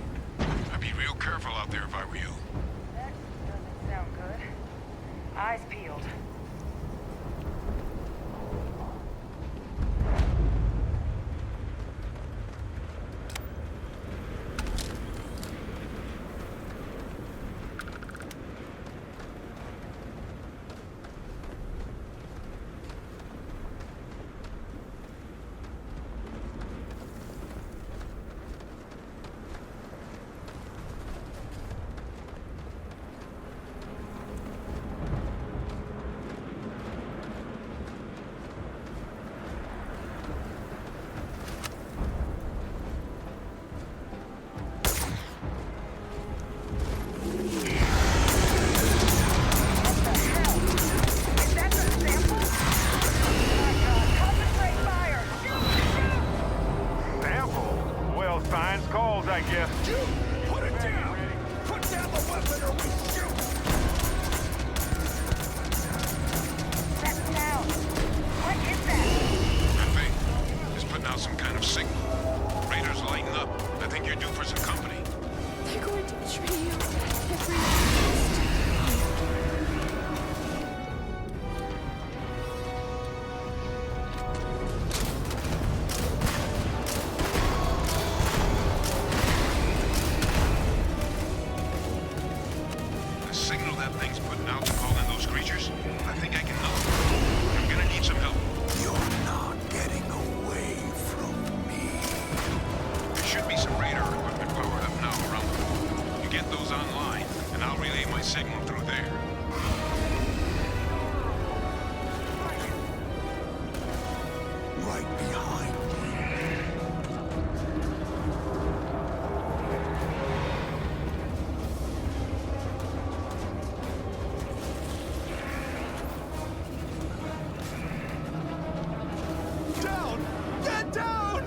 I'd be real careful out there if I were you. That doesn't sound good. Eyes peeled. Sample? Well, science calls, I guess. Put it down! Put down the weapon or we shoot! That sound. What is that? That thing is putting out some kind of signal. Raiders lighten up. I think you're due for some company. They're going to betray you. Everyone. The signal that thing's putting out to call in those creatures, I think I can know. I'm gonna need some help. You're not getting away from me. There should be some radar equipment powered up now around the pool. You get those online, and I'll relay my signal through there. Right behind Down! Get down!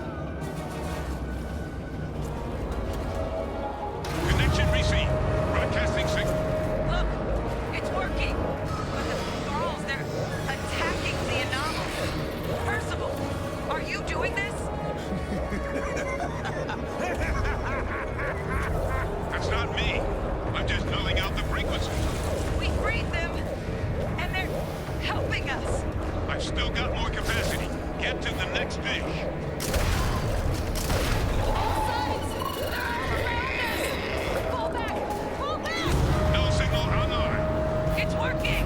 Connection received. Broadcasting signal. Look, it's working. But the girls, they're attacking the anomaly. Percival, are you doing this? That's not me. I'm just numbing out the frequency. We freed them, and they're helping us. I've still got more capacity. Get to the next dish. Fall back! Fall back! No signal on. It's working.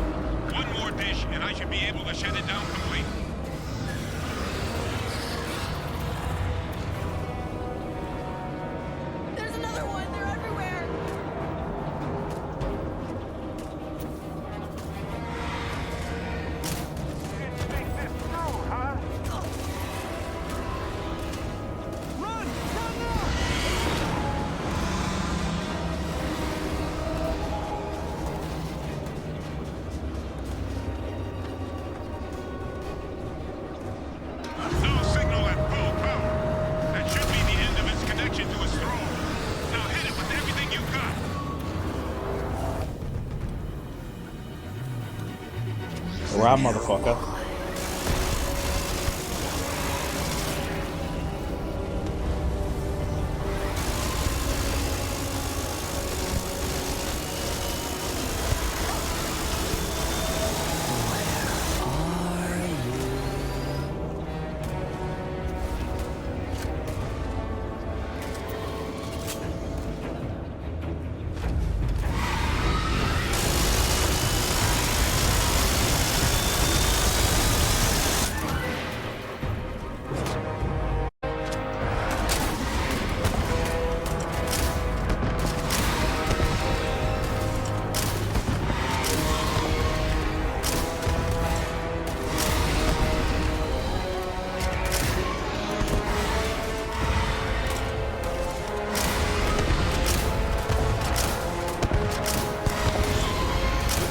One more dish, and I should be around, motherfucker.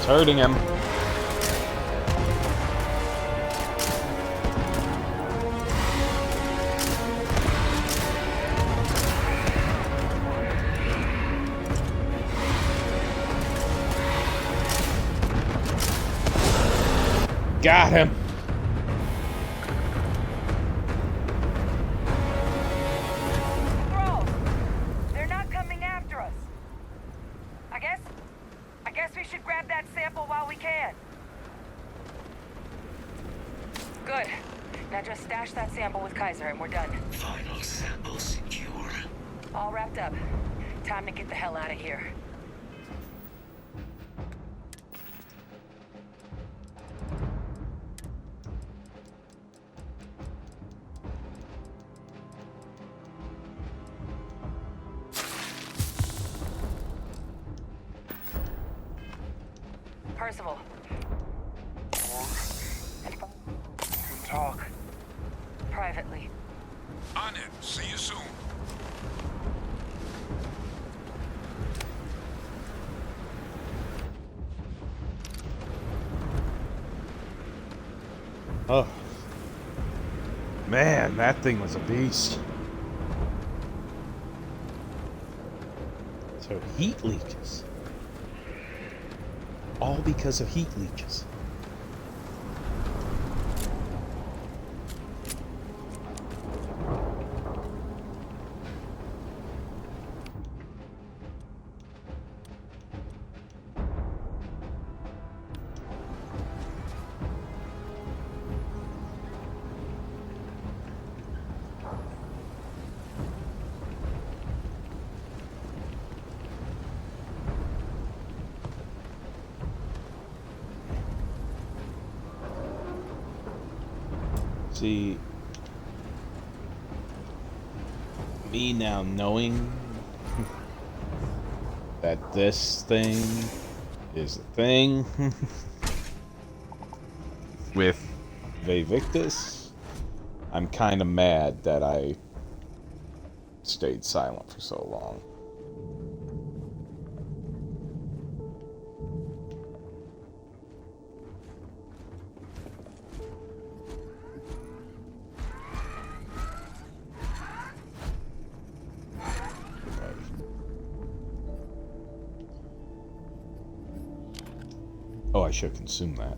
Hurting him. Got him. Bro, they're not coming after us. I guess we should grab that sample while we can. Good. Now just stash that sample with Kaiser and we're done. Final sample secure. All wrapped up. Time to get the hell out of here. Percival. Talk. Privately. On it. See you soon. Oh. Man, that thing was a beast. So heat leeches. All because of heat leeches. See, me now knowing that this thing is a thing with Vivictus, I'm kind of mad that I stayed silent for so long. Oh, I should consume that.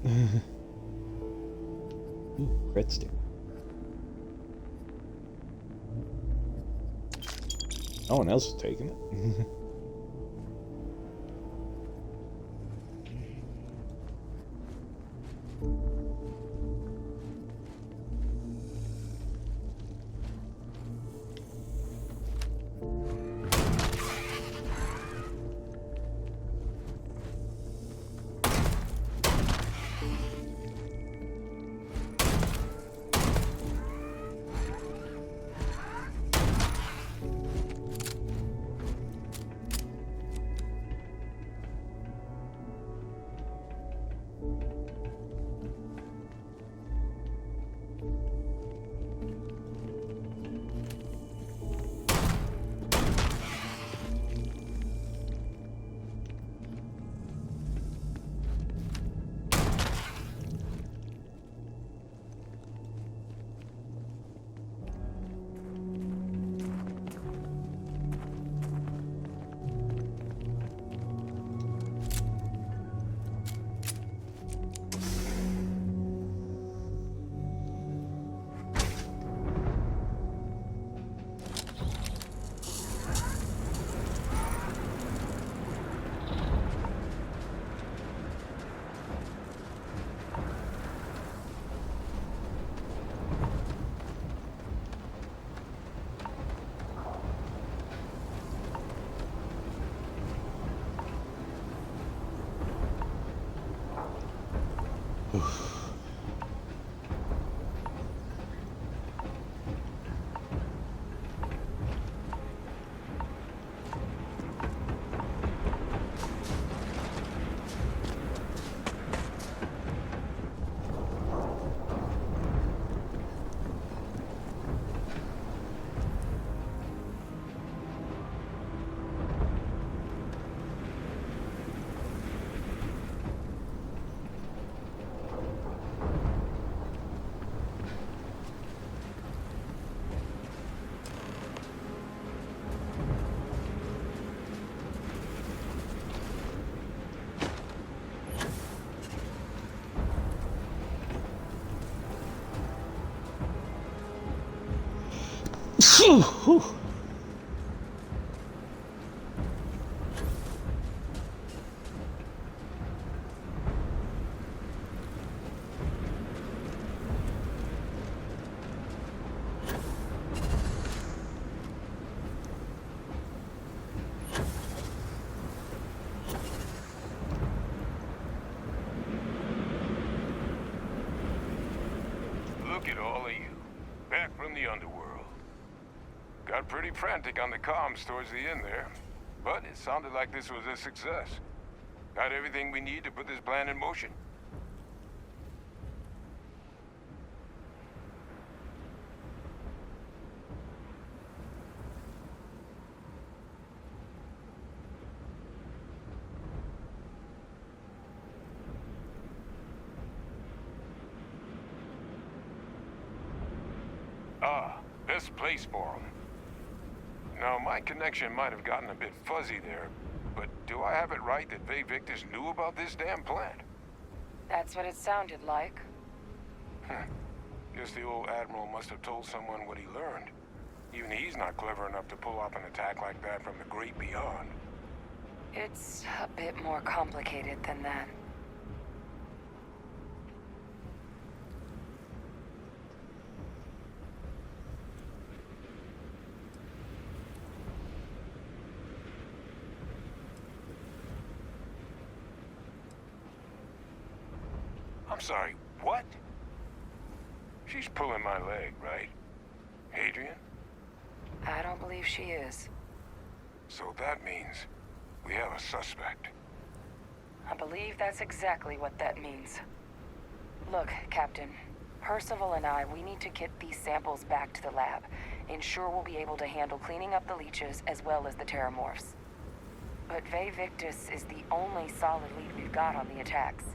Ooh, crit stick. No one else is taking it. Whew. Look at all of you, back from the underworld. Got pretty frantic on the comms towards the end there, but it sounded like this was a success. Got everything we need to put this plan in motion. Best place for him. Now, my connection might have gotten a bit fuzzy there, but do I have it right that Faye Victus knew about this damn plant? That's what it sounded like. Guess the old Admiral must have told someone what he learned. Even he's not clever enough to pull off an attack like that from the great beyond. It's a bit more complicated than that. I'm sorry, what? She's pulling my leg, right? Adrian? I don't believe she is. So that means we have a suspect. I believe that's exactly what that means. Look, Captain. Percival and we need to get these samples back to the lab. Ensure we'll be able to handle cleaning up the leeches as well as the terramorphs. But Faye Victus is the only solid lead we've got on the attacks.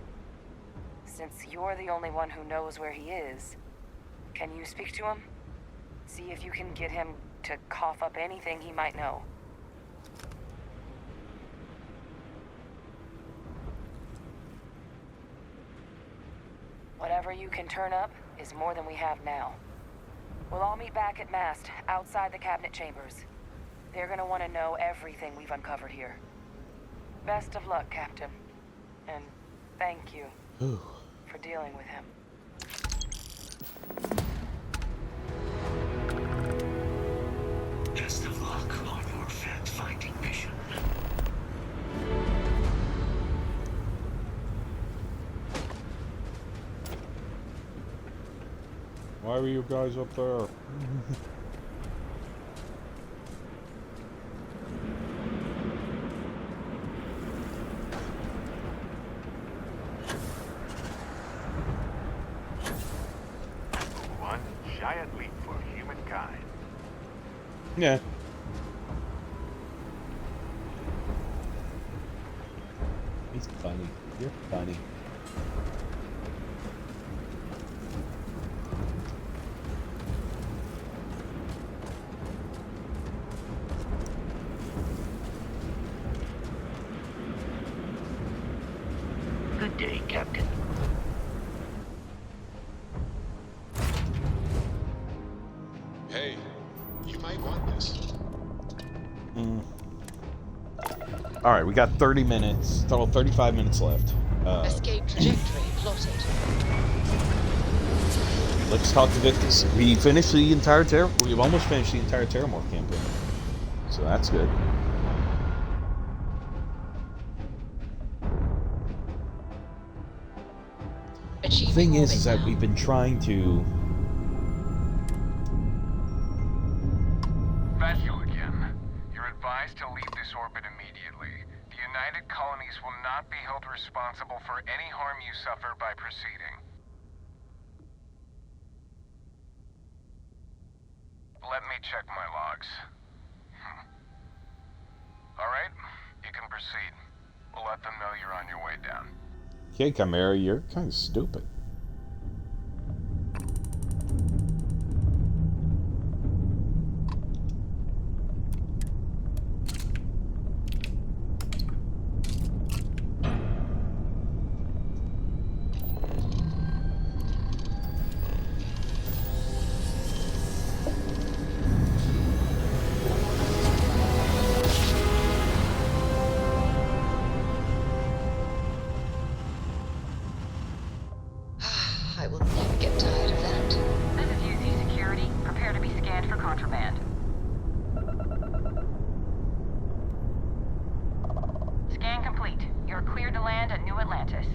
Since you're the only one who knows where he is, can you speak to him? See if you can get him to cough up anything he might know. Whatever you can turn up is more than we have now. We'll all meet back at Mast, outside the cabinet chambers. They're gonna want to know everything we've uncovered here. Best of luck, Captain. And thank you for dealing with him. Best of luck on your fact-finding mission. Why were you guys up there? One giant leap for humankind. Yeah. He's funny. You're funny. Good day, Captain. Hey, you might want this. All right, we got 30 minutes, total 35 minutes left. Escape trajectory plotted. Let's talk to Victus. We finished the entire we've almost finished the entire Terramorph campaign, so that's good. The thing is that we've been trying to. Vashul again. You're advised to leave this orbit immediately. The United Colonies will not be held responsible for any harm you suffer by proceeding. Let me check my logs. Alright, you can proceed. We'll let them know you're on your way down. Okay, Chimera, you're kind of stupid. You're cleared to land at New Atlantis.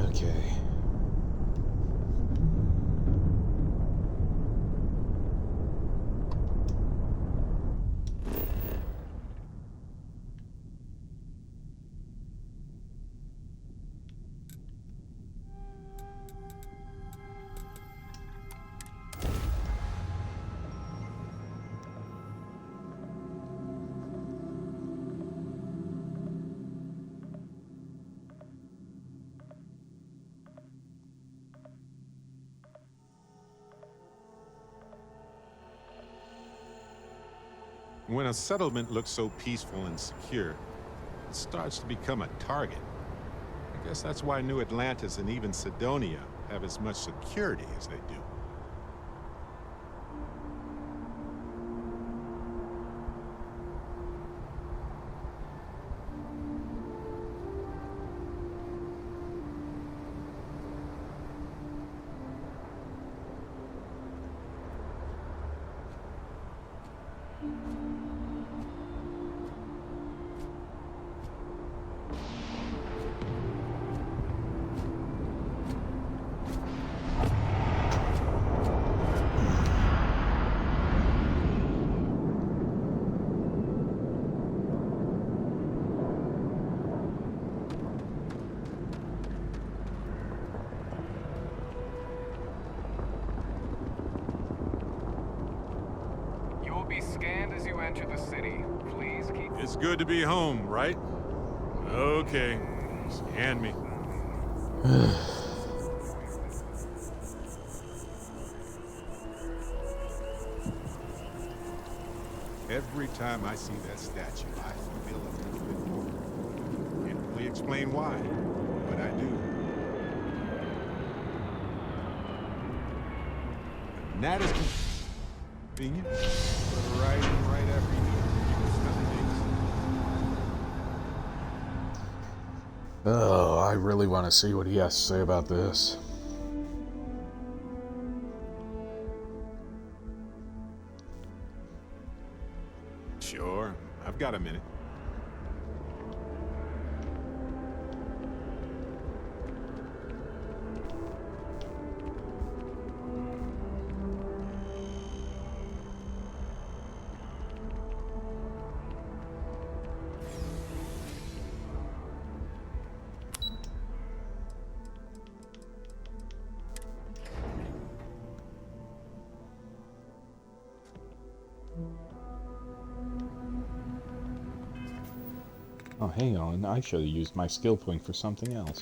Okay. When a settlement looks so peaceful and secure, it starts to become a target. I guess that's why New Atlantis and even Sidonia have as much security as they do. You will be scanned as you enter the city. Please keep... It's good to be home, right? Okay, scan me. Every time I see that statue, I feel a little bit more. Can't really explain why, but I do. And that is convenient. But right after you Oh, I really want to see what he has to say about this. Sure, I've got a minute. Oh, hang on. I should have used my skill point for something else.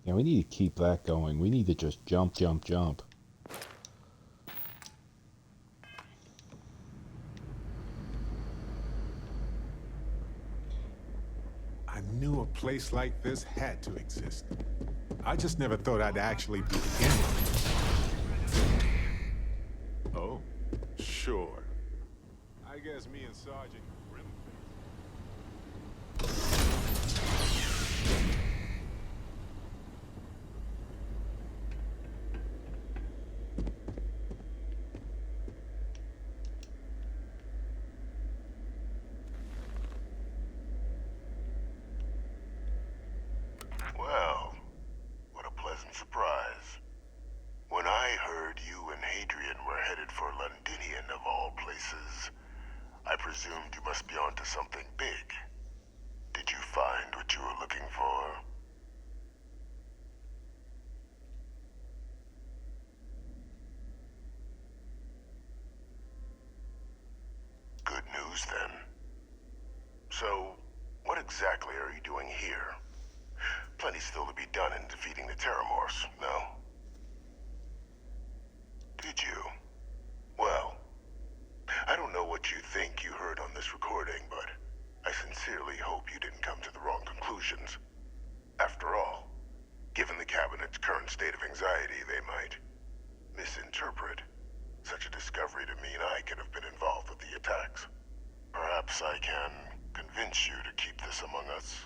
Yeah, we need to keep that going. We need to just jump. I knew a place like this had to exist. I just never thought I'd actually be in it. Oh, sure. I guess me and Sergeant Well, what a pleasant surprise. When I heard you and Hadrian were headed for Londinian of all places, I presumed you must be onto something big. Did lose then. So, what exactly are you doing here? Plenty still to be done in defeating the Terramorphs, no? Did you? Well, I don't know what you think you heard on this recording, but I sincerely hope you didn't come to the wrong conclusions. After all, given the Cabinet's current state of anxiety, they might misinterpret such a discovery to mean I could have been involved with the attacks. Perhaps I can convince you to keep this among us.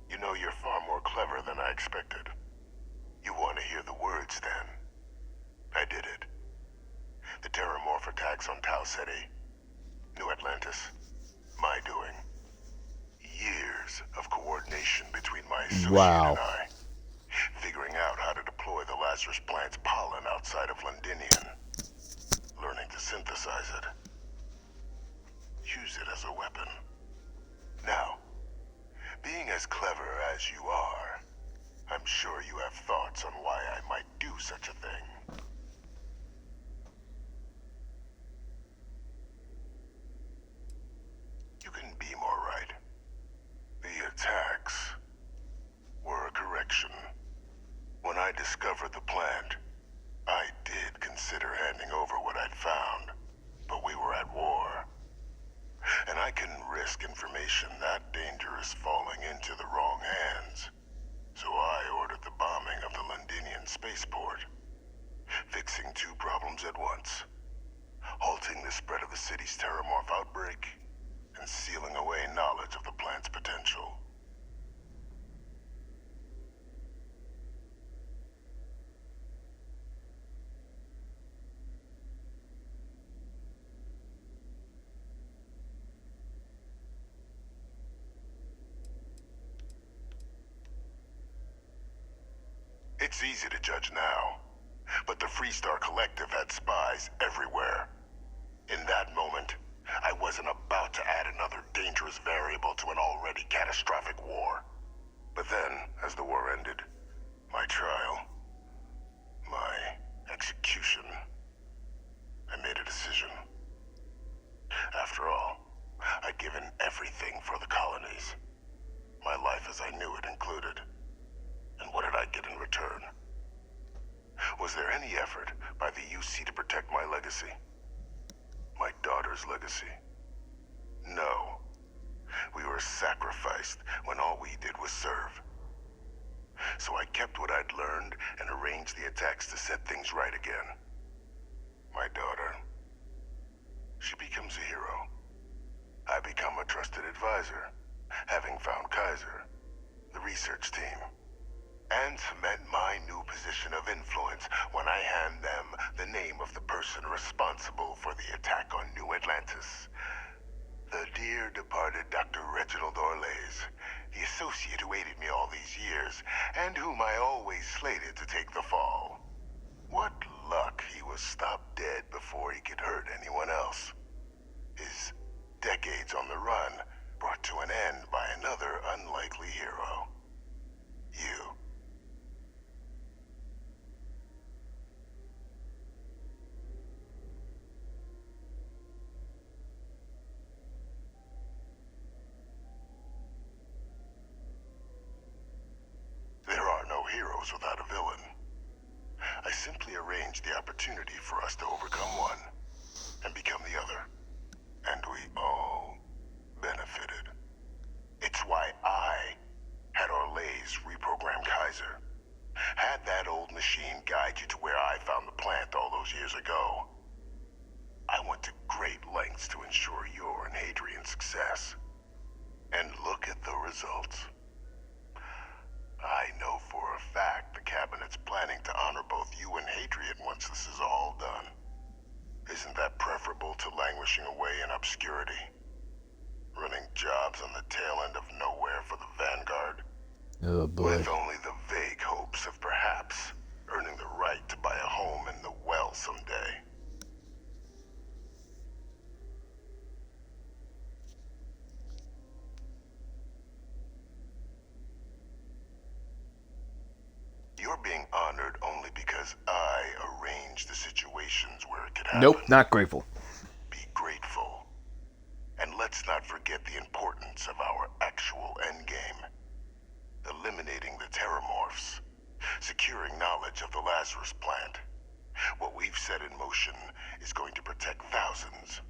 You know, you're far more clever than I expected. You want to hear the words, then? I did it. The Terramorph attacks on Tau Ceti, New Atlantis, my doing. Years of coordination between my associate and I. Figuring out how to deploy the Lazarus plant's pollen outside of Londinian. Learning to synthesize it. Use it as a weapon. Now, being as clever as you are, I'm sure you have thoughts on why I might do such a thing. You can be more right. The attacks were a correction. When I discovered the plant, I did consider handing over what I'd found, but we were at war. And I couldn't risk information that dangerous falling into the wrong hands. So I ordered the bombing of the Londinian spaceport, fixing two problems at once. Halting the spread of the city's Terramorph outbreak, and sealing away knowledge of the plant's potential. It's easy to judge now, but the Freestar Collective had spies everywhere. In that moment, I wasn't about to add another dangerous variable to an already catastrophic war. But then, as the war ended, my trial, my execution, I made a decision. After all, I'd given everything for the colonies. My life as I knew it included. And what did I get in return? Was there any effort by the UC to protect my legacy? My daughter's legacy? No. We were sacrificed when all we did was serve. So I kept what I'd learned and arranged the attacks to set things right again. My daughter. She becomes a hero. I become a trusted advisor, having found Kaiser, the research team, and cement my new position of influence when I hand them the name of the person responsible for the attack on New Atlantis. The dear departed Dr. Reginald Orlays, the associate who aided me all these years, and whom I always slated to take the fall. What luck he was stopped dead before he could hurt anyone else. His decades on the run brought to an end by another unlikely hero. You. There are no heroes without a villain. I simply arranged the opportunity for us to overcome one and become the other. And we all benefited. It's why I had Orlays reprogram Kaiser. Had that old machine guide you to where I found the plant all those years ago. I went to great lengths to ensure your and Hadrian's success. And look at the results. I know for a fact the Cabinet's planning to honor both you and Hadrian once this is all done. Isn't that preferable to languishing away in obscurity? Running jobs on the tail end of nowhere for the Vanguard? Oh boy. With only the vague hopes of perhaps earning the right to buy a home in the well someday. Nope, not grateful. Be grateful. And let's not forget the importance of our actual endgame. Eliminating the terramorphs. Securing knowledge of the Lazarus plant. What we've set in motion is going to protect thousands,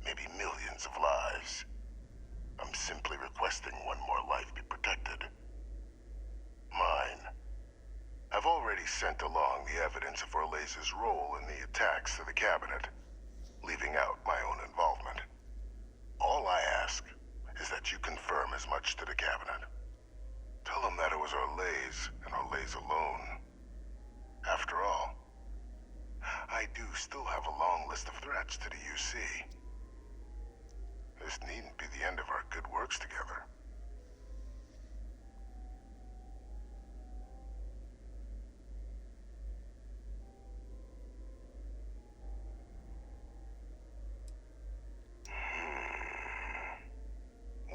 maybe millions of lives. I'm simply requesting one more life be protected. Mine. I've already sent along the evidence of Orleza's role in the attacks to the cabinet, leaving out my own involvement. All I ask is that you confirm as much to the cabinet. Tell them that it was Orlez and Orlez alone. After all, I do still have a long list of threats to the UC. This needn't be the end of our good works together.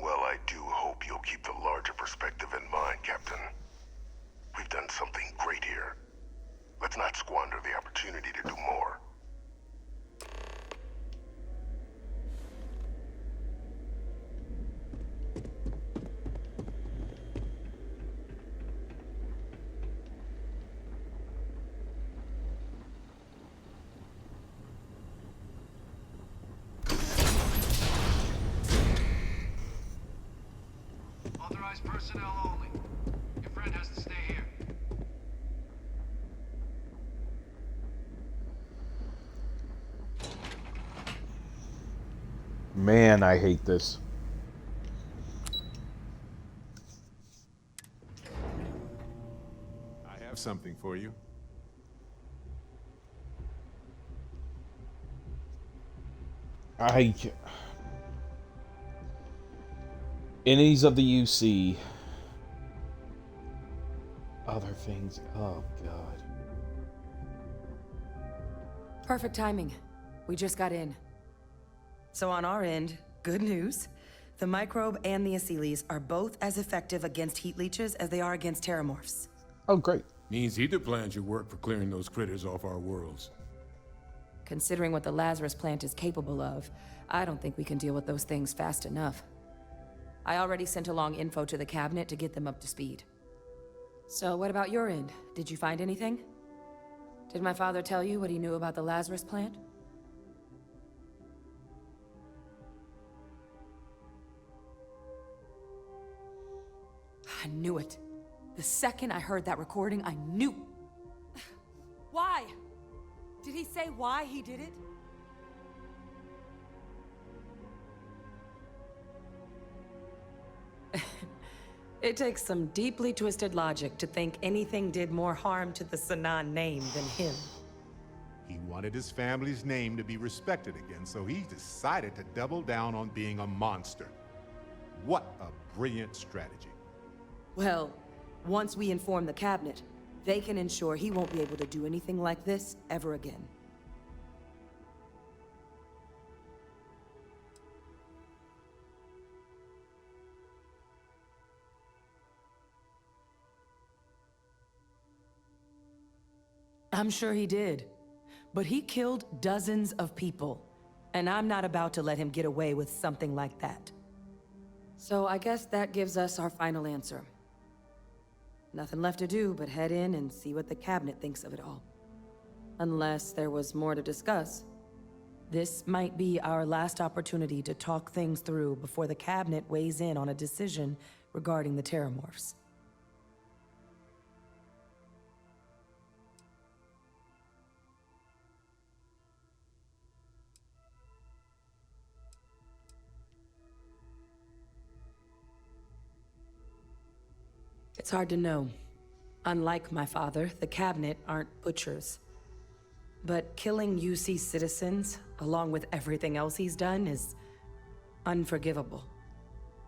Well, I do hope you'll keep the larger perspective in mind, Captain. We've done something great here. Let's not squander the opportunity to do more. Authorized personnel only. Your friend has to stay here. Man, I hate this. I have something for you. Innies of the UC. Other things. Oh, God. Perfect timing. We just got in. So on our end, good news. The microbe and the Asylees are both as effective against heat leeches as they are against terramorphs. Oh, great. Means either plan should work for clearing those critters off our worlds. Considering what the Lazarus plant is capable of, I don't think we can deal with those things fast enough. I already sent along info to the cabinet to get them up to speed. So what about your end? Did you find anything? Did my father tell you what he knew about the Lazarus plant? I knew it. The second I heard that recording, I knew. Why? Did he say why he did it? It takes some deeply twisted logic to think anything did more harm to the Sanan name than him. He wanted his family's name to be respected again, so he decided to double down on being a monster. What a brilliant strategy. Well, once we inform the cabinet, they can ensure he won't be able to do anything like this ever again. I'm sure he did. But he killed dozens of people, and I'm not about to let him get away with something like that. So I guess that gives us our final answer. Nothing left to do but head in and see what the cabinet thinks of it all. Unless there was more to discuss. This might be our last opportunity to talk things through before the cabinet weighs in on a decision regarding the terramorphs. It's hard to know. Unlike my father, the cabinet aren't butchers. But killing UC citizens, along with everything else he's done, is unforgivable.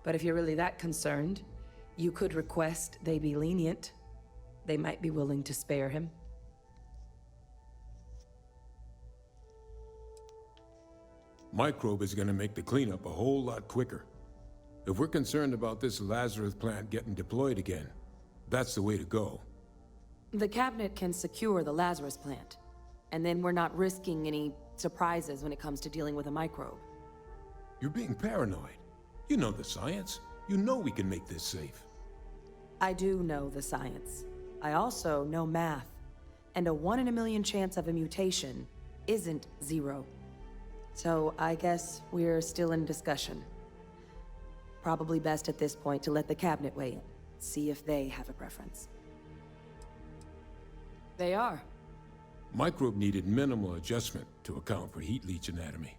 But if you're really that concerned, you could request they be lenient. They might be willing to spare him. Microbe is gonna make the cleanup a whole lot quicker. If we're concerned about this Lazarus plant getting deployed again, that's the way to go. The cabinet can secure the Lazarus plant, and then we're not risking any surprises when it comes to dealing with a microbe. You're being paranoid. You know the science. You know we can make this safe. I do know the science. I also know math. And a 1 in a million chance of a mutation isn't 0. So I guess we're still in discussion. Probably best at this point to let the cabinet weigh in, see if they have a preference. They are. Microbe needed minimal adjustment to account for heat leech anatomy.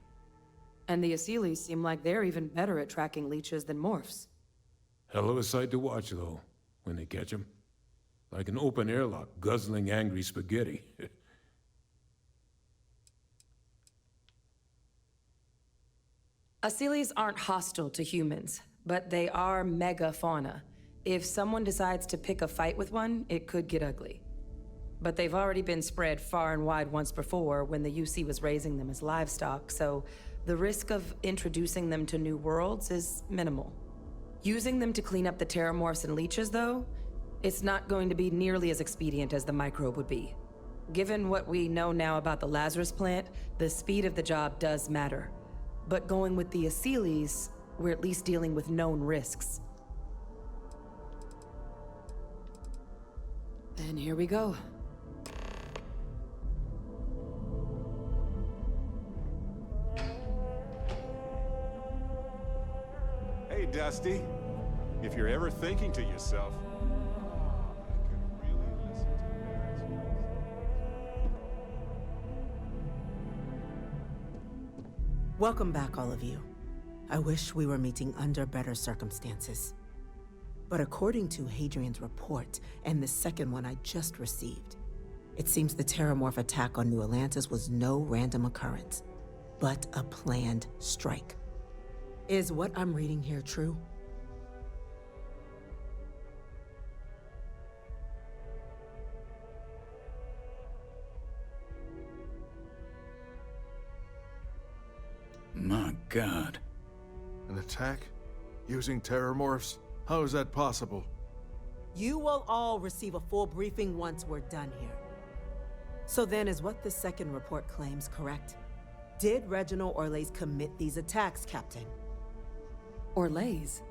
And the Asylees seem like they're even better at tracking leeches than morphs. Hell of a sight to watch, though, when they catch them. Like an open airlock guzzling angry spaghetti. Asylees aren't hostile to humans, but they are megafauna. If someone decides to pick a fight with one, it could get ugly. But they've already been spread far and wide once before when the UC was raising them as livestock, so the risk of introducing them to new worlds is minimal. Using them to clean up the terramorphs and leeches, though, it's not going to be nearly as expedient as the microbe would be. Given what we know now about the Lazarus plant, the speed of the job does matter. But going with the Asylees, we're at least dealing with known risks. And here we go. Hey, Dusty. If you're ever thinking to yourself, welcome back, all of you. I wish we were meeting under better circumstances. But according to Hadrian's report, and the second one I just received, it seems the Terramorph attack on New Atlantis was no random occurrence, but a planned strike. Is what I'm reading here true? My God. An attack? Using terramorphs? How is that possible? You will all receive a full briefing once we're done here. So then, is what the second report claims correct? Did Reginald Orlays commit these attacks, Captain? Orlays?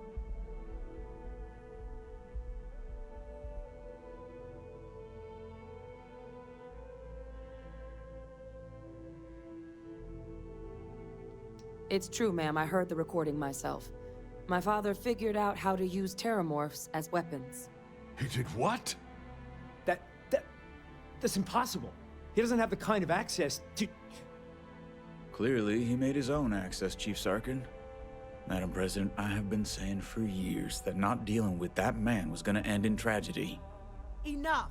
It's true, ma'am. I heard the recording myself. My father figured out how to use terramorphs as weapons. He did what? That's impossible. He doesn't have the kind of access to... Clearly, he made his own access, Chief Sarkin. Madam President, I have been saying for years that not dealing with that man was gonna end in tragedy. Enough!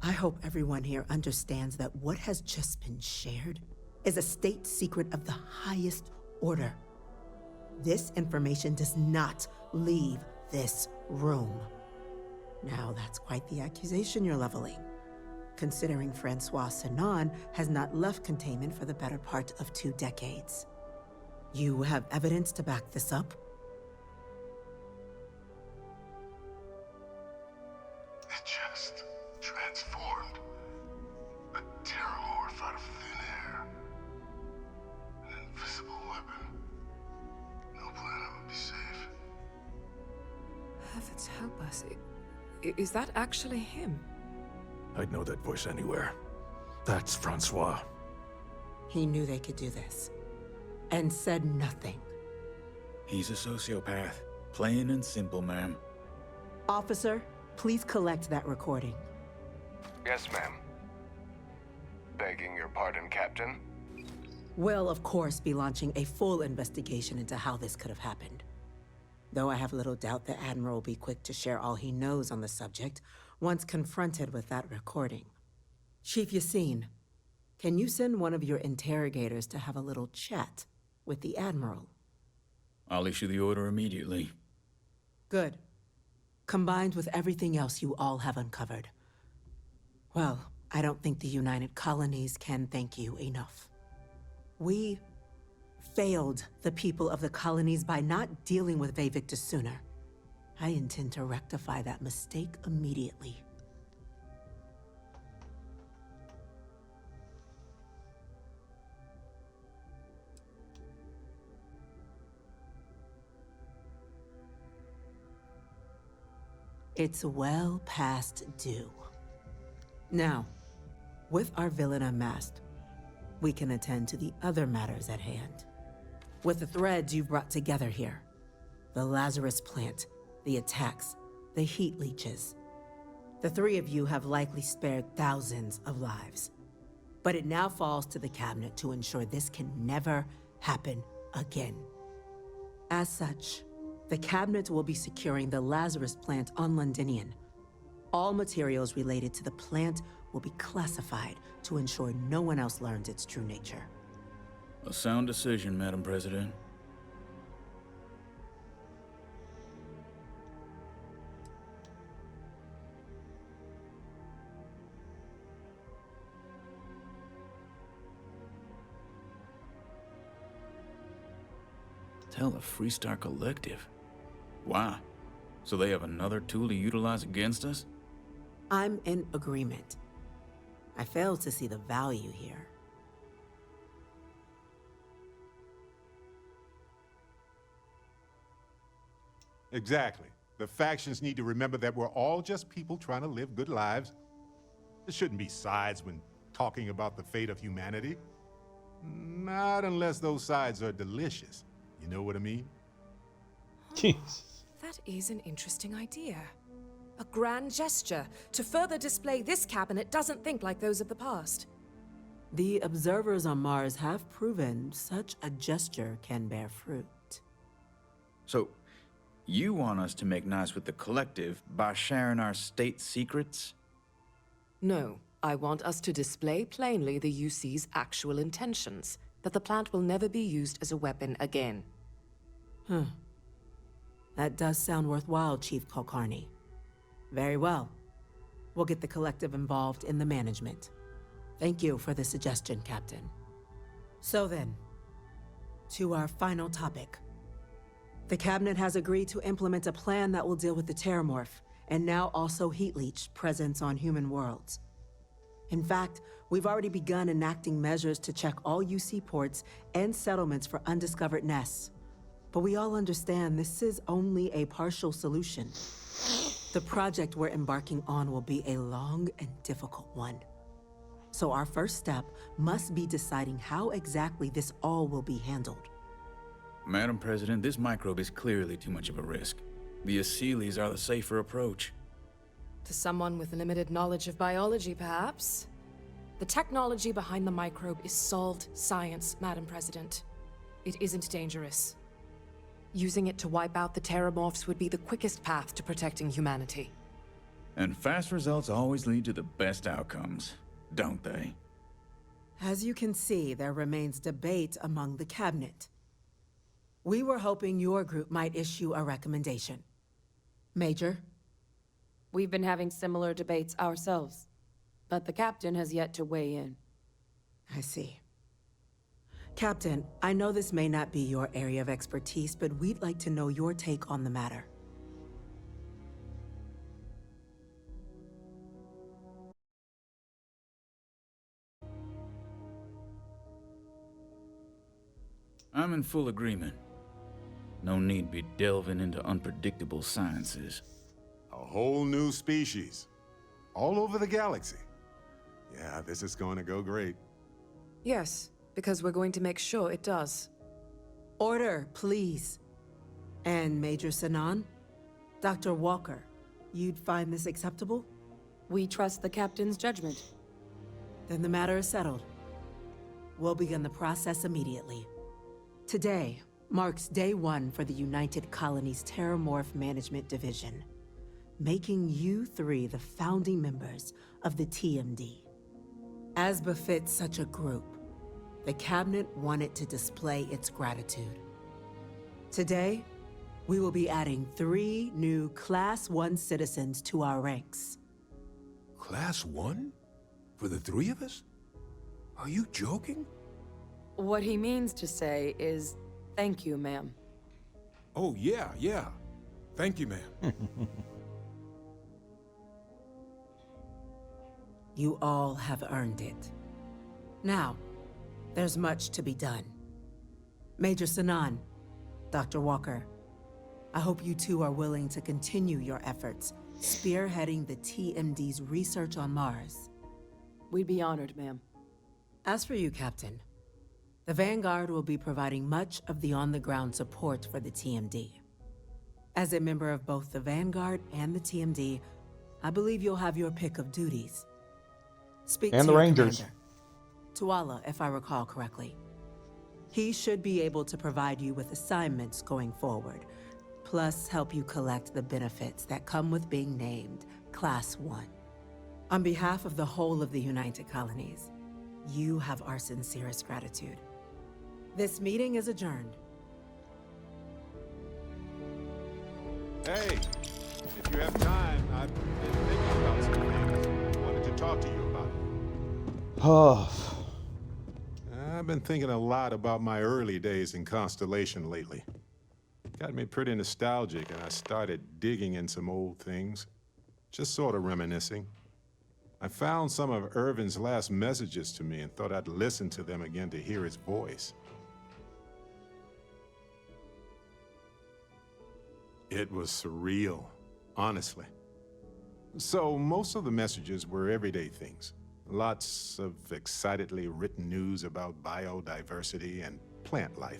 I hope everyone here understands that what has just been shared is a state secret of the highest order. This information does not leave this room. Now, that's quite the accusation you're leveling, considering Francois Sinon has not left containment for the better part of 2 decades. You have evidence to back this up? It just transformed. A terramorph out of thin air. An invisible weapon. No planet would be safe. Heavens help us. Is that actually him? I'd know that voice anywhere. That's Francois. He knew they could do this, and said nothing. He's a sociopath. Plain and simple, ma'am. Officer, please collect that recording. Yes, ma'am. Begging your pardon, Captain? We'll, of course, be launching a full investigation into how this could have happened. Though I have little doubt the Admiral will be quick to share all he knows on the subject once confronted with that recording. Chief Yassine, can you send one of your interrogators to have a little chat with the Admiral? I'll issue the order immediately. Good. Combined with everything else you all have uncovered. Well, I don't think the United Colonies can thank you enough. We failed the people of the colonies by not dealing with Vavictus sooner. I intend to rectify that mistake immediately. It's well past due. Now, with our villain unmasked, we can attend to the other matters at hand. With the threads you've brought together here, the Lazarus plant, the attacks, the heat leeches, the three of you have likely spared thousands of lives. But it now falls to the cabinet to ensure this can never happen again. As such, the cabinet will be securing the Lazarus plant on Londinian. All materials related to the plant will be classified to ensure no one else learns its true nature. A sound decision, Madam President. Tell the Freestar Collective. Wow. So they have another tool to utilize against us? I'm in agreement. I fail to see the value here. Exactly. The factions need to remember that we're all just people trying to live good lives. There shouldn't be sides when talking about the fate of humanity. Not unless those sides are delicious. You know what I mean? That is an interesting idea. A grand gesture to further display this cabinet doesn't think like those of the past. The observers on Mars have proven such a gesture can bear fruit. So, you want us to make nice with the Collective by sharing our state secrets? No, I want us to display plainly the UC's actual intentions, that the plant will never be used as a weapon again. That does sound worthwhile, Chief Kulkarni. Very well. We'll get the Collective involved in the management. Thank you for the suggestion, Captain. So then, to our final topic. The Cabinet has agreed to implement a plan that will deal with the Terramorph, and now also Heat Leech presence on human worlds. In fact, we've already begun enacting measures to check all UC ports and settlements for undiscovered nests. But we all understand this is only a partial solution. The project we're embarking on will be a long and difficult one. So our first step must be deciding how exactly this all will be handled. Madam President, this microbe is clearly too much of a risk. The Aseles are the safer approach. To someone with limited knowledge of biology, perhaps? The technology behind the microbe is solved science, Madam President. It isn't dangerous. Using it to wipe out the Terramorphs would be the quickest path to protecting humanity. And fast results always lead to the best outcomes, don't they? As you can see, there remains debate among the Cabinet. We were hoping your group might issue a recommendation. Major? We've been having similar debates ourselves, but the Captain has yet to weigh in. I see. Captain, I know this may not be your area of expertise, but we'd like to know your take on the matter. I'm in full agreement. No need be delving into unpredictable sciences. A whole new species. All over the galaxy. Yeah, this is going to go great. Yes, because we're going to make sure it does. Order, please. And Major Sanan? Dr. Walker, you'd find this acceptable? We trust the Captain's judgment. Then the matter is settled. We'll begin the process immediately. Today marks day one for the United Colonies Terramorph Management Division, making you three the founding members of the TMD. As befits such a group, the Cabinet wanted to display its gratitude. Today, we will be adding 3 new Class 1 citizens to our ranks. Class 1? For the 3 of us? Are you joking? What he means to say is, thank you, ma'am. Oh, yeah. Thank you, ma'am. You all have earned it. Now, there's much to be done. Major Sanan, Dr. Walker, I hope you two are willing to continue your efforts spearheading the TMD's research on Mars. We'd be honored, ma'am. As for you, Captain, the Vanguard will be providing much of the on-the-ground support for the TMD. As a member of both the Vanguard and the TMD, I believe you'll have your pick of duties. Speak And to the your Rangers. commander, Tuala, if I recall correctly. He should be able to provide you with assignments going forward, plus help you collect the benefits that come with being named Class 1. On behalf of the whole of the United Colonies, you have our sincerest gratitude. This meeting is adjourned. Hey, if you have time, I've been thinking about some things. I wanted to talk to you about it. Oh. I've been thinking a lot about my early days in Constellation lately. Got me pretty nostalgic, and I started digging in some old things, just sort of reminiscing. I found some of Irvin's last messages to me and thought I'd listen to them again to hear his voice. It was surreal, honestly. So most of the messages were everyday things. Lots of excitedly written news about biodiversity and plant life.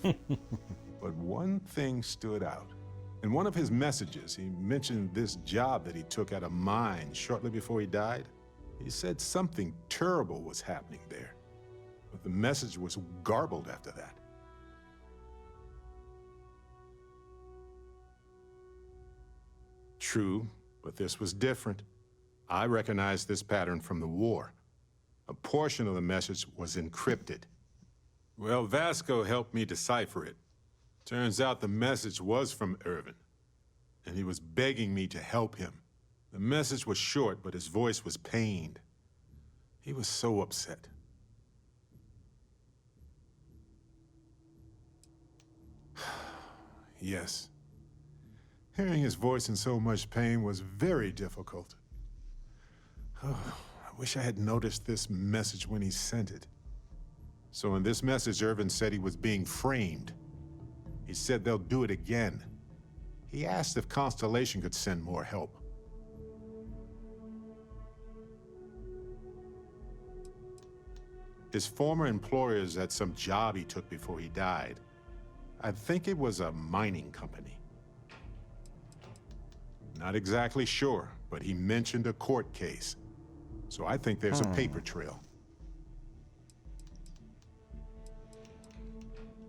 But one thing stood out. In one of his messages, he mentioned this job that he took at a mine shortly before he died. He said something terrible was happening there, but the message was garbled after that. True, but this was different. I recognized this pattern from the war. A portion of the message was encrypted. Well, Vasco helped me decipher it. Turns out the message was from Irvin, and he was begging me to help him. The message was short, but his voice was pained. He was so upset. Yes. Hearing his voice in so much pain was very difficult. Oh, I wish I had noticed this message when he sent it. So in this message, Irvin said he was being framed. He said they'll do it again. He asked if Constellation could send more help. His former employers had some job he took before he died. I think it was a mining company. Not exactly sure, but he mentioned a court case. So I think there's a paper trail.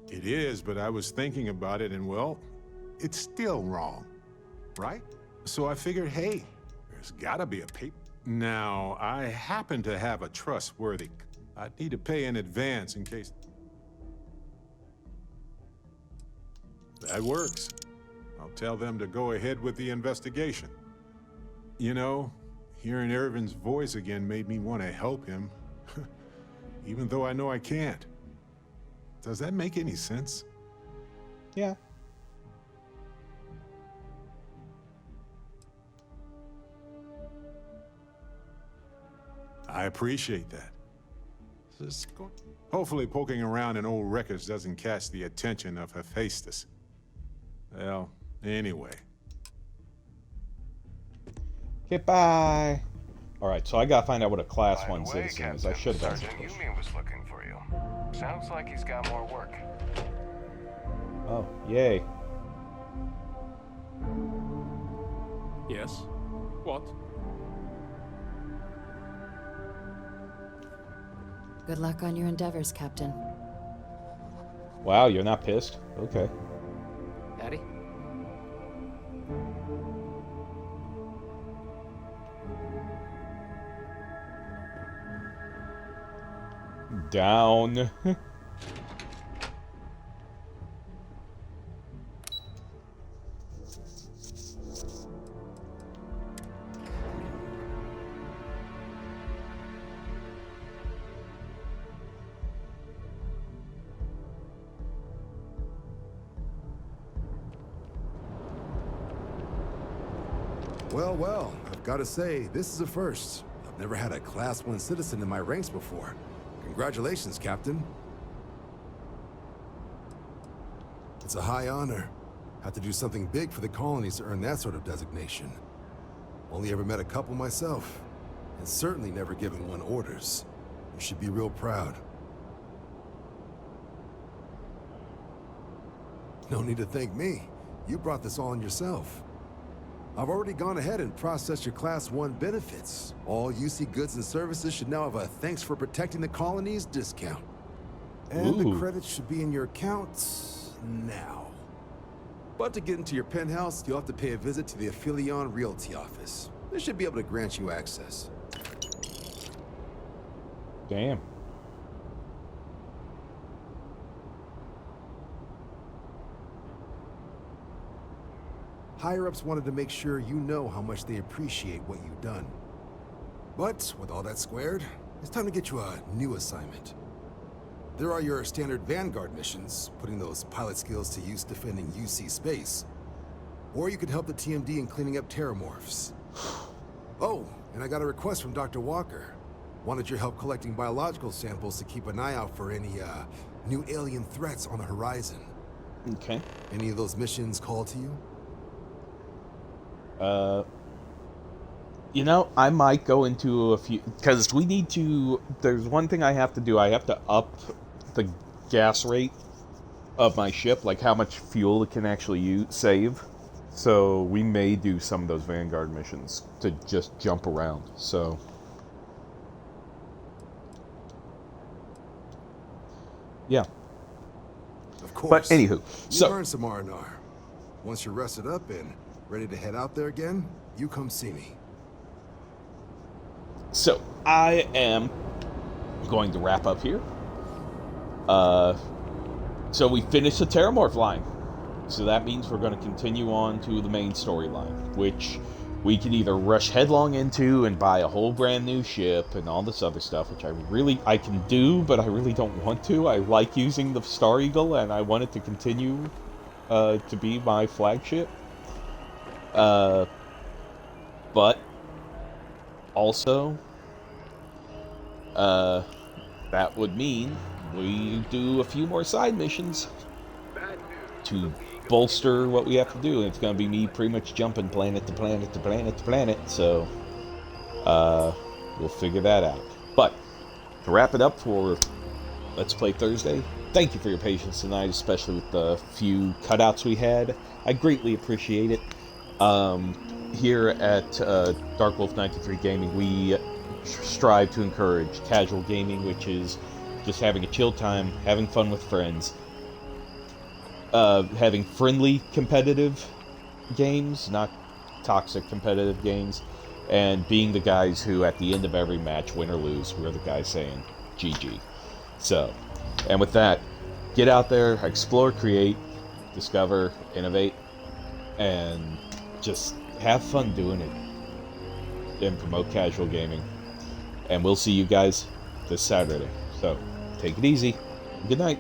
It is, but I was thinking about it and, well, it's still wrong, right? So I figured, hey, there's gotta be a paper. Now, I happen to have a trustworthy. I'd need to pay in advance in case. That works. I'll tell them to go ahead with the investigation. You know, hearing Irvin's voice again made me want to help him, even though I know I can't. Does that make any sense? Yeah. I appreciate that. Hopefully poking around in old records doesn't catch the attention of Hephaestus. Well, anyway. Okay, bye. Alright, so I gotta find out what a Class 1 citizen is. I should have done Sergeant Yumi was looking for you. Sounds like he's got more work. Oh, yay. Yes? What? Good luck on your endeavors, Captain. Wow, you're not pissed? Okay. Daddy? Down. Well, well, I've got to say, this is a first. I've never had a Class 1 citizen in my ranks before. Congratulations, Captain. It's a high honor. Have to do something big for the colonies to earn that sort of designation. Only ever met a couple myself, and certainly never given one orders. You should be real proud. No need to thank me. You brought this on yourself. I've already gone ahead and processed your Class 1 benefits. All UC goods and services should now have a thanks for protecting the colonies discount. And the credits should be in your accounts now. But to get into your penthouse, you'll have to pay a visit to the Aphelion Realty office. They should be able to grant you access. Damn. Higher-ups wanted to make sure you know how much they appreciate what you've done. But with all that squared, it's time to get you a new assignment. There are your standard Vanguard missions, putting those pilot skills to use defending UC space. Or you could help the TMD in cleaning up terramorphs. Oh, and I got a request from Dr. Walker. Wanted your help collecting biological samples to keep an eye out for any, new alien threats on the horizon. Okay. Any of those missions call to you? You know, I might go into a few, because we need to, there's one thing I have to do. I have to up the gas rate of my ship, like how much fuel it can actually save. So we may do some of those Vanguard missions to just jump around, so. Yeah. Of course. But anywho, so you learn some R&R. Once you're rested up and ready to head out there again, you come see me. So I am going to wrap up here. So we finished the Terramorph line. So that means we're going to continue on to the main storyline, which we can either rush headlong into and buy a whole brand new ship and all this other stuff, which I can do, but I really don't want to. I like using the Star Eagle, and I want it to continue to be my flagship. But also, that would mean we do a few more side missions to bolster what we have to do. And it's going to be me pretty much jumping planet to planet to planet to planet. So, we'll figure that out. But to wrap it up for Let's Play Thursday, thank you for your patience tonight, especially with the few cutouts we had. I greatly appreciate it. Here at Dark Wolf 93 Gaming, we strive to encourage casual gaming, which is just having a chill time, having fun with friends, having friendly competitive games, not toxic competitive games, and being the guys who, at the end of every match, win or lose, we're the guys saying GG. So, and with that, get out there, explore, create, discover, innovate, and just have fun doing it and promote casual gaming. And we'll see you guys this Saturday. So, take it easy. Good night.